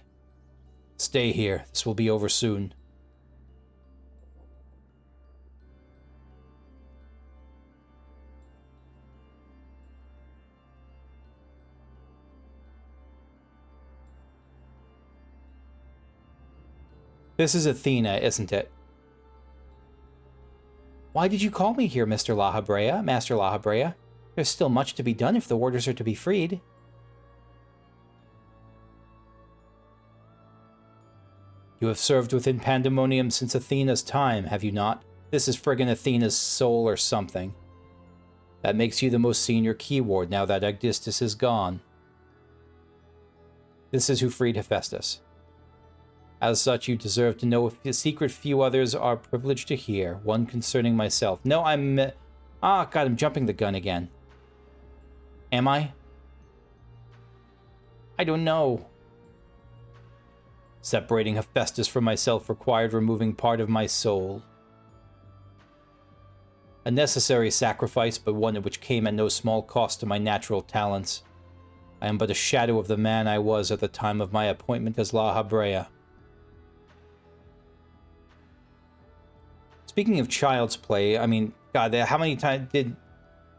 Stay here. This will be over soon. This is Athena, isn't it? Why did you call me here, Mr. La Habrea, Master La Habrea? There's still much to be done if the warders are to be freed. You have served within Pandaemonium since Athena's time, have you not? This is friggin' Athena's soul or something. That makes you the most senior key ward now that Agdistis is gone. This is who freed Hephaestus. As such, you deserve to know a secret few others are privileged to hear, one concerning myself. No, God, I'm jumping the gun again. Am I? I don't know. Separating Hephaestus from myself required removing part of my soul. A necessary sacrifice, but one which came at no small cost to my natural talents. I am but a shadow of the man I was at the time of my appointment as La Habrea. Speaking of child's play, I mean, God, how many times did...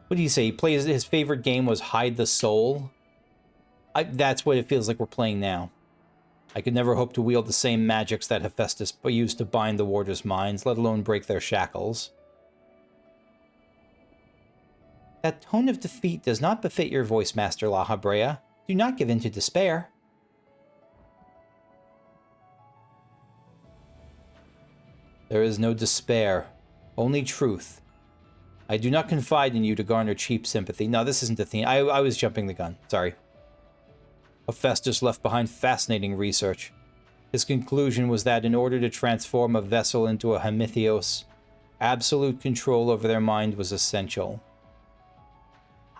What did he say? He plays, his favorite game was Hide the Soul? That's what it feels like we're playing now. I could never hope to wield the same magics that Hephaestus used to bind the warders' minds, let alone break their shackles. That tone of defeat does not befit your voice, Master La Habrea. Do not give in to despair. There is no despair, only truth. I do not confide in you to garner cheap sympathy. No, this isn't Athena. I was jumping the gun. Sorry. Hephaestus left behind fascinating research. His conclusion was that in order to transform a vessel into a Hemitheos, absolute control over their mind was essential.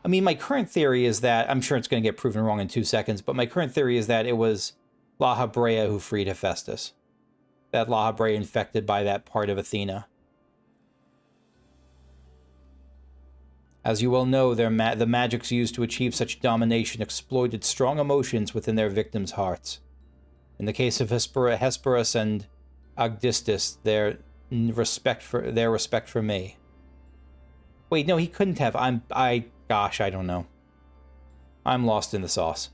I mean, my current theory is that, I'm sure it's going to get proven wrong in 2 seconds, but my current theory is that it was La Habrea who freed Hephaestus. That La Habrea infected by that part of Athena. As you well know, the magics used to achieve such domination exploited strong emotions within their victims' hearts. In the case of Hesperus and Agdistis, their respect for me. Wait, no, he couldn't have. Gosh, I don't know. I'm lost in the sauce.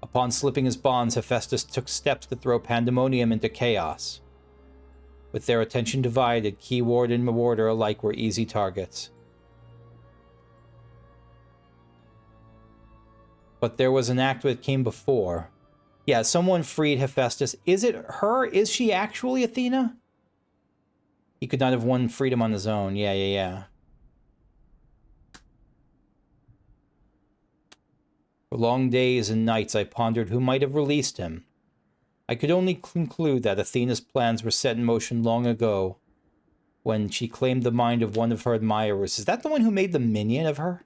Upon slipping his bonds, Hephaestus took steps to throw Pandaemonium into chaos. With their attention divided, key ward and warder alike were easy targets. But there was an act that came before. Yeah, someone freed Hephaestus. Is it her? Is she actually Athena? He could not have won freedom on his own. Yeah. For long days and nights I pondered who might have released him. I could only conclude that Athena's plans were set in motion long ago, when she claimed the mind of one of her admirers. Is that the one who made the minion of her?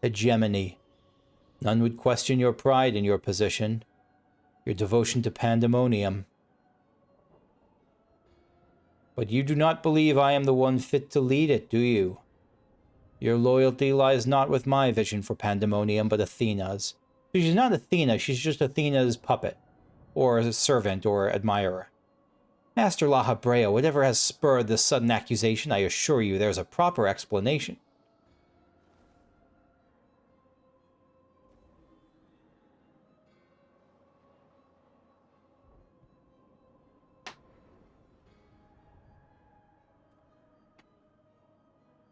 Hegemony. None would question your pride in your position, your devotion to Pandaemonium. But you do not believe I am the one fit to lead it, do you? Your loyalty lies not with my vision for Pandaemonium, but Athena's. She's not Athena, she's just Athena's puppet, or a servant, or admirer. Master La Habrea, whatever has spurred this sudden accusation, I assure you there's a proper explanation.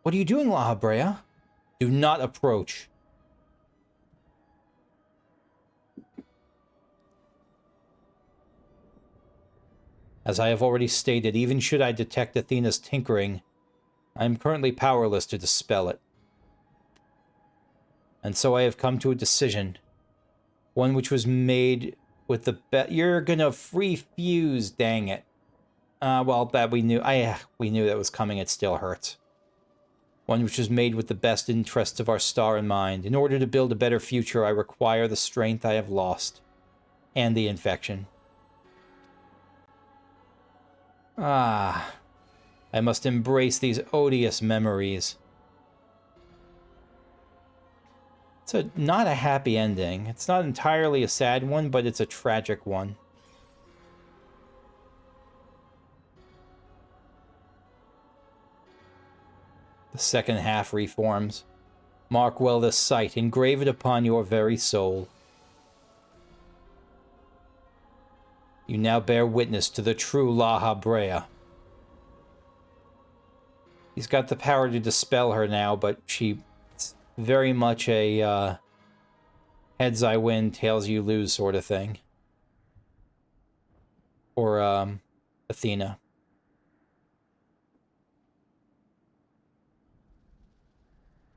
What are you doing, La Habrea? Do not approach. As I have already stated, even should I detect Athena's tinkering, I am currently powerless to dispel it. And so I have come to a decision. One which was made with the You're gonna refuse, dang it. Well, that we knew. We knew that was coming, it still hurts. One which was made with the best interests of our star in mind. In order to build a better future, I require the strength I have lost. And the infection. I must embrace these odious memories. It's not a happy ending. It's not entirely a sad one, but it's a tragic one. The second half reforms. Mark well this sight, engrave it upon your very soul. You now bear witness to the true La Habrea. He's got the power to dispel her now, but it's very much a heads I win, tails you lose sort of thing. Or Athena.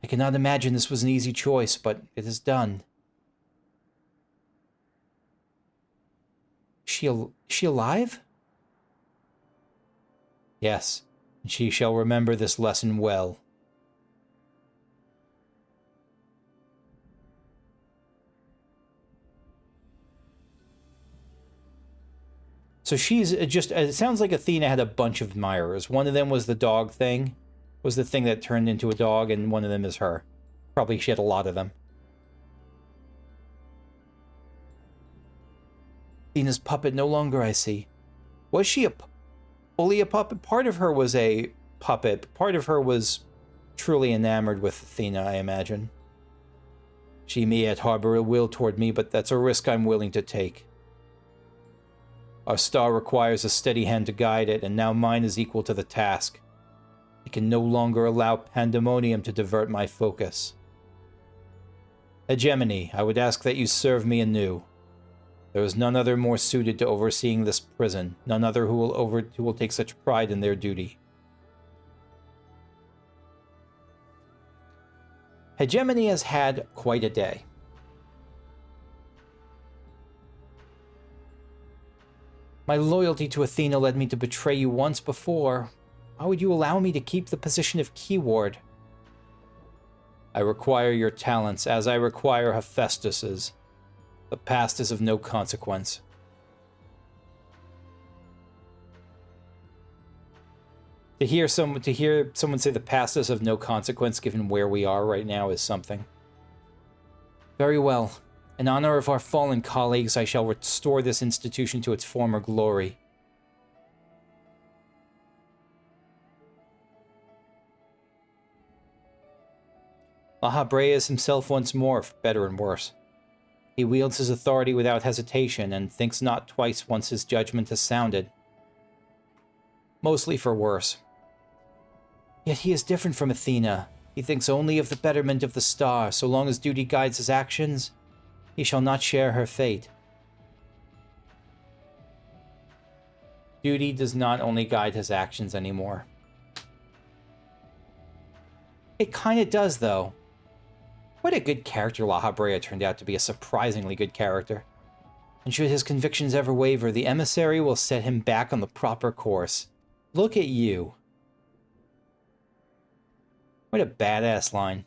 I cannot imagine this was an easy choice, but it is done. Is she alive? Yes, and she shall remember this lesson well. So she's just, it sounds like Athena had a bunch of admirers. One of them was the dog thing, was the thing that turned into a dog, and one of them is her. Probably she had a lot of them. Athena's puppet no longer, I see. Was she fully a puppet? Part of her was a puppet. Part of her was truly enamored with Athena, I imagine. She may yet harbor ill will toward me, but that's a risk I'm willing to take. Our star requires a steady hand to guide it, and now mine is equal to the task. I can no longer allow Pandaemonium to divert my focus. Hegemony, I would ask that you serve me anew. There is none other more suited to overseeing this prison, none other who will take such pride in their duty. Hegemony has had quite a day. My loyalty to Athena led me to betray you once before. Why would you allow me to keep the position of keyword? I require your talents, as I require Hephaestus's. The past is of no consequence. To hear someone say the past is of no consequence, given where we are right now, is something. Very well. In honor of our fallen colleagues, I shall restore this institution to its former glory. La Habrea is himself once more, for better and worse. He wields his authority without hesitation, and thinks not twice once his judgment has sounded. Mostly for worse. Yet he is different from Athena. He thinks only of the betterment of the star. So long as duty guides his actions, he shall not share her fate. Duty does not only guide his actions anymore. It kind of does, though. What a good character La Habrea turned out to be, a surprisingly good character. And should his convictions ever waver, the emissary will set him back on the proper course. Look at you. What a badass line.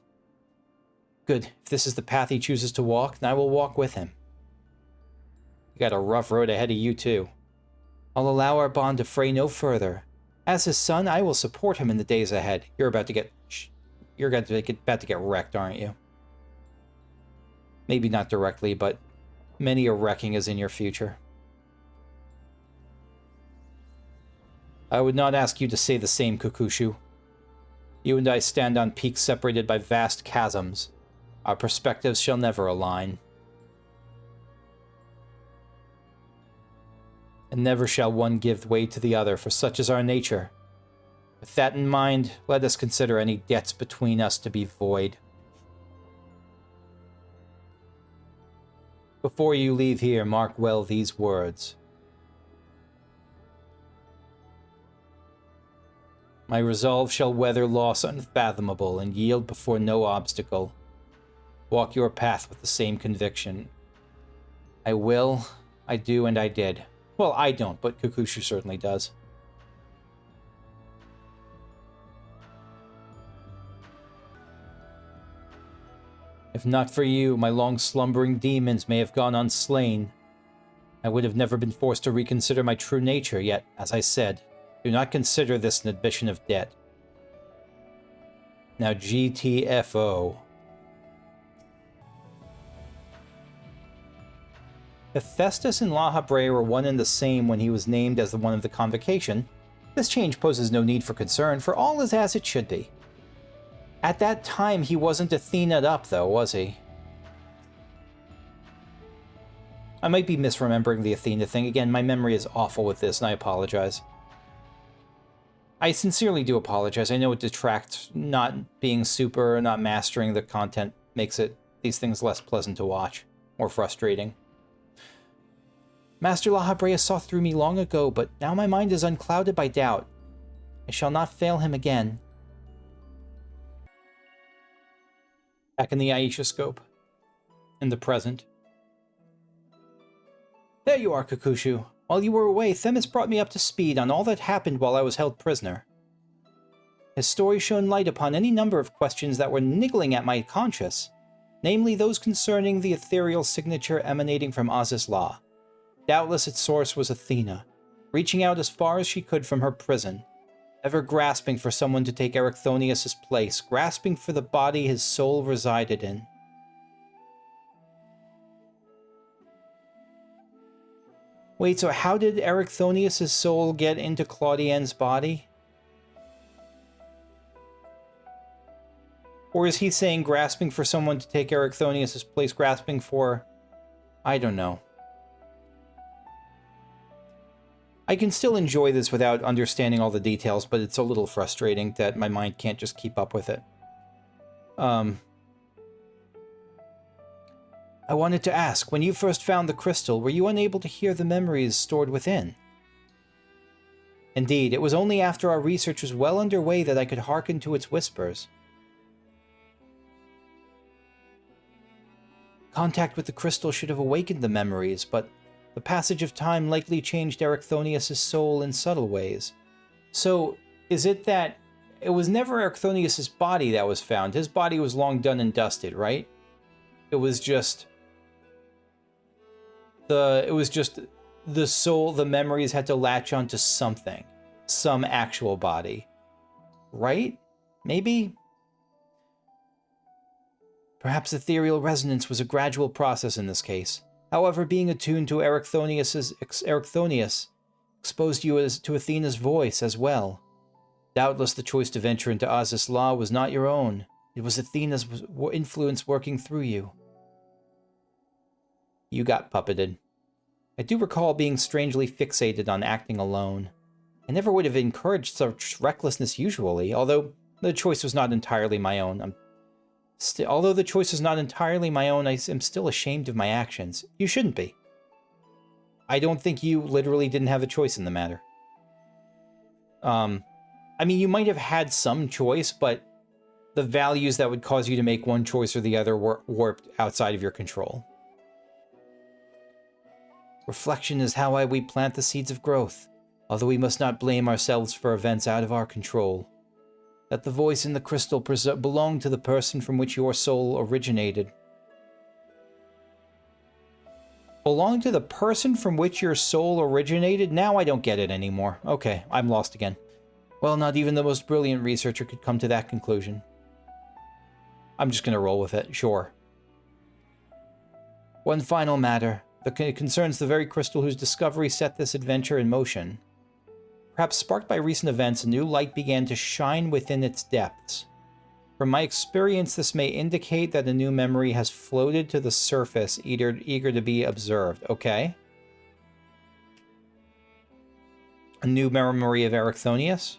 Good. If this is the path he chooses to walk, then I will walk with him. You got a rough road ahead of you, too. I'll allow our bond to fray no further. As his son, I will support him in the days ahead. You're about to get wrecked, aren't you? Maybe not directly, but many a wrecking is in your future. I would not ask you to say the same, Kukushu. You and I stand on peaks separated by vast chasms. Our perspectives shall never align. And never shall one give way to the other, for such is our nature. With that in mind, let us consider any debts between us to be void. Before you leave here, mark well these words. My resolve shall weather loss unfathomable and yield before no obstacle. Walk your path with the same conviction. I will, I do, and I did. Well, I don't, but Kukushu certainly does. If not for you, my long-slumbering demons may have gone unslain. I would have never been forced to reconsider my true nature, yet, as I said, do not consider this an admission of debt. Now GTFO. Hephaestus and La Habrea were one and the same when he was named as the one of the convocation. This change poses no need for concern, for all is as it should be. At that time, he wasn't Athena'd up, though, was he? I might be misremembering the Athena thing. Again, my memory is awful with this, and I apologize. I sincerely do apologize. I know it detracts. Not being super, not mastering the content makes these things less pleasant to watch, or frustrating. Master La Habrea saw through me long ago, but now my mind is unclouded by doubt. I shall not fail him again. Back in the Aishascope. In the present. There you are, Kukushu. While you were away, Themis brought me up to speed on all that happened while I was held prisoner. His story shone light upon any number of questions that were niggling at my conscience, namely those concerning the ethereal signature emanating from Aziz La. Doubtless its source was Athena, reaching out as far as she could from her prison, ever grasping for someone to take Erichthonios' place, grasping for the body his soul resided in. Wait, so how did Erichthonios' soul get into Claudienne's body? Or is he saying grasping for someone to take Erichthonios' place, grasping for... I don't know. I can still enjoy this without understanding all the details, but it's a little frustrating that my mind can't just keep up with it. I wanted to ask, when you first found the crystal, were you unable to hear the memories stored within? Indeed, it was only after our research was well underway that I could hearken to its whispers. Contact with the crystal should have awakened the memories, but the passage of time likely changed Erichthonios' soul in subtle ways. So, is it that it was never Erichthonios' body that was found? His body was long done and dusted, right? It was just the soul, the memories had to latch onto something, some actual body, right? Maybe? Perhaps ethereal resonance was a gradual process in this case. However, being attuned to Erichthonios exposed you to Athena's voice as well. Doubtless the choice to venture into Aziz La was not your own. It was Athena's influence working through you. You got puppeted. I do recall being strangely fixated on acting alone. I never would have encouraged such recklessness usually, although the choice was not entirely my own. Although the choice is not entirely my own, I am still ashamed of my actions. You shouldn't be. I don't think you literally didn't have a choice in the matter. I mean, you might have had some choice, but the values that would cause you to make one choice or the other were warped outside of your control. Reflection is how we plant the seeds of growth, although we must not blame ourselves for events out of our control. That the voice in the crystal belonged to the person from which your soul originated. Belong to the person from which your soul originated? Now I don't get it anymore. Okay, I'm lost again. Well, not even the most brilliant researcher could come to that conclusion. I'm just gonna roll with it, sure. One final matter. It concerns the very crystal whose discovery set this adventure in motion. Perhaps sparked by recent events, a new light began to shine within its depths. From my experience, this may indicate that a new memory has floated to the surface, eager to be observed. Okay. A new memory of Erichthonios?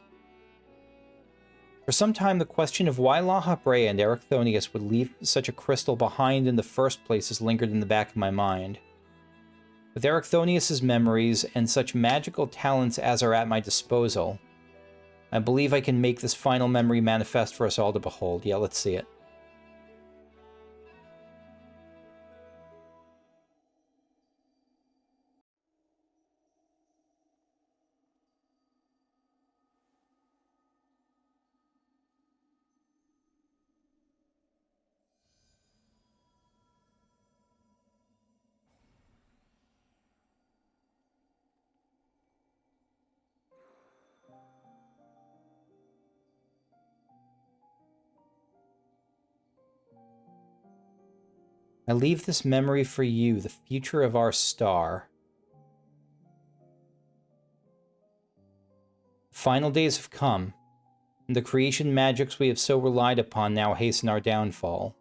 For some time, the question of why La Habrea and Erichthonios would leave such a crystal behind in the first place has lingered in the back of my mind. With Erichthonios' memories and such magical talents as are at my disposal, I believe I can make this final memory manifest for us all to behold. Yeah, let's see it. I leave this memory for you, the future of our star. The final days have come, and the creation magics we have so relied upon now hasten our downfall.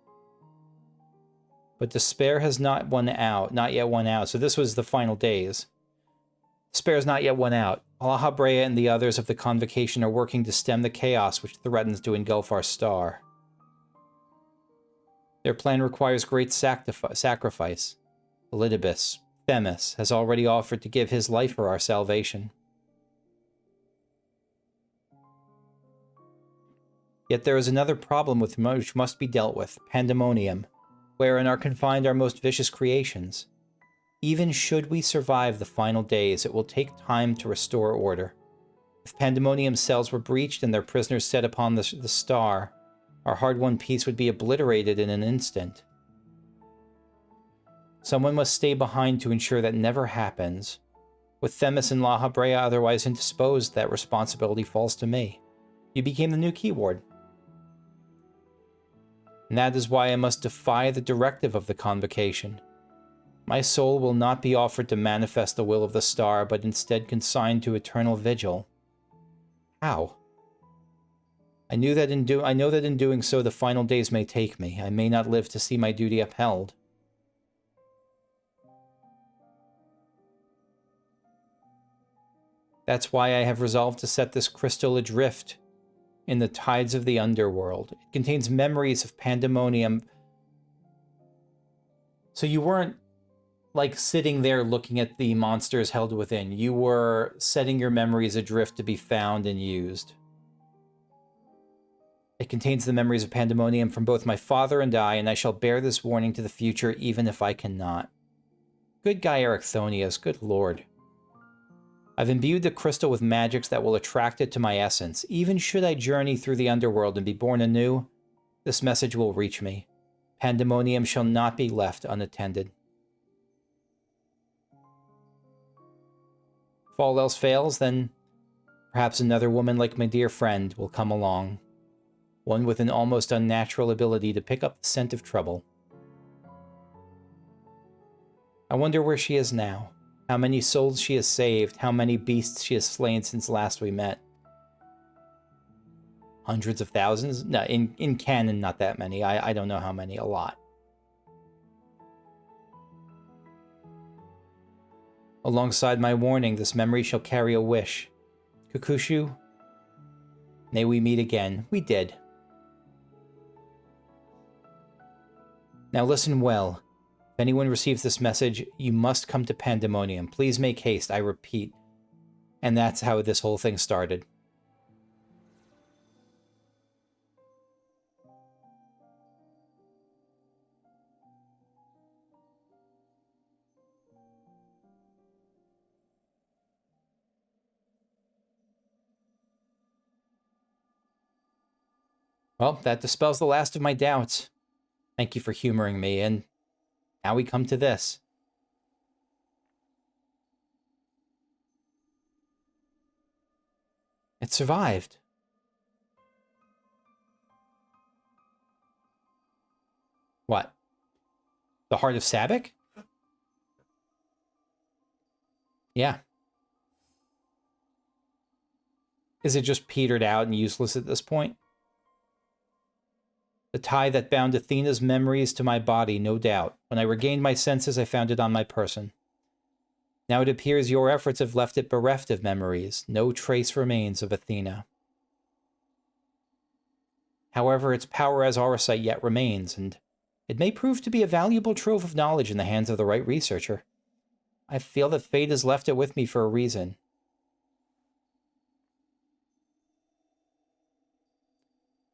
But despair has not yet won out. So this was the final days. Despair has not yet won out. La Habrea and the others of the Convocation are working to stem the chaos which threatens to engulf our star. Their plan requires great sacrifice. Elidibus, Themis, has already offered to give his life for our salvation. Yet there is another problem which must be dealt with, Pandaemonium, wherein are confined our most vicious creations. Even should we survive the final days, it will take time to restore order. If Pandaemonium's cells were breached and their prisoners set upon the star, our hard-won peace would be obliterated in an instant. Someone must stay behind to ensure that never happens. With Themis and La Habrea otherwise indisposed, that responsibility falls to me. You became the new keyword. And that is why I must defy the directive of the Convocation. My soul will not be offered to manifest the will of the star, but instead consigned to eternal vigil. How? I know that in doing so the final days may take me. I may not live to see my duty upheld. That's why I have resolved to set this crystal adrift in the tides of the underworld. It contains memories of Pandaemonium. So you weren't like sitting there looking at the monsters held within. You were setting your memories adrift to be found and used. It contains the memories of Pandaemonium from both my father and I shall bear this warning to the future even if I cannot. Good guy Erichthonios, good lord. I've imbued the crystal with magics that will attract it to my essence. Even should I journey through the underworld and be born anew, this message will reach me. Pandaemonium shall not be left unattended. If all else fails, then perhaps another woman like my dear friend will come along. One with an almost unnatural ability to pick up the scent of trouble. I wonder where she is now. How many souls she has saved, how many beasts she has slain since last we met. Hundreds of thousands? No, in canon, not that many. I don't know how many, a lot. Alongside my warning, this memory shall carry a wish. Kukushu, may we meet again. We did. Now listen well. If anyone receives this message, you must come to Pandaemonium. Please make haste, I repeat. And that's how this whole thing started. Well, that dispels the last of my doubts. Thank you for humoring me, and now we come to this. It survived. What? The Heart of Sabbac? Yeah. Is it just petered out and useless at this point? The tie that bound Athena's memories to my body, no doubt. When I regained my senses, I found it on my person. Now it appears your efforts have left it bereft of memories. No trace remains of Athena. However, its power as Auracite yet remains, and it may prove to be a valuable trove of knowledge in the hands of the right researcher. I feel that fate has left it with me for a reason.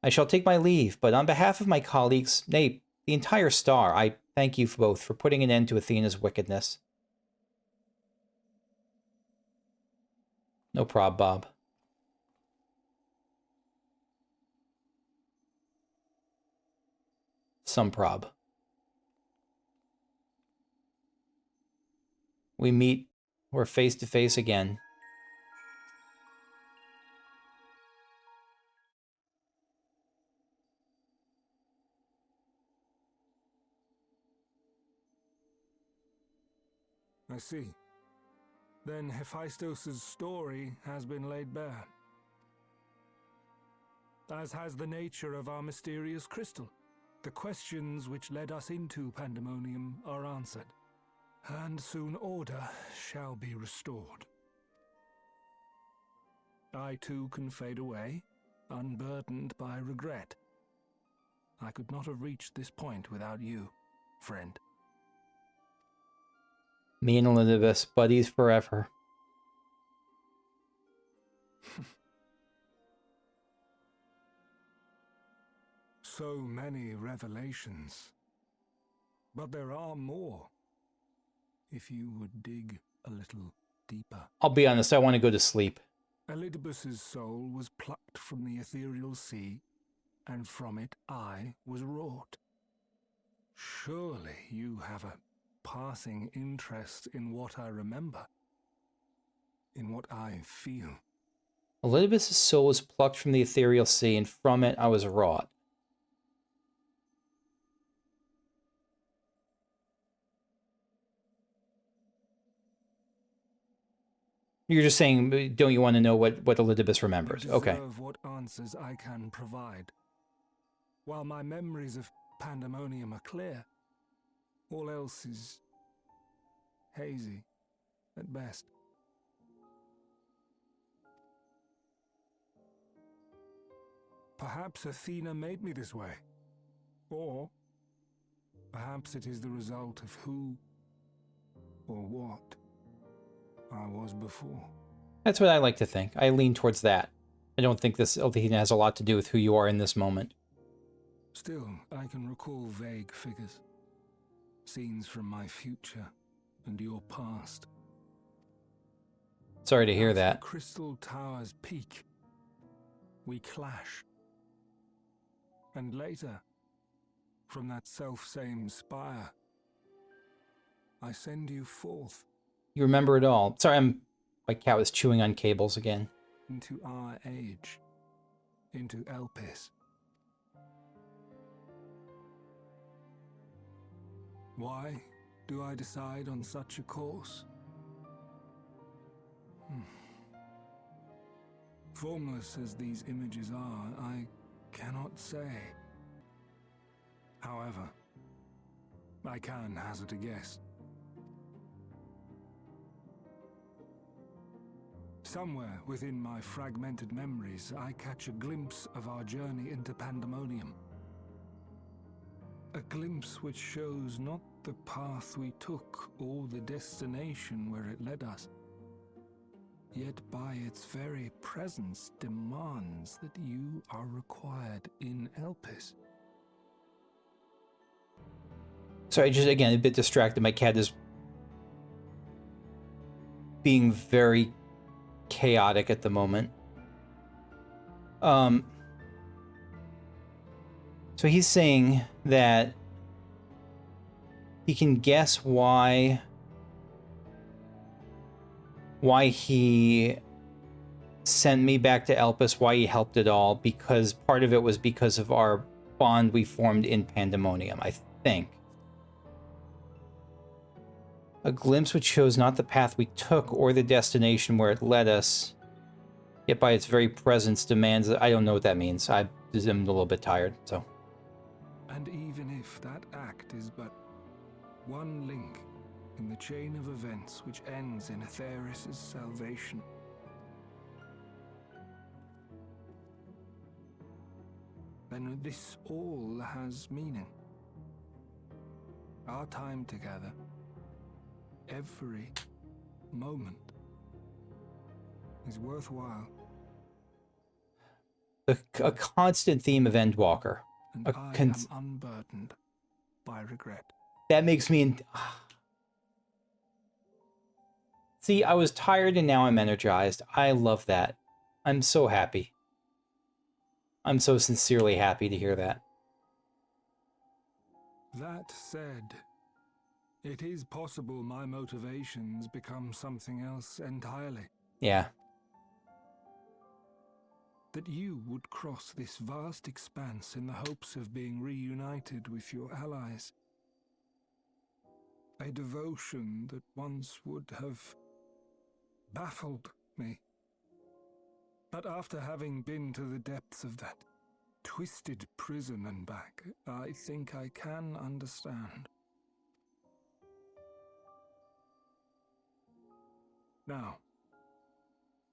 I shall take my leave, but on behalf of my colleagues, nay, the entire Star, I thank you both for putting an end to Athena's wickedness. No prob, Bob. Some prob. We meet. We're face to face again. I see. Then Hephaestos' story has been laid bare. As has the nature of our mysterious crystal. The questions which led us into Pandaemonium are answered, and soon order shall be restored. I too can fade away, unburdened by regret. I could not have reached this point without you, friend. Me and Elizabeth, buddies forever. So many revelations. But there are more. If you would dig a little deeper. I'll be honest, I want to go to sleep. Elidibus's soul was plucked from the ethereal sea, and from it I was wrought. Surely you have a passing interest in what I remember, in what I feel. Elidibus's soul was plucked from the ethereal sea, and from it I was wrought. You're just saying, don't you want to know what Elidibus remembers? Okay. What answers I can provide. While my memories of Pandaemonium are clear, all else is hazy, at best. Perhaps Athena made me this way. Or perhaps it is the result of who or what I was before. That's what I like to think. I lean towards that. I don't think this Athena has a lot to do with who you are in this moment. Still, I can recall vague figures. Scenes from my future and your past. Sorry to hear At that. the Crystal Tower's peak, we clash. And later, from that self-same spire, I send you forth. You remember it all. Sorry, my cat was chewing on cables again. Into our age. Into Elpis. Why do I decide on such a course? Formless as these images are, I cannot say. However, I can hazard a guess. Somewhere within my fragmented memories, I catch a glimpse of our journey into Pandaemonium. A glimpse which shows not the path we took or the destination where it led us, yet by its very presence demands that you are required in Elpis. Sorry, just again, a bit distracted. My cat is being very chaotic at the moment. So he's saying that he can guess why he sent me back to Elpis, why he helped it all, because part of it was because of our bond we formed in Pandaemonium, I think. A glimpse which shows not the path we took or the destination where it led us, yet by its very presence demands... I don't know what that means. I'm a little bit tired, so... And even if that act is but one link in the chain of events which ends in Aetherius' salvation, then this all has meaning. Our time together, every moment, is worthwhile. A constant theme of Endwalker. And I am unburdened by regret. That makes me... See, I was tired and now I'm energized. I love that. I'm so happy. I'm so sincerely happy to hear that. That said, it is possible my motivations become something else entirely. Yeah. That you would cross this vast expanse in the hopes of being reunited with your allies. A devotion that once would have baffled me. But after having been to the depths of that twisted prison and back, I think I can understand. Now,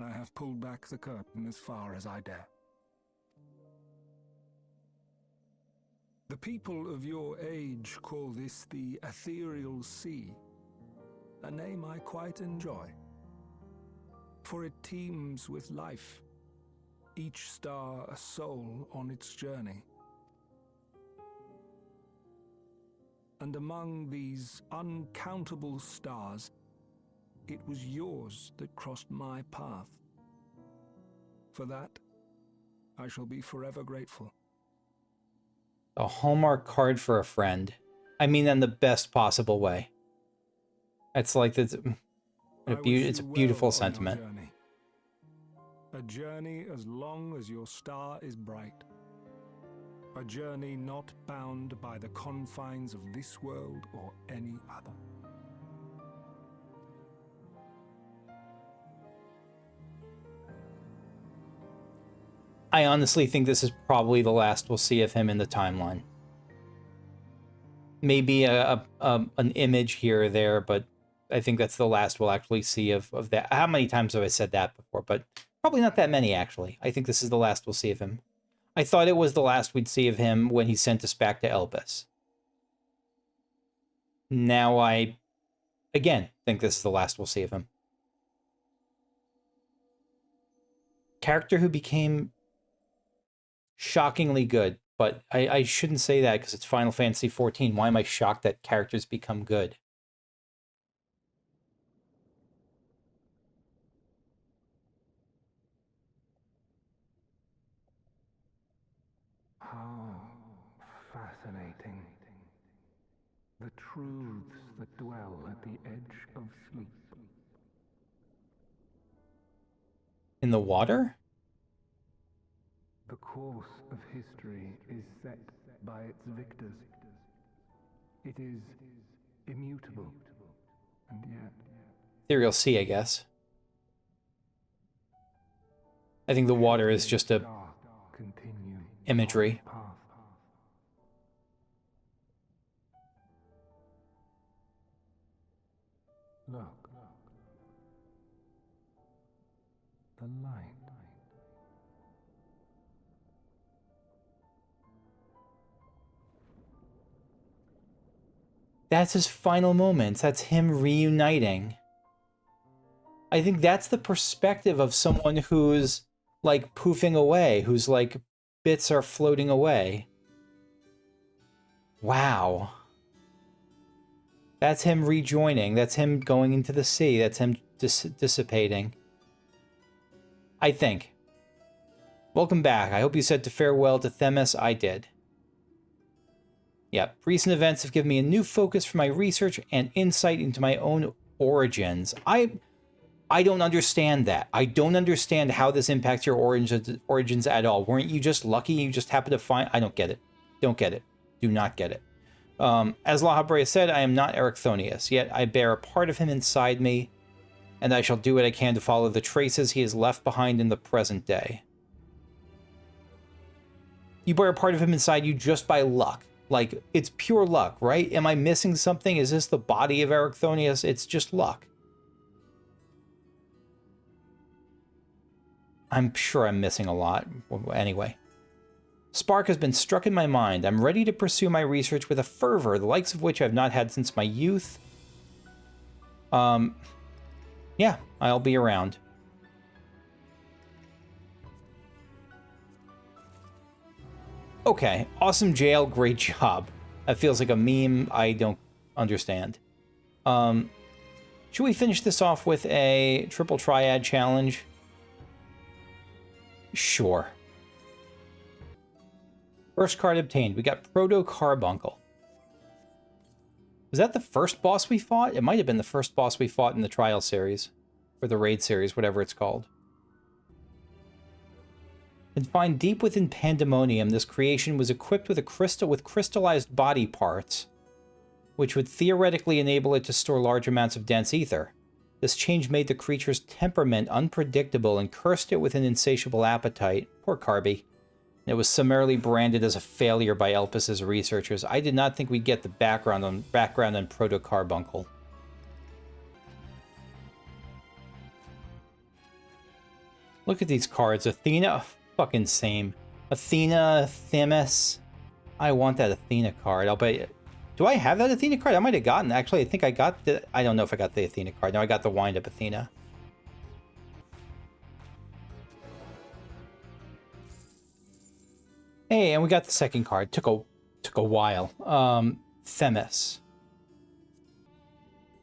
I have pulled back the curtain as far as I dare. The people of your age call this the Ethereal Sea, a name I quite enjoy, for it teems with life, each star a soul on its journey. And among these uncountable stars, it was yours that crossed my path. For that, I shall be forever grateful. A Hallmark card for a friend. I mean, in the best possible way. It's like it's a beautiful sentiment. A journey as long as your star is bright. A journey not bound by the confines of this world or any other. I honestly think this is probably the last we'll see of him in the timeline. Maybe an image here or there, but I think that's the last we'll actually see of that. How many times have I said that before? But probably not that many, actually. I think this is the last we'll see of him. I thought it was the last we'd see of him when he sent us back to Elpis. Now I, again, think this is the last we'll see of him. Character who became shockingly good, but I shouldn't say that because it's Final Fantasy XIV. Why am I shocked that characters become good? How fascinating. The truths that dwell at the edge of sleep. In the water? The course of history is set by its victors. It is immutable, and yet... Ethereal Sea, I guess. I think the water is just a imagery. Look. The light. That's his final moments. That's him reuniting. I think that's the perspective of someone who's, like, poofing away, who's, like, bits are floating away. Wow. That's him rejoining. That's him going into the sea. That's him dissipating. I think. Welcome back. I hope you said to farewell to Themis. I did. Yeah, recent events have given me a new focus for my research and insight into my own origins. I don't understand that. I don't understand how this impacts your origins at all. Weren't you just lucky you just happened to find... I don't get it. Don't get it. Do not get it. As La Habrea said, I am not Erichthonios, yet I bear a part of him inside me, and I shall do what I can to follow the traces he has left behind in the present day. You bear a part of him inside you just by luck. Like, it's pure luck, right? Am I missing something? Is this the body of Erichthonios? It's just luck. I'm sure I'm missing a lot. Anyway. Spark has been struck in my mind. I'm ready to pursue my research with a fervor, the likes of which I've not had since my youth. Yeah, I'll be around. Okay, awesome jail, great job. That feels like a meme I don't understand. Should we finish this off with a triple triad challenge? Sure. First card obtained. We got Proto Carbuncle. Was that the first boss we fought? It might have been the first boss we fought in the trial series. Or the raid series, whatever it's called. Confined deep within Pandaemonium, this creation was equipped with crystallized body parts, which would theoretically enable it to store large amounts of dense ether. This change made the creature's temperament unpredictable and cursed it with an insatiable appetite. Poor Carby. It was summarily branded as a failure by Elpis's researchers. I did not think we'd get the background on Proto Carbuncle. Look at these cards. Athena, fucking same. Athena, Themis. I want that Athena card. I'll bet you. Do I have that Athena card? I might have gotten. Actually, I think I got the... I don't know if I got the Athena card. No, I got the wind-up Athena. Hey, and we got the second card. Took a while. Themis.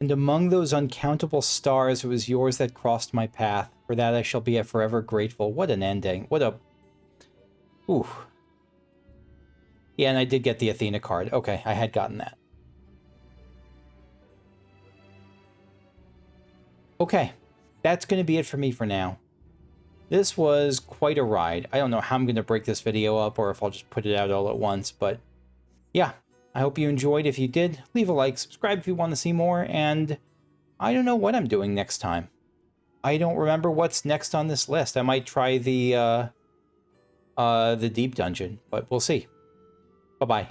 And among those uncountable stars, it was yours that crossed my path. For that I shall be forever grateful. What an ending. What a... Ooh. Yeah, and I did get the Athena card. Okay, I had gotten that. Okay, that's going to be it for me for now. This was quite a ride. I don't know how I'm going to break this video up or if I'll just put it out all at once, but yeah, I hope you enjoyed. If you did, leave a like, subscribe if you want to see more, and I don't know what I'm doing next time. I don't remember what's next on this list. I might try the deep dungeon, but we'll see. Bye-bye.